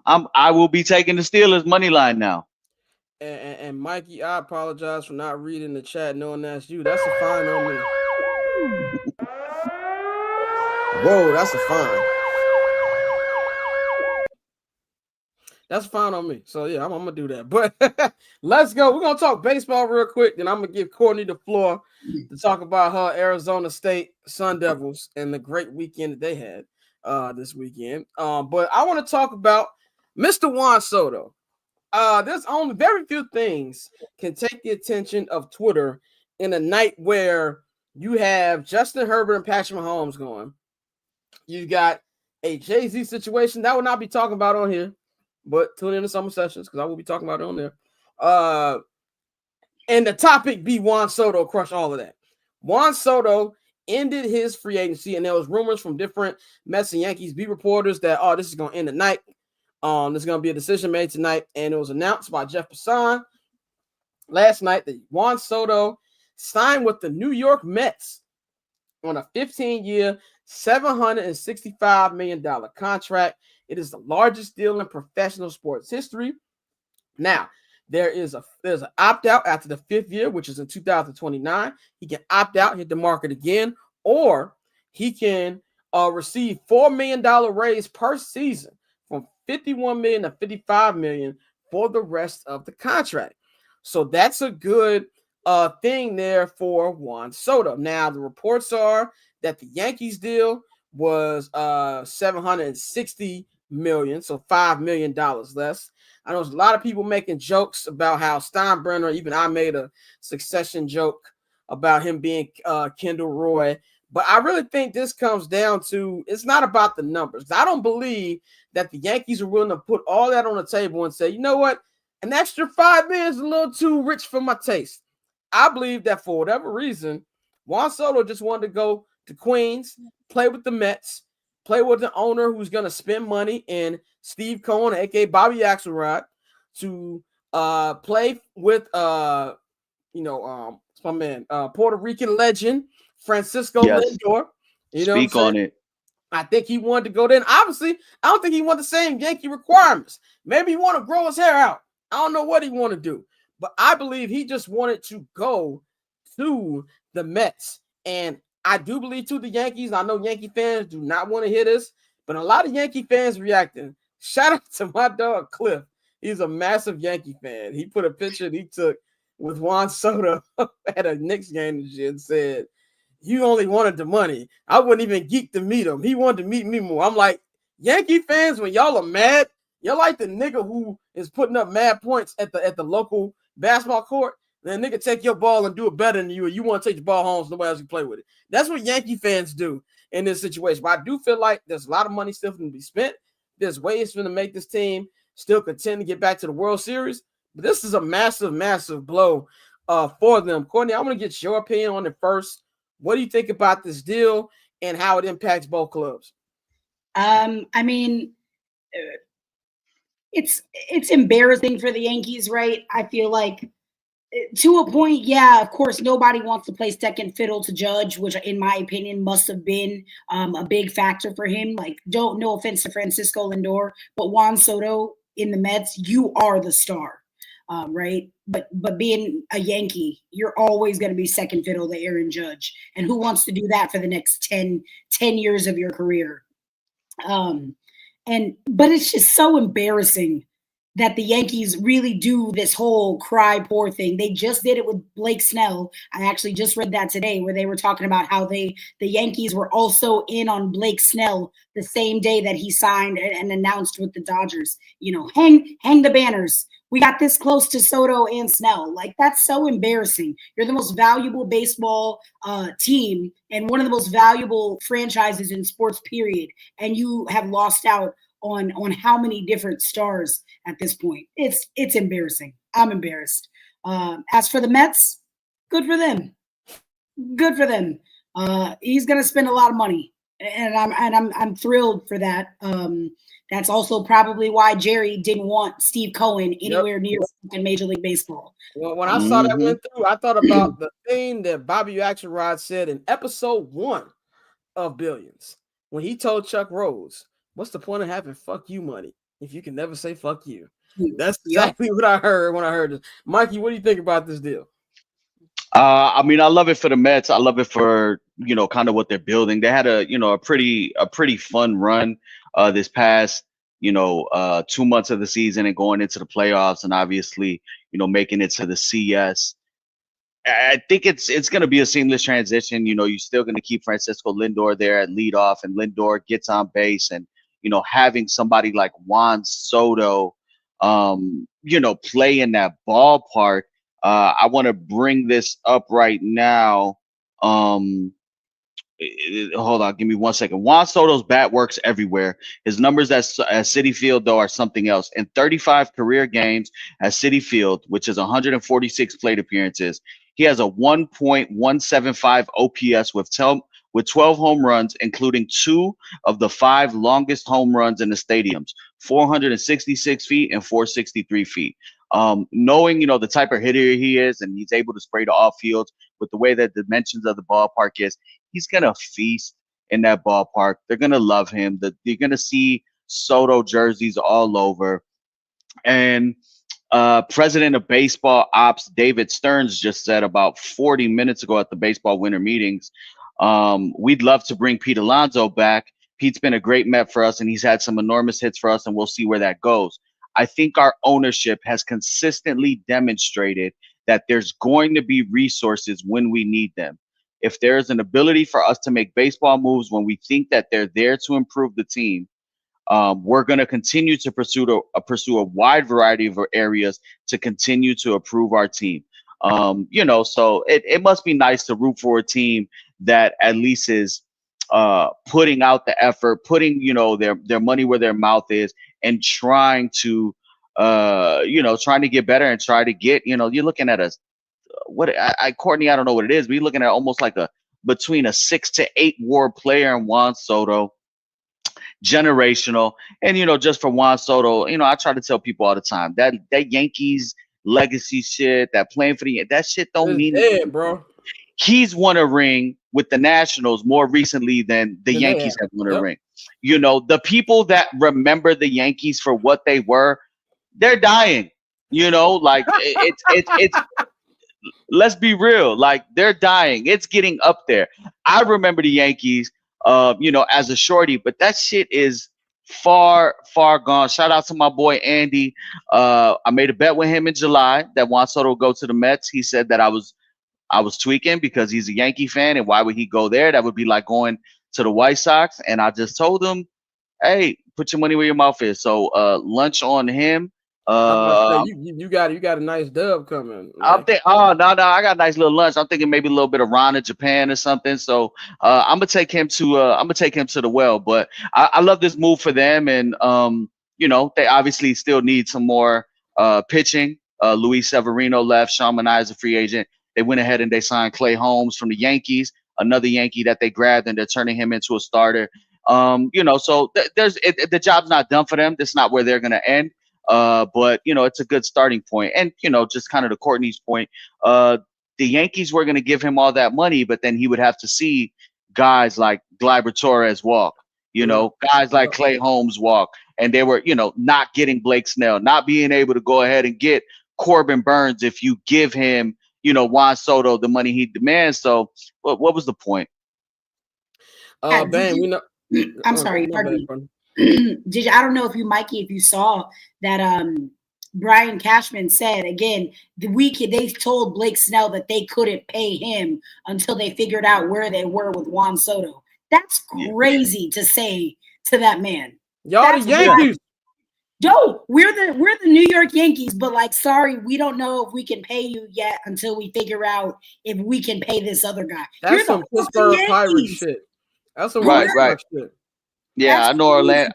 I will be taking the Steelers money line now. And Mikey, I apologize for not reading the chat, knowing that's you. That's a fine on me. Whoa, that's a fine. That's fine on me. So yeah, I'm gonna do that. But let's go. We're gonna talk baseball real quick. Then I'm gonna give Courtney the floor to talk about her Arizona State Sun Devils and the great weekend that they had this weekend. But I want to talk about Mr. Juan Soto. There's only very few things can take the attention of Twitter in a night where you have Justin Herbert and Patrick Mahomes going. You got a Jay-Z situation that will not be talking about on here, but tune in to summer sessions because I will be talking about it on there. And the topic be Juan Soto, crush all of that. Juan Soto ended his free agency, and there was rumors from different Mets and Yankees beat reporters that, this is going to end tonight. There's going to be a decision made tonight, and it was announced by Jeff Passan last night that Juan Soto signed with the New York Mets on a 15-year, $765 million contract. It is the largest deal in professional sports history. Now, there's an opt-out after the 5th year, which is in 2029. He can opt out, hit the market again, or he can receive $4 million raise per season from $51 million to $55 million for the rest of the contract. So that's a good thing there for Juan Soto. Now, the reports are that the Yankees deal was $760 million, so $5 million less. I know there's a lot of people making jokes about how Steinbrenner, even I made a Succession joke about him being Kendall Roy. But I really think this comes down to, it's not about the numbers. I don't believe that the Yankees are willing to put all that on the table and say, you know what, an extra $5 million is a little too rich for my taste. I believe that for whatever reason, Juan Soto just wanted to go to Queens, play with the Mets, play with the owner who's going to spend money in Steve Cohen, a.k.a. Bobby Axelrod, to play with, my man, Puerto Rican legend, Francisco Lindor. Speak on it. I think he wanted to go there. And obviously, I don't think he wanted the same Yankee requirements. Maybe he want to grow his hair out. I don't know what he want to do. But I believe he just wanted to go to the Mets. And I do believe to the Yankees. I know Yankee fans do not want to hear this, but a lot of Yankee fans reacting. Shout out to my dog Cliff. He's a massive Yankee fan. He put a picture that he took with Juan Soto at a Knicks game this year and said, "You only wanted the money. I wouldn't even geek to meet him. He wanted to meet me more." I'm like, Yankee fans, when y'all are mad, you're like the nigga who is putting up mad points at the local basketball court. Then nigga take your ball and do it better than you, and you want to take the ball home so nobody else can play with it. That's what Yankee fans do in this situation. But I do feel like there's a lot of money still going to be spent. There's ways for them to make this team still contend to get back to the World Series. But this is a massive, massive blow for them. Courtney, I want to get your opinion on it first. What do you think about this deal and how it impacts both clubs? I mean, it's embarrassing for the Yankees, right? I feel like to a point, yeah, of course, nobody wants to play second fiddle to Judge, which in my opinion must have been a big factor for him. Like, no offense to Francisco Lindor, but Juan Soto in the Mets, you are the star, right? But being a Yankee, you're always going to be second fiddle to Aaron Judge. And who wants to do that for the next 10 years of your career? But it's just so embarrassing that the Yankees really do this whole cry poor thing. They just did it with Blake Snell. I actually just read that today where they were talking about how the Yankees were also in on Blake Snell the same day that he signed and announced with the Dodgers. You know, hang the banners. We got this close to Soto and Snell. Like, that's so embarrassing. You're the most valuable baseball team and one of the most valuable franchises in sports, period. And you have lost out on how many different stars at this point. It's embarrassing. I'm embarrassed. As for the Mets, good for them. Good for them. He's gonna spend a lot of money, and I'm thrilled for that. That's also probably why Jerry didn't want Steve Cohen anywhere near Major League Baseball. Well, when I saw that went through, I thought about the thing that Bobby Axelrod said in episode 1 of Billions when he told Chuck Rhodes, "What's the point of having fuck you money if you can never say fuck you?" That's exactly what I heard when I heard this. Mikey, what do you think about this deal? I mean, I love it for the Mets. I love it for, kind of what they're building. They had a pretty fun run this past, 2 months of the season and going into the playoffs and obviously, making it to the CS. I think it's going to be a seamless transition. You're still going to keep Francisco Lindor there at leadoff, and Lindor gets on base, and having somebody like Juan Soto, play in that ballpark. I want to bring this up right now. Hold on, give me 1 second. Juan Soto's bat works everywhere. His numbers at Citi Field, though, are something else. In 35 career games at Citi Field, which is 146 plate appearances, he has a 1.175 OPS with 12 home runs, including 2 of the 5 longest home runs in the stadiums, 466 feet and 463 feet. Knowing, the type of hitter he is, and he's able to spray the off fields with the way that the dimensions of the ballpark is, he's going to feast in that ballpark. They're going to love him. You're going to see Soto jerseys all over. And President of Baseball Ops David Stearns just said about 40 minutes ago at the baseball winter meetings, we'd love to bring Pete Alonso back. Pete's been a great Met for us, and he's had some enormous hits for us, and we'll see where that goes. I think our ownership has consistently demonstrated that there's going to be resources when we need them. If there's an ability for us to make baseball moves when we think that they're there to improve the team, we're going to continue to pursue a wide variety of areas to continue to improve our team. So it must be nice to root for a team that at least is putting out the effort, putting, their money where their mouth is, and trying to get better and try to get, you're looking at Courtney, I don't know what it is, but you're looking at almost like between a 6 to 8 WAR player in Juan Soto, generational. And, just for Juan Soto, I try to tell people all the time that Yankees legacy shit, that playing for that shit don't mean anything, bro. He's won a ring with the Nationals more recently than the Yankees have won a ring. The people that remember the Yankees for what they were, they're dying. Like it's let's be real. Like, they're dying. It's getting up there. I remember the Yankees, as a shorty, but that shit is far, far gone. Shout out to my boy Andy. I made a bet with him in July that Juan Soto would go to the Mets. He said that I was tweaking because he's a Yankee fan, and why would he go there? That would be like going to the White Sox. And I just told him, hey, put your money where your mouth is. So lunch on him. You got a nice dub coming. I'm thinking, oh no, I got a nice little lunch. I'm thinking maybe a little bit of Ron in Japan or something. So I'm gonna take him to the well. But I love this move for them, and they obviously still need some more pitching. Luis Severino left. Sean Manaea is a free agent. They went ahead and they signed Clay Holmes from the Yankees, another Yankee that they grabbed, and they're turning him into a starter. So the job's not done for them. That's not where they're gonna end. But it's a good starting point. And just kind of to Courtney's point, the Yankees were going to give him all that money, but then he would have to see guys like Gleyber Torres walk, guys like Clay Holmes walk, and they were not getting Blake Snell, not being able to go ahead and get Corbin Burns if you give him Juan Soto the money he demands. So what was the point? Ben, I'm sorry, pardon me. I don't know if you saw that Brian Cashman said again they told Blake Snell that they couldn't pay him until they figured out where they were with Juan Soto. That's crazy to say to that man. Y'all the Yankees. Yo, we're the New York Yankees, but like, sorry, we don't know if we can pay you yet until we figure out if we can pay this other guy. That's some Pittsburgh Pirates shit. That's some right shit. Yeah, That's I know Orlando.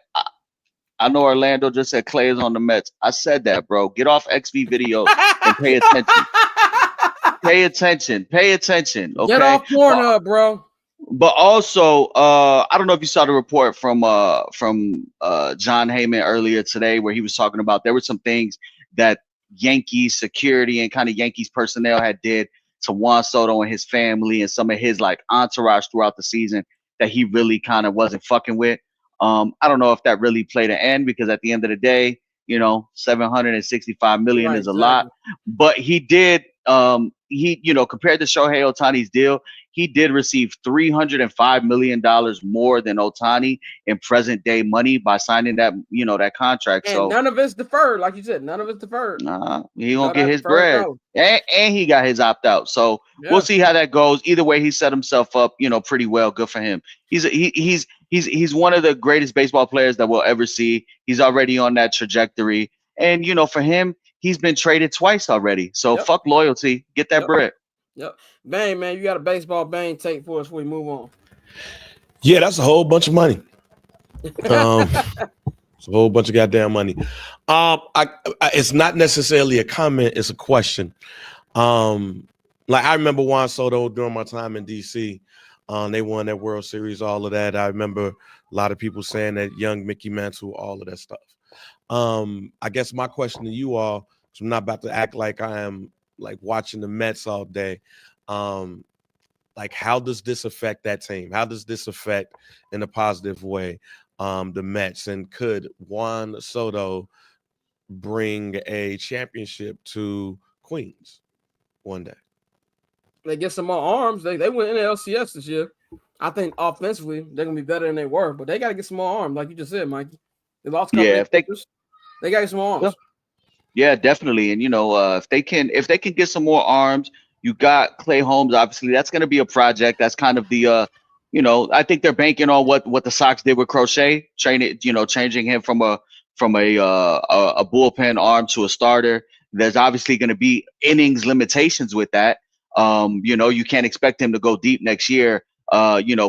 I know Orlando just said Clay is on the Mets. I said that, bro. Get off XV videos and pay attention. Pay attention. Okay. Get off Pornhub, bro. But also, I don't know if you saw the report from John Heyman earlier today, where he was talking about there were some things that Yankees security and kind of Yankees personnel had did to Juan Soto and his family and some of his like entourage throughout the season that he really kind of wasn't fucking with. I don't know if that really played an end, because at the end of the day, $765 million is a lot. But he did, compared to Shohei Ohtani's deal, he did receive $305 million more than Ohtani in present day money by signing that, that contract. And so none of it's deferred, like you said. None of it's deferred. Nah, he gonna get his bread, and he got his opt out. So we'll see how that goes. Either way, he set himself up, pretty well. Good for him. He's one of the greatest baseball players that we'll ever see. He's already on that trajectory, and for him, he's been traded twice already. So fuck loyalty, get that bread. Yep. Bang, man, you got a baseball bang take for us before we move on. Yeah, that's a whole bunch of money. It's a whole bunch of goddamn money. It's not necessarily a comment, it's a question. Like I remember Juan Soto during my time in DC. They won that World Series, all of that. I remember a lot of people saying that young Mickey Mantle, all of that stuff. I guess my question to you all, because I'm not about to act like I am like watching the Mets all day. Like, how does this affect that team? How does this affect in a positive way the Mets? And could Juan Soto bring a championship to Queens one day? They get some more arms. They went in the LCS this year. I think offensively they're gonna be better than they were, but they got to get some more arms, like you just said, Mikey. They lost. If they got to get some more arms. Yeah, definitely. And if they can get some more arms, you got Clay Holmes. Obviously, that's going to be a project. That's kind of the I think they're banking on what the Sox did with Crochet, changing him from a bullpen arm to a starter. There's obviously going to be innings limitations with that. You can't expect him to go deep next year.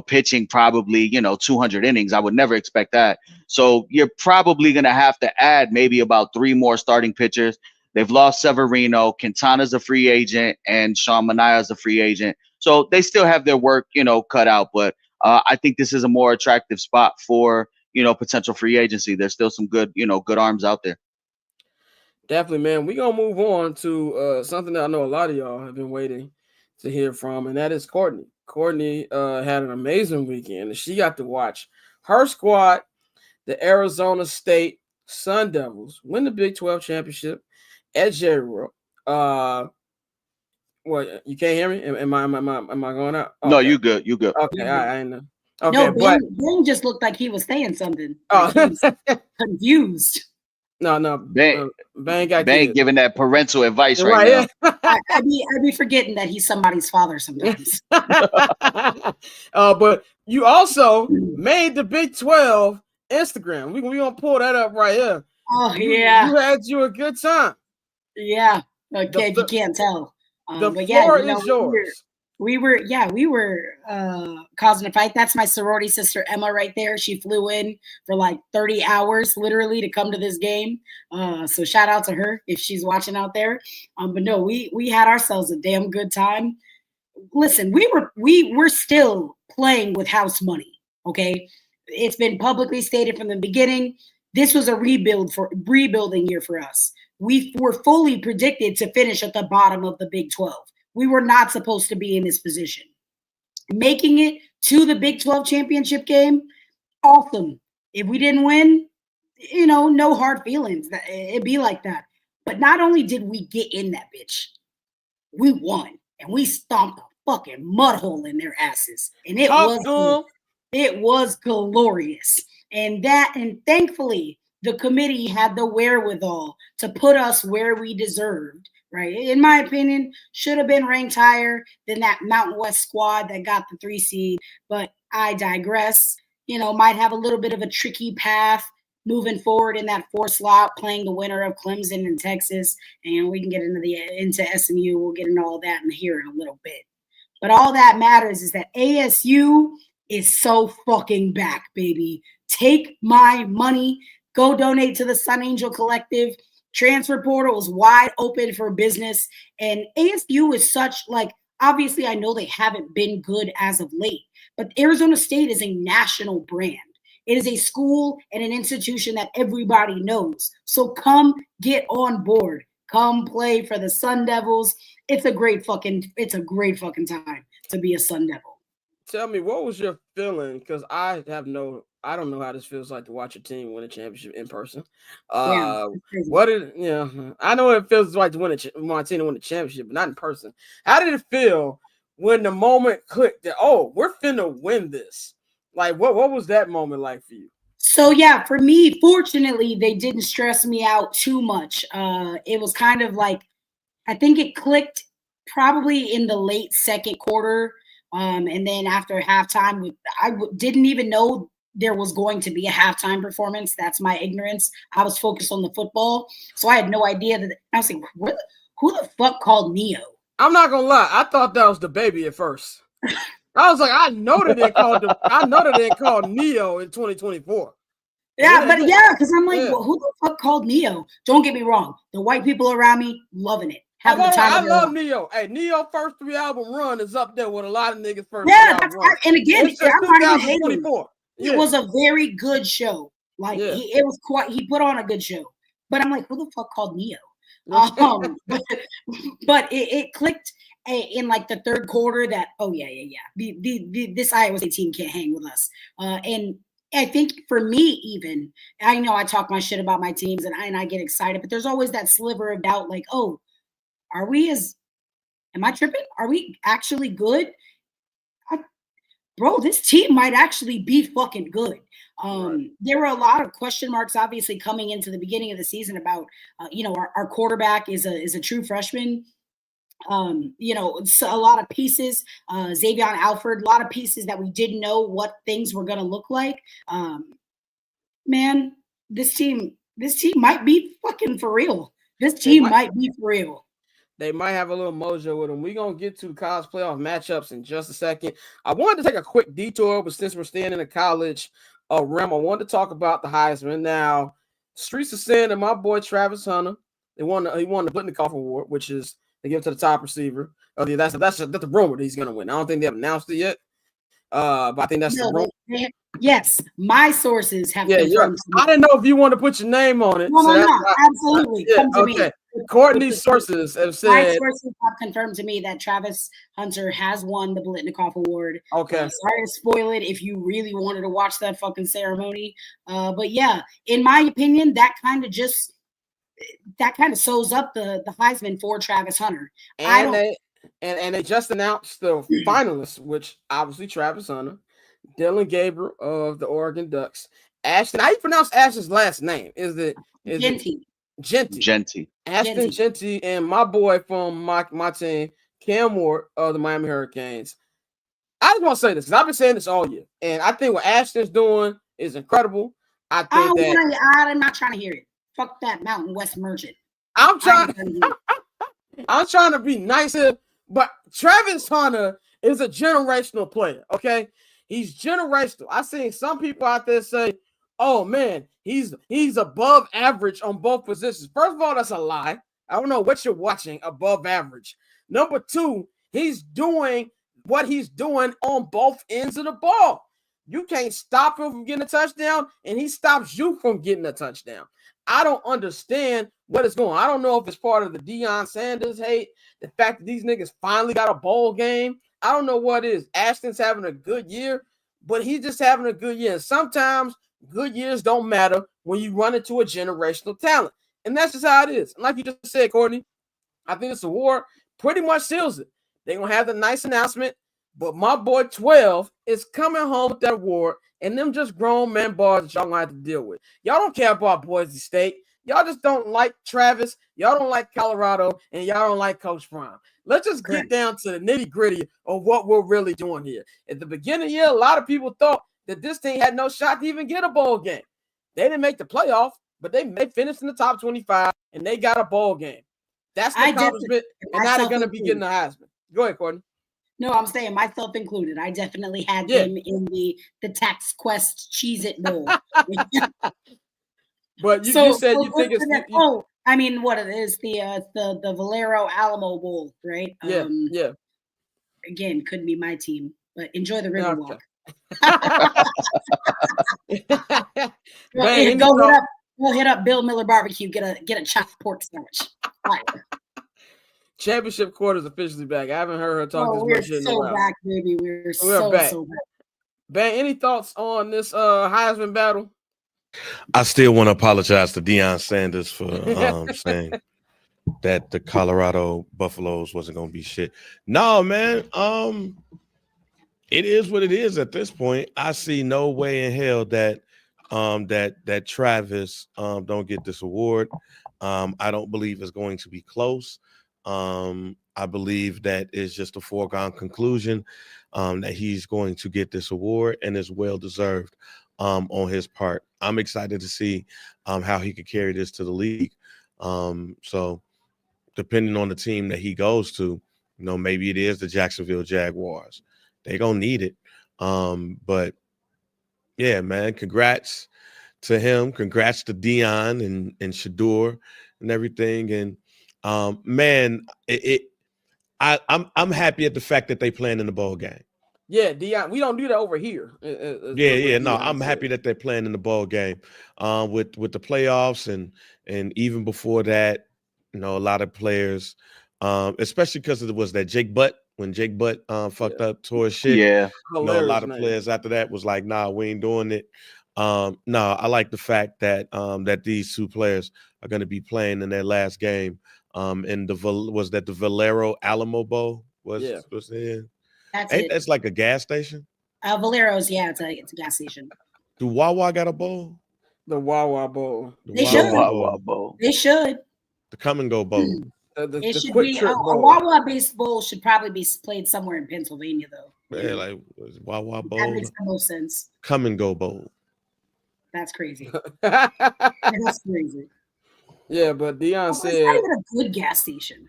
Pitching probably 200 innings. I would never expect that. So you're probably going to have to add maybe about 3 more starting pitchers. They've lost Severino. Quintana's a free agent, and Sean Manaea is a free agent. So they still have their work, cut out. But I think this is a more attractive spot for, potential free agency. There's still some good, good arms out there. Definitely, man. We're going to move on to something that I know a lot of y'all have been waiting to hear from, and that is Courtney. Courtney had an amazing weekend, and she got to watch her squad, the Arizona State Sun Devils, win the Big 12 championship at Jerry World. What, you can't hear me? Am I going out? No, Okay. you good. You good. Okay, I know. Okay, No, but Ben just looked like he was saying something. oh, Like he was confused. no, Bang, Bang got Bang kids. giving that parental advice Right, right now. yeah. I'd be forgetting that he's somebody's father sometimes. But you also made the Big 12 Instagram. We gonna pull that up right here. Oh You had you a good time. yeah. Okay, if you can't tell. The But yeah, floor you know, is yours. we were causing a fight. That's my sorority sister Emma right there. She flew in for like 30 hours literally to come to this game. So shout out to her if she's watching out there. But no, we had ourselves a damn good time. Listen, we're still playing with house money. Okay, it's been publicly stated from the beginning. This was a rebuilding year for us. We were fully predicted to finish at the bottom of the Big 12. We were not supposed to be in this position. Making it to the Big 12 championship game, awesome. If we didn't win, you know, no hard feelings. It'd be like that. But not only did we get in that bitch, we won. And we stomped a fucking mud hole in their asses. And it was glorious. And thankfully, the committee had the wherewithal to put us where we deserved, right? In my opinion, should have been ranked higher than that Mountain West squad that got the 3 seed, but I digress. You know, might have a little bit of a tricky path moving forward in that 4 slot, playing the winner of Clemson and Texas, and we can get into SMU. We'll get into all that in here in a little bit. But all that matters is that ASU is so fucking back, baby. Take my money. Go donate to the Sun Angel Collective. Transfer portal is wide open for business. And ASU is such, like, obviously I know they haven't been good as of late, but Arizona State is a national brand. It is a school and an institution that everybody knows. So come get on board. Come play for the Sun Devils. It's a great fucking time to be a Sun Devil. Tell me, what was your feeling? Because I don't know how this feels like to watch a team win a championship in person. I know what it feels like to win my team to win a championship, but not in person. How did it feel when the moment clicked that, oh, we're finna win this? Like, what was that moment like for you? So yeah, for me, fortunately, they didn't stress me out too much. It was kind of like, I think it clicked probably in the late second quarter. And then after halftime, I didn't even know there was going to be a halftime performance. That's my ignorance. I was focused on the football. So I had no idea that. I was like, who the fuck called Neo? I'm not going to lie. I thought that was the baby at first. I was like, I know that they called Neo in 2024. Yeah, because I'm like, well, who the fuck called Neo? Don't get me wrong. The white people around me loving it. I love Neo. Hey, Neo first 3 album run is up there with a lot of niggas first. Yeah, and again, I'm not even hating. Yeah. It was a very good show. Like he put on a good show. But I'm like, who the fuck called Neo? But it clicked in like the third quarter that this Iowa State team can't hang with us. And I think for me, even I know I talk my shit about my teams and I get excited, but there's always that sliver of doubt, like, oh, am I tripping? Are we actually good? Bro, this team might actually be fucking good. Right. There were a lot of question marks, obviously, coming into the beginning of the season about, our quarterback is a true freshman. So a lot of pieces, Xavier Alford, a lot of pieces that we didn't know what things were going to look like. Man, this team might be fucking for real. This team might be for real. They might have a little mojo with them. We're going to get to the college playoff matchups in just a second. I wanted to take a quick detour, but since we're staying in the college realm, I wanted to talk about the Heisman. Now, streets are saying that my boy Travis Hunter, he won the Blitnikoff Award, which is they give it to the top receiver. That's the rumor that he's going to win. I don't think they have announced it yet, but I think that's the rumor. Yes, my sources have confirmed. I didn't know if you want to put your name on it. No, absolutely. Come to me. Courtney's sources have said. My sources have confirmed to me that Travis Hunter has won the Blitnikoff Award. Okay. Sorry to spoil it if you really wanted to watch that fucking ceremony. But yeah, in my opinion, that kind of sews up the Heisman for Travis Hunter. And And they just announced the finalists, which obviously Travis Hunter, Dylan Gabriel of the Oregon Ducks, Ashton. How you pronounce Ashton's last name? Is it Jeanty? Jeanty. Ashton Jeanty, and my boy from my team, Cam Ward of the Miami Hurricanes. I just want to say this because I've been saying this all year, and I think what Ashton's doing is incredible. I think I'm not trying to hear it. Fuck that Mountain West Merchant. I'm trying to be nice here, but Travis Hunter is a generational player. Okay, he's generational. I seen some people out there say, "Oh man, he's above average on both positions." First of all, that's a lie. I don't know what you're watching above average. Number two, he's doing what he's doing on both ends of the ball. You can't stop him from getting a touchdown, and he stops you from getting a touchdown. I don't understand what is going on. I don't know if it's part of the Deion Sanders hate, the fact that these niggas finally got a bowl game. I don't know what it is. Ashton's having a good year, but he's just having a good year. And sometimes good years don't matter when you run into a generational talent. And that's just how it is. And like you just said, Courtney, I think this award pretty much seals it. They're going to have the nice announcement, but my boy 12 is coming home with that award, and them just grown men bars that y'all going to have to deal with. Y'all don't care about Boise State. Y'all just don't like Travis. Y'all don't like Colorado, and y'all don't like Coach Prime. Let's just get down to the nitty-gritty of what we're really doing here. At the beginning of the year, a lot of people thought that this team had no shot to even get a bowl game. They didn't make the playoff, but they finished in the top 25, and they got a bowl game. That's the accomplishment, and now they're going to be getting the Heisman. Go ahead, Courtney. No, I'm saying myself included. I definitely had them in the Tax Quest Cheez-It Bowl. But you said you think it's I mean, what it is, the Valero Alamo Bowl, right? Yeah. Again, couldn't be my team, but enjoy the Riverwalk. We'll hit up Bill Miller Barbecue, get a chopped pork sandwich. Fire. Championship quarter's officially back. I haven't heard her talk this much in a while. We're so back, baby. We're so back. Bang, any thoughts on this Heisman battle? I still want to apologize to Deion Sanders for saying that the Colorado Buffaloes wasn't going to be shit. No, man. It is what it is at this point. I see no way in hell that that Travis don't get this award. I don't believe it's going to be close. I believe that it's just a foregone conclusion that he's going to get this award, and it's well deserved on his part. I'm excited to see how he could carry this to the league. So depending on the team that he goes to, maybe it is the Jacksonville Jaguars. They're going to need it. But yeah, man, congrats to him. Congrats to Dion and Shador and everything. And man, I'm happy at the fact that they playing in the bowl game. Yeah, Dion, we don't do that over here. No, I'm happy that they're playing in the bowl game. With the playoffs and even before that, a lot of players, especially because it was that Jake Butt. When Jake Butt fucked up, tore his shit. Yeah. A lot of players after that was like, nah, we ain't doing it. I like the fact that that these two players are going to be playing in their last game. And was that the Valero Alamo Bowl? Was in? That's like a gas station. Valero's, it's a gas station. Do Wawa got a bowl? The Wawa Bowl. They should. Wawa Bowl. They should. The Come and Go Bowl. It should be a Wawa-based bowl. Should probably be played somewhere in Pennsylvania, though. Yeah, like Wawa Bowl. That makes the most sense. Come and Go Bowl. That's crazy. That's crazy. Yeah, but Deion said it's not even a good gas station.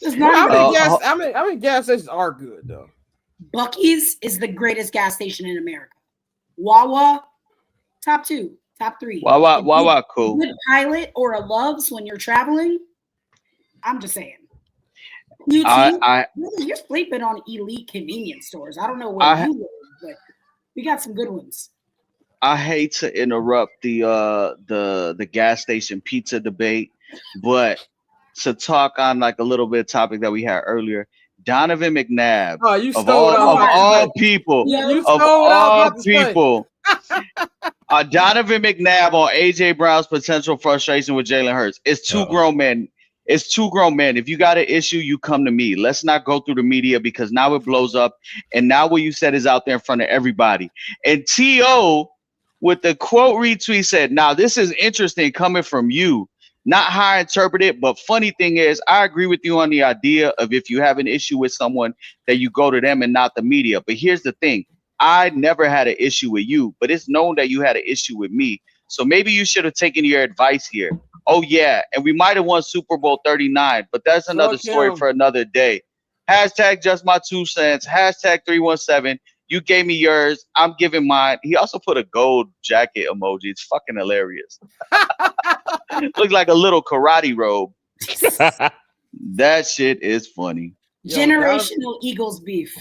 It's not I mean, gas stations are good though. Buc-ee's is the greatest gas station in America. Wawa, top 2. Top 3. Wawa, cool. Good Pilot or a Love's when you're traveling. I'm just saying. You're sleeping on elite convenience stores. I don't know where you live, but we got some good ones. I hate to interrupt the gas station pizza debate, but to talk on like a little bit of topic that we had earlier, Donovan McNabb. Oh, you of all people. Donovan McNabb on AJ Brown's potential frustration with Jalen Hurts. It's two grown men. It's two grown men. If you got an issue, you come to me. Let's not go through the media because now it blows up. And now what you said is out there in front of everybody. And T.O. with the quote retweet said, now this is interesting coming from you. Not how I interpret it, but funny thing is, I agree with you on the idea of if you have an issue with someone that you go to them and not the media. But here's the thing. I never had an issue with you, but it's known that you had an issue with me. So maybe you should have taken your advice here. Oh, yeah. And we might have won Super Bowl 39, but that's another story for another day. Hashtag just my 2 cents. Hashtag 317. You gave me yours. I'm giving mine. He also put a gold jacket emoji. It's fucking hilarious. Looks like a little karate robe. That shit is funny. Generational Eagles beef.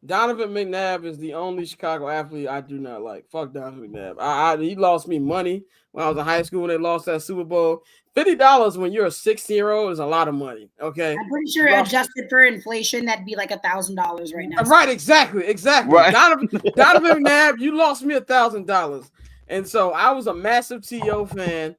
Donovan McNabb is the only Chicago athlete I do not like. Fuck Donovan McNabb. He lost me money when I was in high school when they lost that Super Bowl. $50 when you're a 16-year-old is a lot of money. Okay, I'm pretty sure adjusted for inflation, that'd be like $1,000 right now. Right, exactly. Right. Donovan McNabb, you lost me $1,000, and so I was a massive T.O. fan.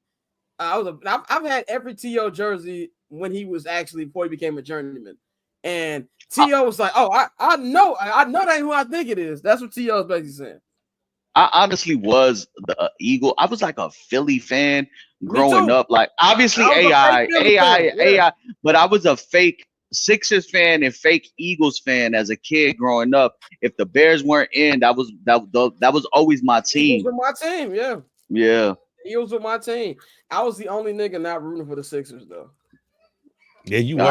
I've had every T.O. jersey when he was actually before he became a journeyman, and T.O. was like, "Oh, I know that ain't who I think it is." That's what T.O. is basically saying. I honestly was the Eagle. I was like a Philly fan growing up. Like obviously AI, but I was a fake Sixers fan and fake Eagles fan as a kid growing up. If the Bears weren't in, that was always my team. Eagles were my team, yeah. Yeah. Eagles were my team. I was the only nigga not rooting for the Sixers though. Yeah, you were.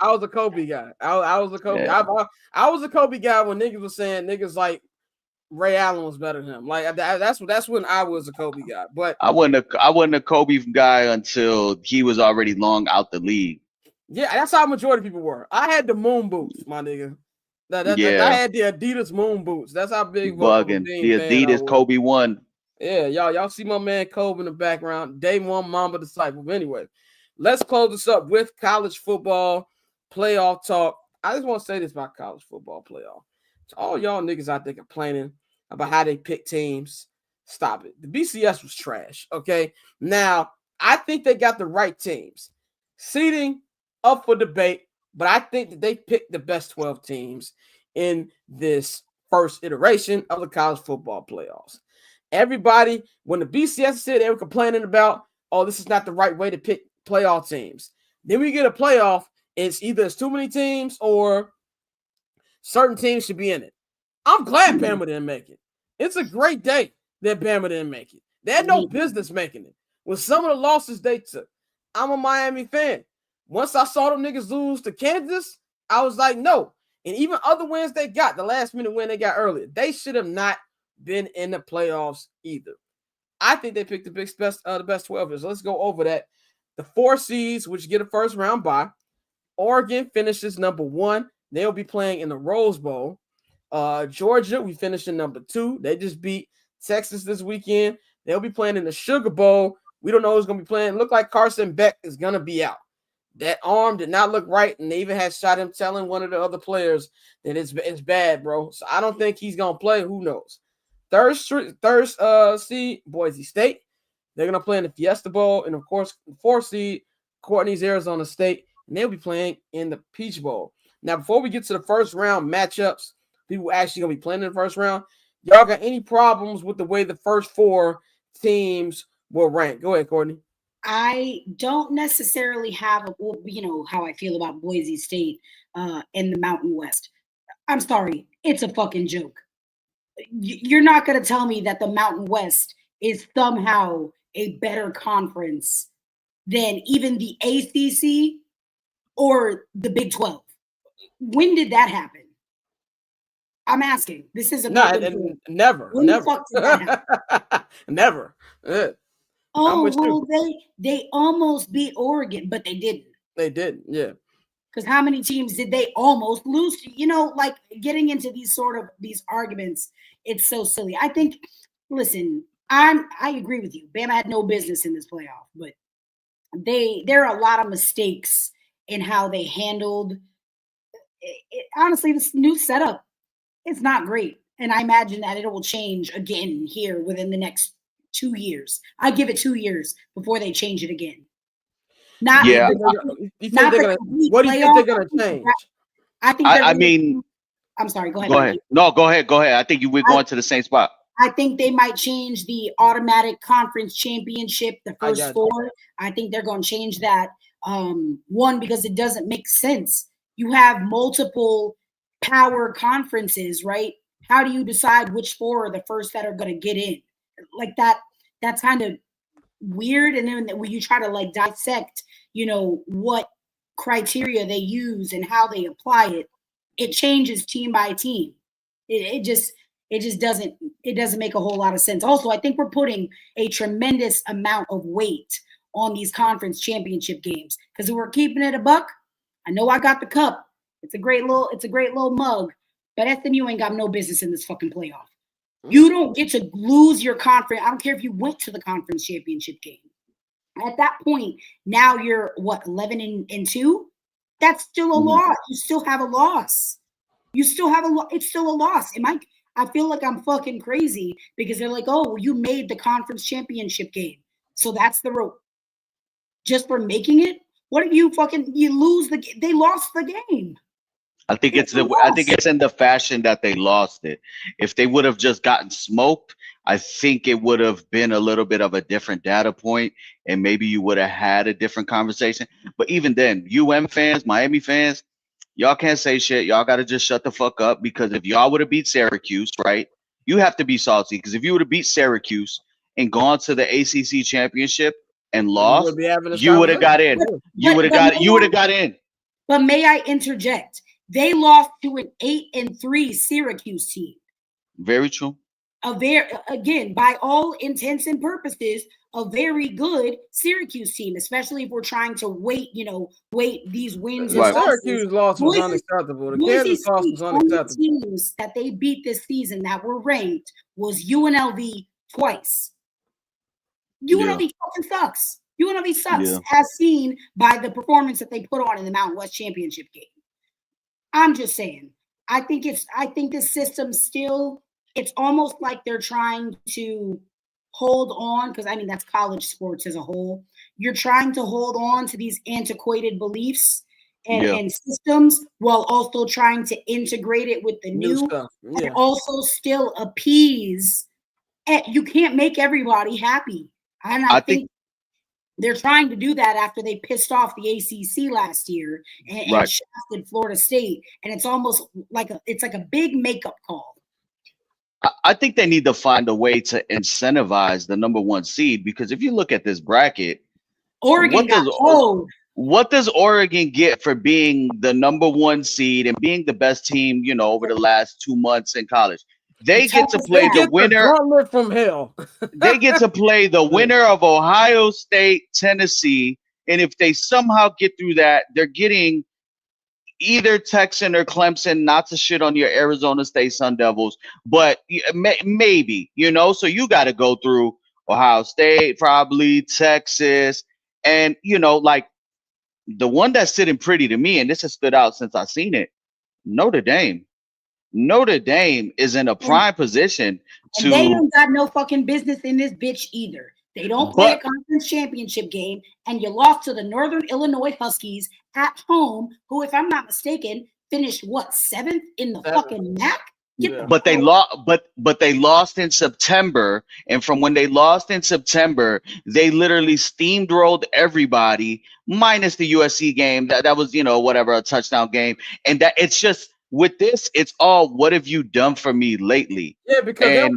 I was a Kobe guy. I was a Kobe. Yeah. I was a Kobe guy when niggas was saying niggas like Ray Allen was better than him. Like that's when I was a Kobe guy. But I wasn't a Kobe guy until he was already long out the league. Yeah, that's how majority of people were. I had the moon boots, my nigga. I had the Adidas moon boots. That's how big bugging. The Adidas Kobe 1. Yeah, y'all see my man Kobe in the background. Day one Mamba disciple. But anyway, let's close this up with college football playoff talk. I just want to say this about college football playoff. To all y'all niggas out there complaining about how they pick teams, stop it. The BCS was trash, okay? Now, I think they got the right teams. Seeding up for debate, but I think that they picked the best 12 teams in this first iteration of the college football playoffs. Everybody, when the BCS said they were complaining about, oh, this is not the right way to pick playoff teams. Then we get a playoff, it's either it's too many teams or certain teams should be in it. I'm glad Bama didn't make it. It's a great day that Bama didn't make it. They had no business making it. With some of the losses they took, I'm a Miami fan. Once I saw them niggas lose to Kansas, I was like, no. And even other wins they got, the last minute win they got earlier, they should have not been in the playoffs either. I think they picked the best 12. So let's go over that. The 4 seeds, which get a first round bye. Oregon finishes number 1. They'll be playing in the Rose Bowl. Georgia, we finished in number 2. They just beat Texas this weekend. They'll be playing in the Sugar Bowl. We don't know who's going to be playing. Look like Carson Beck is going to be out. That arm did not look right, and they even had shot him telling one of the other players that it's bad, bro. So I don't think he's going to play. Who knows? Third seed, Boise State. They're going to play in the Fiesta Bowl. And, of course, 4th seed, Courtney's Arizona State. And they'll be playing in the Peach Bowl. Now, before we get to the first round matchups, people actually going to be playing in the first round, y'all got any problems with the way the first 4 teams will rank? Go ahead, Courtney. I don't necessarily have, how I feel about Boise State and the Mountain West. I'm sorry. It's a fucking joke. You're not going to tell me that the Mountain West is somehow a better conference than even the ACC or the Big 12. When did that happen? I'm asking. This is a never. When the fuck did that happen? Never. Oh, well, they almost beat Oregon, but they didn't. They didn't, yeah. Because how many teams did they almost lose to? Like getting into these arguments, it's so silly. I think, listen, I agree with you. Bama had no business in this playoff, but there are a lot of mistakes in how they handled it. Honestly, this new setup, it's not great. And I imagine that it will change again here within the next 2 years. I give it 2 years before they change it again. Not Yeah. You think not they're the gonna? complete What do you think they're playoff. gonna change? I think they're I gonna, mean, I'm sorry, go ahead. go Mikey. ahead. No, go ahead. Go ahead. I think we're going to the same spot. I think they might change the automatic conference championship, the I first got you. four. I think they're going to change that. One, because it doesn't make sense. You have multiple power conferences, right? How do you decide which four are the first that are going to get in? Like that, that's kind of weird. And then when you try to like dissect, what criteria they use and how they apply it, it changes team by team. It just doesn't make a whole lot of sense. Also, I think we're putting a tremendous amount of weight on these conference championship games because we're keeping it a buck. I know I got the cup. It's a great little mug, but SMU ain't got no business in this fucking playoff. You don't get to lose your conference. I don't care if you went to the conference championship game. At that point, now you're 11-2. That's still a loss. You still have a loss. It's still a loss. I feel like I'm fucking crazy because they're like, oh, well, you made the conference championship game. So that's the rope. Just for making it? What if you lose they lost the game. I think it's in the fashion that they lost it. If they would have just gotten smoked, I think it would have been a little bit of a different data point, and maybe you would have had a different conversation. But even then, fans, Miami fans, y'all can't say shit. Y'all got to just shut the fuck up, because if y'all would have beat Syracuse, right, you have to be salty, because if you would have beat Syracuse and gone to the ACC championship and lost, you would have got in. You would have got in. But may I interject? They lost to an 8-3 Syracuse team. Very true. Again, by all intents and purposes, a very good Syracuse team, especially if we're trying to weight these wins. Right. Syracuse loss was unacceptable. The Kansas loss was unacceptable. Teams that they beat this season that were ranked was UNLV twice. UNLV fucking sucks. UNLV sucks, as seen by the performance that they put on in the Mountain West Championship game. I'm just saying. I think this system still, it's almost like they're trying to hold on, because I mean that's college sports as a whole. You're trying to hold on to these antiquated beliefs and systems while also trying to integrate it with the new stuff. And also still appease. And you can't make everybody happy. And I think they're trying to do that after they pissed off the ACC last year and shafted Florida State. And it's almost like a big makeup call. I think they need to find a way to incentivize the number one seed, because if you look at this bracket, Oregon what does Oregon get for being the number one seed and being the best team, over the last 2 months in college? They get to play the winner from hell. They get to play the winner of Ohio State, Tennessee, and if they somehow get through that, they're getting either Texan or Clemson, not to shit on your Arizona State Sun Devils, but maybe, so you got to go through Ohio State, probably Texas, and, like the one that's sitting pretty to me, and this has stood out since I've seen it, Notre Dame. Notre Dame is in a prime position to. And they don't got no fucking business in this bitch either. They don't play a conference championship game, and you lost to the Northern Illinois Huskies at home, who, if I'm not mistaken, finished 7th in the fucking MAC. But they lost in September, and from when they lost in September, they literally steamrolled everybody, minus the USC game. That was a touchdown game, and that it's just. With this, it's all, what have you done for me lately? Yeah, because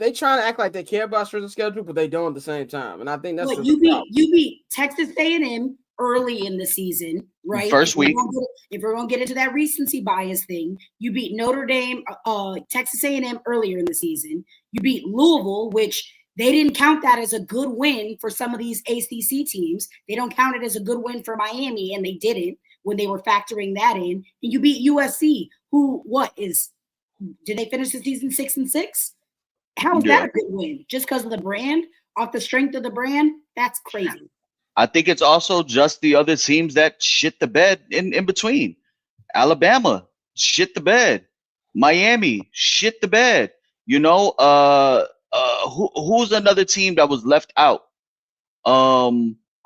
they trying to act like they care about strength of schedule, but they don't at the same time. And I think that's you beat Texas A&M early in the season, right? First week. If we're gonna get into that recency bias thing, you beat Notre Dame, Texas A&M earlier in the season. You beat Louisville, which they didn't count that as a good win for some of these ACC teams. They don't count it as a good win for Miami, and they didn't when they were factoring that in. And you beat USC, who did they finish the season 6-6? How is that a good win? Just because of the brand, off the strength of the brand? That's crazy. I think it's also just the other teams that shit the bed in between. Alabama shit the bed. Miami shit the bed. Who's another team that was left out?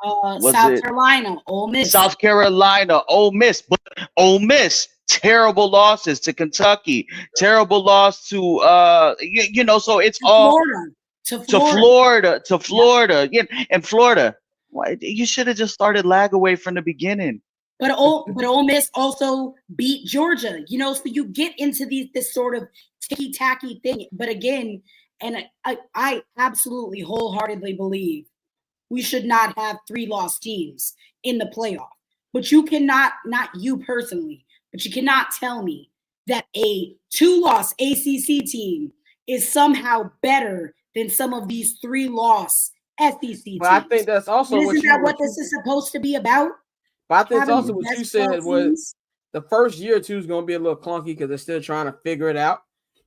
South Carolina, Ole Miss. South Carolina, Ole Miss. But Ole Miss, terrible losses to Kentucky, terrible loss to so it's all to Florida. Yeah, and Florida. Why you should have just started lag away from the beginning. But Ole Miss also beat Georgia, so you get into this sort of ticky-tacky thing. But again, and I absolutely wholeheartedly believe we should not have 3-loss teams in the playoff. But you cannot, not you personally, but you cannot tell me that a 2-loss ACC team is somehow better than some of these 3-loss SEC teams. But I think that's also Isn't that what this is supposed to be about? But I think it's also what you said was the first year or two is going to be a little clunky because they're still trying to figure it out.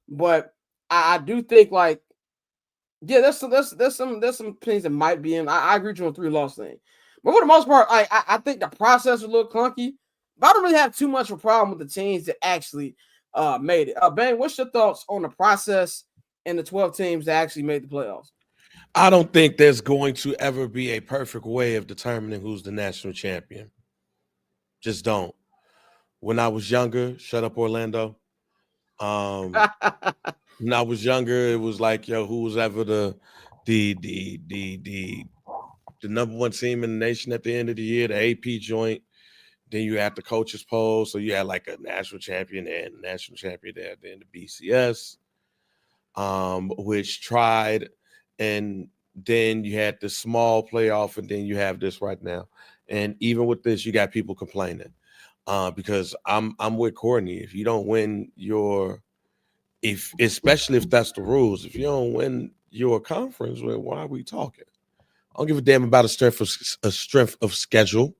But I do think there's some things that might be in. I agree with you on 3-loss thing, but for the most part, I think the process is a little clunky. But I don't really have too much of a problem with the teams that actually made it. Ben, what's your thoughts on the process and the 12 teams that actually made the playoffs? I don't think there's going to ever be a perfect way of determining who's the national champion. Just don't. When I was younger, shut up, Orlando. When I was younger, it was like, who was ever the number one team in the nation at the end of the year, the AP joint. Then you had the coaches poll, so you had like a national champion and a national champion there. Then the BCS, which tried, and then you had the small playoff, and then you have this right now. And even with this, you got people complaining because I'm with Courtney. If you don't win especially if that's the rules, if you don't win your conference, well, why are we talking? I don't give a damn about a strength of schedule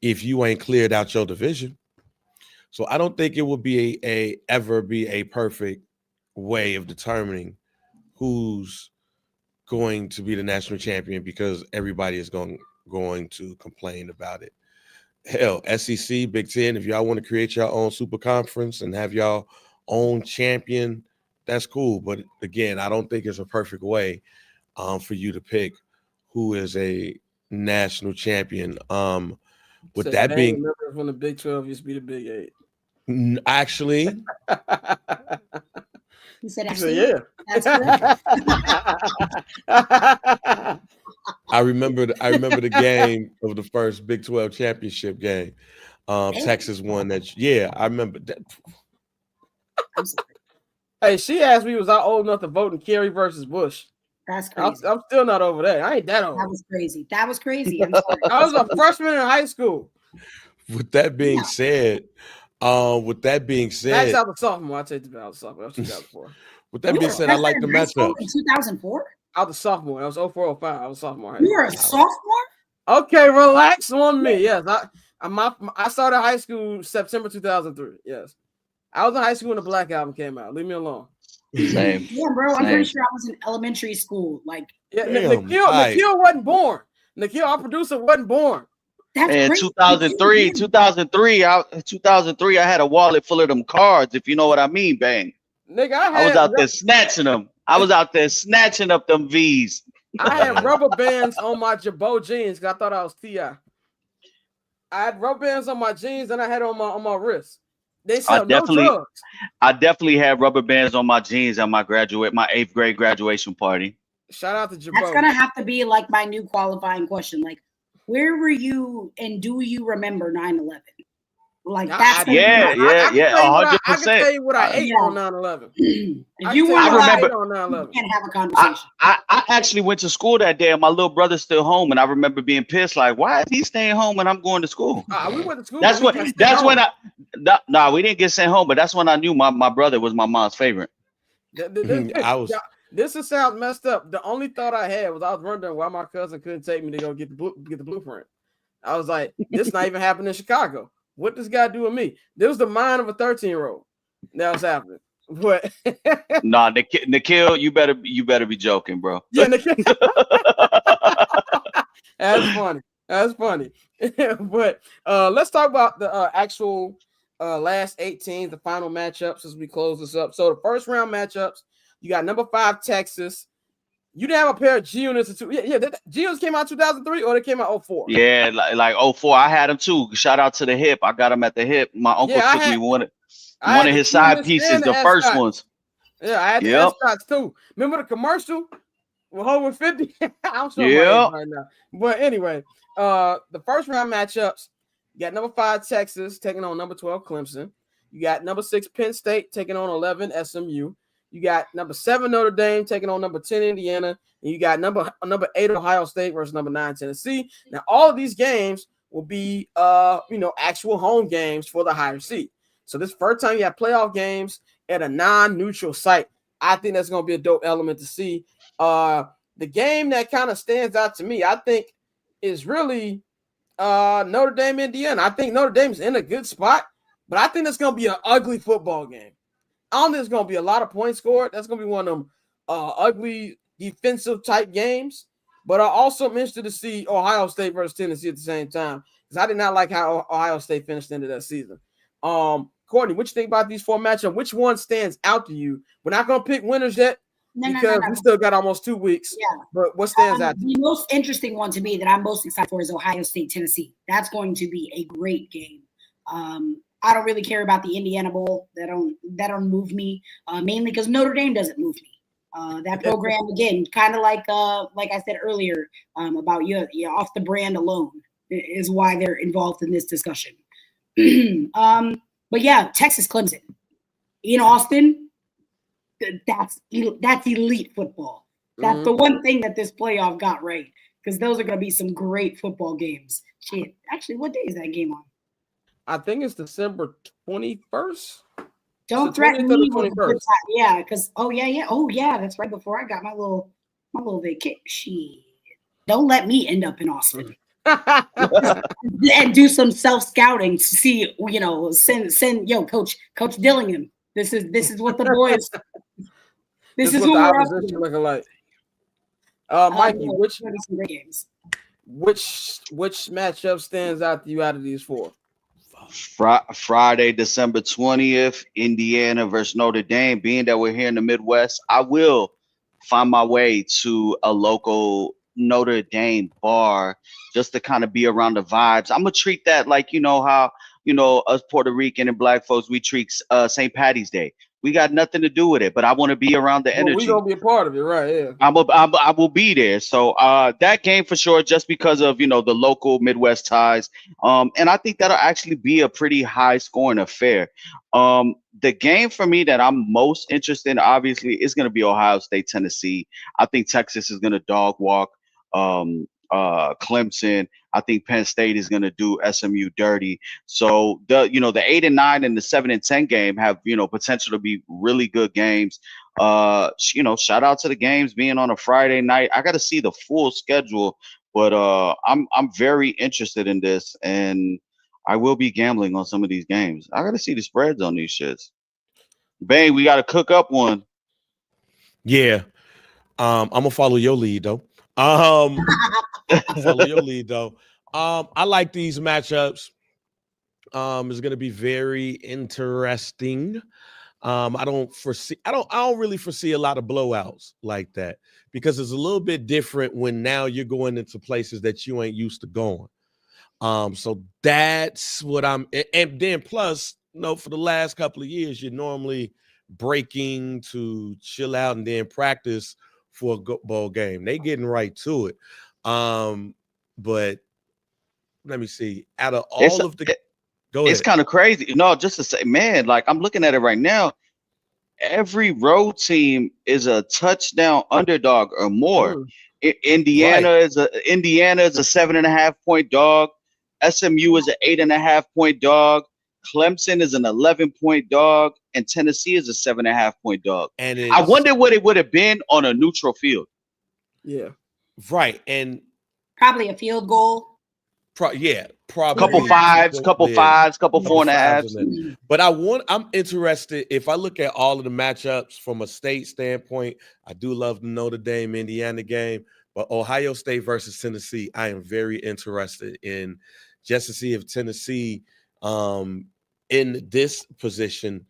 if you ain't cleared out your division. So I don't think it would be ever be a perfect way of determining who's going to be the national champion because everybody is going to complain about it. Hell, SEC, Big Ten, if y'all want to create your own super conference and have y'all own champion, that's cool. But again, I don't think it's a perfect way for you to pick who is a national champion. With so that being when the Big 12 used to be the Big 8. Actually. He said, actually, yeah. That's good. I remember the game of the first Big 12 championship game. Texas won that. Yeah, I remember that. Hey, she asked me, was I old enough to vote in Kerry versus Bush? That's crazy. I'm still not over that. I ain't that old. That was crazy. I'm sorry. I was a freshman in high school. With that being said, Max out the sophomore. I take the out the sophomore. That's 2004. With that being said, I like the matchup. In 2004? I was a sophomore. I was 04, 05. I was a sophomore. You were a sophomore? Okay, relax on me. Yes, I started high school September 2003. Yes, I was in high school when the Black Album came out. Leave me alone. Same. Yeah, bro. I'm pretty sure I was in elementary school. Nikhil wasn't born. Nikhil, our producer, wasn't born. That's and 2003, I had a wallet full of them cards, if you know what I mean, Bang. Nigga, I was out there snatching them. I was out there snatching up them V's. I had rubber bands on my Jabot jeans because I thought I was T.I. I had rubber bands on my jeans and I had on my wrist. They sell no drugs. I definitely had rubber bands on my jeans at my 8th grade graduation party. Shout out to Jabot. That's gonna have to be like my new qualifying question. Like, where were you and do you remember 9/11? Like that's yeah, 100%. I can tell you what I ate on 9/11. If you were remember on 9/11. You can't have a conversation. I actually went to school that day and my little brother's still home, and I remember being pissed, like, why is he staying home when I'm going to school? We went to school. We didn't get sent home, but that's when I knew my brother was my mom's favorite. This is sounds messed up. The only thought I had was I was wondering why my cousin couldn't take me to go get the blueprint. I was like, this not even happening in Chicago. What does God do with me? This was the mind of a 13-year-old. That was happening. But nah, Nikhil, you better be joking, bro. Yeah, Nikhil. That's funny. But let's talk about the actual last 8 teams, the final matchups as we close this up. So the first round matchups, you got number 5 Texas. You didn't have a pair of G units. G units came out 2003 or they came out 04. Yeah, like 04. I had them too. Shout out to the hip. I got them at the hip. My uncle took me one of his side pieces, the first ones. Yeah, I had the S-Shots too. Remember the commercial? With Homer 50? I'm showing my age right now. But anyway, the first round matchups, you got number 5 Texas taking on number 12 Clemson. You got number 6 Penn State taking on 11 SMU. You got number 7 Notre Dame taking on number 10 Indiana. And you got number 8 Ohio State versus number 9 Tennessee. Now, all of these games will be actual home games for the higher seed. So this first time you have playoff games at a non-neutral site. I think that's going to be a dope element to see. The game that kind of stands out to me, I think, is really Notre Dame, Indiana. I think Notre Dame's in a good spot, but I think it's going to be an ugly football game. I don't think there's going to be a lot of points scored. That's going to be one of them ugly defensive type games. But I also am interested to see Ohio State versus Tennessee at the same time, because I did not like how Ohio State finished into that season. Courtney, what you think about these 4 matchups? Which one stands out to you? We're not going to pick winners yet because we still got almost 2 weeks. Yeah. But what stands out to you? The most interesting one to me that I'm most excited for is Ohio State, Tennessee. That's going to be a great game. I don't really care about the Indiana Bowl. That don't move me, mainly because Notre Dame doesn't move me. That program, again, kind of like I said earlier, about you off the brand alone is why they're involved in this discussion. But yeah, Texas Clemson in Austin, that's elite football. That's the one thing that this playoff got right, because those are going to be some great football games. Shit, actually, what day is that game on? I think it's December 21st. Don't threaten me with the time. Yeah, because that's right before I got my little vacation. Shit. Don't let me end up in Austin. And do some self-scouting to see, send Coach Dillingham. This is what the boys. This is what the opposition looking like. Mikey, which matchup stands out to you out of these 4? Friday, December 20th, Indiana versus Notre Dame. Being that we're here in the Midwest, I will find my way to a local Notre Dame bar just to kind of be around the vibes. I'm gonna treat that like how us Puerto Rican and Black folks, we treat St. Patty's Day. We got nothing to do with it, but I want to be around the energy. We gonna be a part of it, right? Yeah. I will be there. So that game for sure, just because of the local Midwest ties. And I think that'll actually be a pretty high scoring affair. The game for me that I'm most interested in, obviously, is going to be Ohio State, Tennessee. I think Texas is going to dog walk Clemson. I think Penn State is going to do SMU dirty. So the 8 and 9 and the 7 and 10 game have potential to be really good games. Shout out to the games being on a Friday night. I got to see the full schedule, but I'm very interested in this, and I will be gambling on some of these games. I got to see the spreads on these shits. Bang, we got to cook up one. Yeah, I'm gonna follow your lead though. I like these matchups. It's going to be very interesting. I don't really foresee a lot of blowouts like that, because it's a little bit different when now you're going into places that you ain't used to going. So that's what and then plus, for the last couple of years, you're normally breaking to chill out and then practice for a bowl game. They getting right to it. But let me see. Out of all of the go ahead. It's kind of crazy. No, just to say, man, like I'm looking at it right now. Every road team is a touchdown underdog or more. Indiana is a 7.5 point dog. SMU is an 8.5 point dog. Clemson is an 11 point dog, and Tennessee is a 7.5 point dog. And I wonder what it would have been on a neutral field. Yeah, right. And probably a field goal. Probably couple fives, couple 4.5s. But I'm interested. If I look at all of the matchups from a state standpoint, I do love the Notre Dame Indiana game, but Ohio State versus Tennessee, I am very interested in, just to see if Tennessee in this position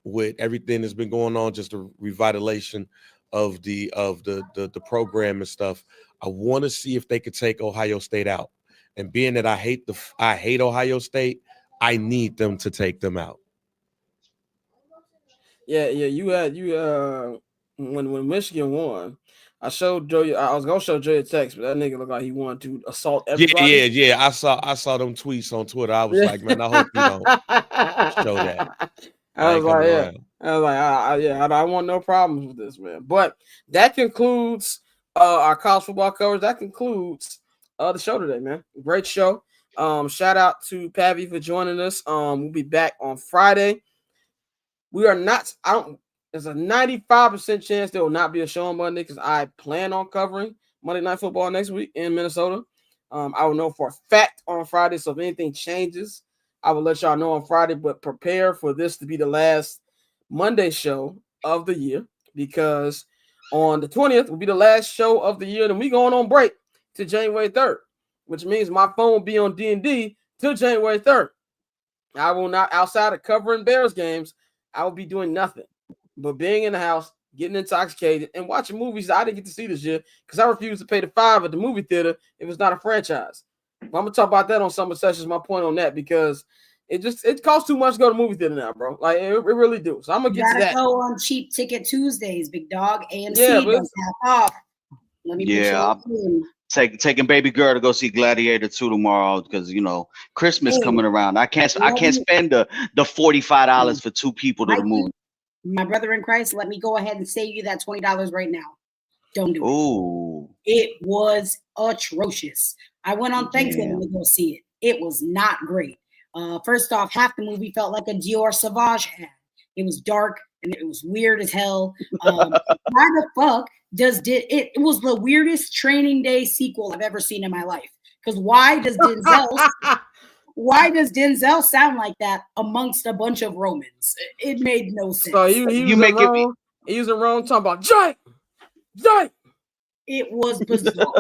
with everything that's been going on, just a revitalization of the program and stuff. I want to see if they could take Ohio State out. And being that I hate Ohio State, I need them to take them out. Yeah. You when Michigan won, I showed Joey. I was gonna show Joey a text, but that nigga looked like he wanted to assault everybody. Yeah. I saw them tweets on Twitter. I was like, man, I hope you don't show that. I was like, I want no problems with this, man. But that concludes our college football coverage. That concludes the show today, man. Great show. Shout out to Pavy for joining us. We'll be back on Friday. We are not. There's a 95% chance there will not be a show on Monday because I plan on covering Monday Night Football next week in Minnesota. I will know for a fact on Friday. So if anything changes, I will let y'all know on Friday. But prepare for this to be the last Monday show of the year because on the 20th will be the last show of the year. Then we going on break to January 3rd, which means my phone will be on D&D till January 3rd. I will not, outside of covering Bears games, I will be doing nothing but being in the house, getting intoxicated, and watching movies that I didn't get to see this year because I refused to pay the $5 at the movie theater if it's not a franchise. But I'm gonna talk about that on Summer Sessions. My point on that because it costs too much to go to the movie theater now, bro. Like it really do. So I'm gonna get to that. Go on Cheap Ticket Tuesdays, big dog. AMC does have off. Let me I'm taking baby girl to go see Gladiator 2 tomorrow because Christmas coming around. I can't spend the $45 for two people to the movie. My brother in Christ, let me go ahead and save you that $20 right now. Don't do it. Ooh. It was atrocious. I went on Thanksgiving to go see it. It was not great. First off, half the movie felt like a Dior Sauvage ad. It was dark and it was weird as hell. Why the fuck it was the weirdest Training Day sequel I've ever seen in my life. Because why does Denzel sound like that amongst a bunch of Romans? It made no sense. So he was wrong talking about Jake. It was bizarre.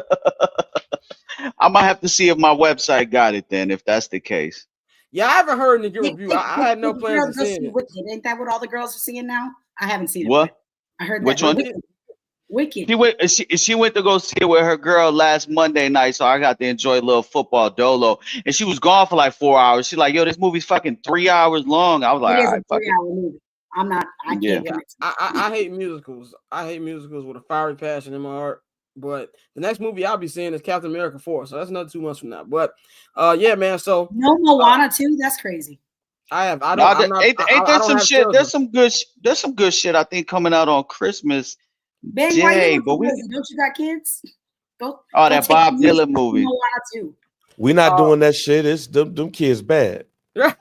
I might have to see if my website got it then, if that's the case. Yeah, I haven't heard any good review. I had no plans to see it. Ain't that what all the girls are singing now? I haven't seen it. What? I heard that. Which one? Wicked. She went to go see it with her girl last Monday night, so I got to enjoy a little football dolo. And she was gone for like 4 hours. She's like, "Yo, this movie's fucking 3 hours long." I was like, "All right, fuck it." 3-hour movie. I can't. I hate musicals. I hate musicals with a fiery passion in my heart. But the next movie I'll be seeing is Captain America 4, so that's another 2 months from now. But yeah, man. So no Moana 2. That's crazy. Ain't there some shit? There's some good shit I think coming out on Christmas. Ben, don't you got kids? That Bob Dylan movie. We're not doing that shit. It's them kids bad. No,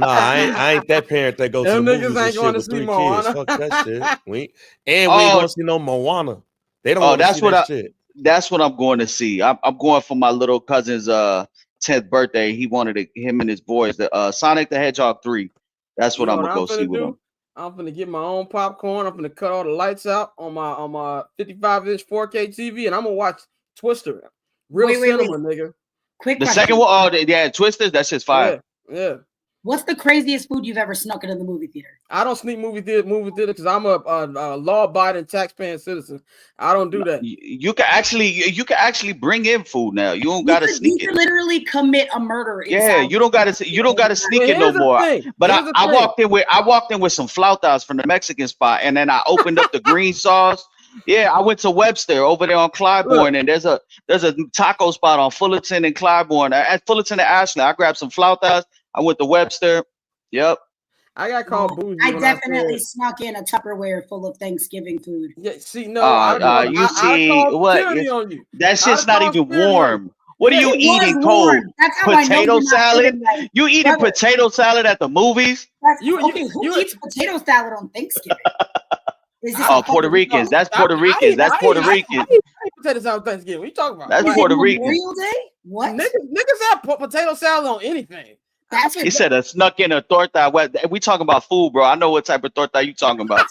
I ain't that parent that goes to the movies and shit with 3 kids. Fuck that shit. We ain't gonna see no Moana. They don't want to see that shit. That's what I'm going to see. I'm going for my little cousin's 10th birthday. He wanted him and his boys the Sonic the Hedgehog 3. That's what I'm gonna go see with him. I'm gonna get my own popcorn. I'm gonna cut all the lights out on my 55-inch 4K TV, and I'm gonna watch Twister. Cinema, nigga. Quick the question. second one, Twisters. That shit's fire. Yeah. What's the craziest food you've ever snuck into the movie theater? I don't sneak movie theater because I'm a law-abiding, tax-paying citizen. I don't do that. You can actually bring in food now. You don't gotta sneak it. You can literally commit a murder. Yeah, you don't gotta sneak it no more. But I walked in with some flautas from the Mexican spot, and then I opened up the green sauce. Yeah, I went to Webster over there on Clybourne, and there's a taco spot on Fullerton and Clybourne. At Fullerton and Ashland, I grabbed some flautas. I went to Webster. Yep. I got called bougie. I definitely snuck in a Tupperware full of Thanksgiving food. Yeah, see, no, that shit's not even warm. What are you eating cold? Potato salad? You eating potato salad at the movies? Who eats potato salad on Thanksgiving? Puerto Ricans. That's Puerto Ricans. That's Puerto Ricans. Potato salad Thanksgiving. What are you talking about? That's Puerto Rican. Memorial Day? What? Niggas have potato salad on anything. He said I snuck in a torta. We talking about food, bro. I know what type of torta you talking about.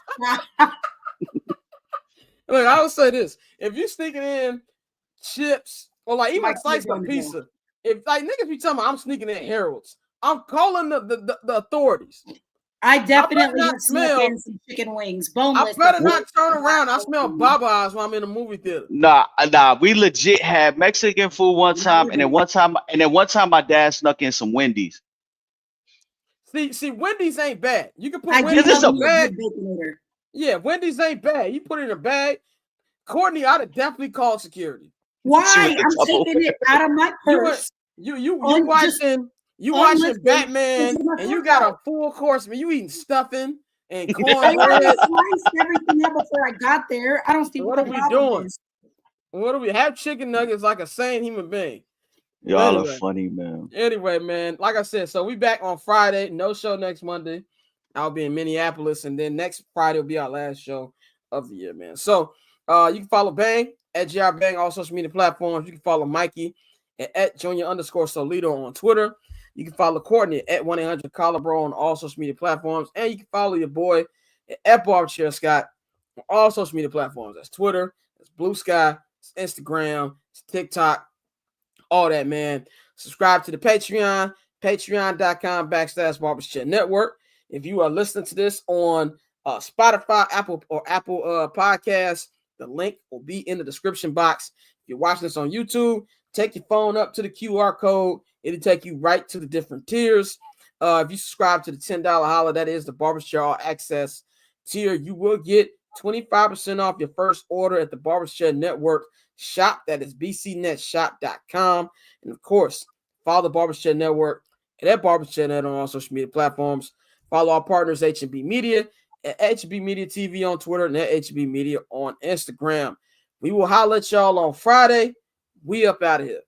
Look, I will say this: if you sneaking in chips or like even a slice of pizza, if like niggas be talking about I'm sneaking in Harold's, I'm calling the authorities. I definitely not have snuck smell- in some chicken wings, boneless. I better but- not turn around. I smell Baba's when I'm in the movie theater. Nah. We legit had Mexican food one time, and then one time my dad snuck in some Wendy's. See, Wendy's ain't bad. You can put I do Wendy's This is know a you're bag. good baconator. Yeah, Wendy's ain't bad. You put it in a bag. Courtney, I'd have definitely called security. Why? with the I'm double taking it out of my You purse. watching unlisted Batman into my and you purse got bag. a full course, man. You eating stuffing and I already cornbread. sliced everything up before I got there. I don't see What the are we problem doing? is. What do we have? Chicken nuggets like a sane human being. Y'all Anyway. are funny, man. Anyway, man, like I said, so we back on Friday. No show next Monday. I'll be in Minneapolis, and then next Friday will be our last show of the year, man. So you can follow Bang at GR Bang, all social media platforms. You can follow Mikey at Junior_Solito on Twitter. You can follow Courtney at 1-800-COLLAR-BRO on all social media platforms. And you can follow your boy at Barberchair Scott on all social media platforms. That's Twitter, that's Blue Sky, it's Instagram, it's TikTok, all that, man. Subscribe to the Patreon, patreon.com/Barberchair Network. If you are listening to this on Spotify, Apple Podcasts, the link will be in the description box. If you're watching this on YouTube, take your phone up to the QR code. It'll take you right to the different tiers. If you subscribe to the $10 holla, that is the Barberchair All Access tier, you will get 25% off your first order at the Barberchair Network shop. That is bcnetshop.com. And of course, follow the Barberchair Network at Barberchair Net on all social media platforms. Follow our partners, H&B Media, at H&B Media TV on Twitter, and at H&B Media on Instagram. We will holler at y'all on Friday. We up out of here.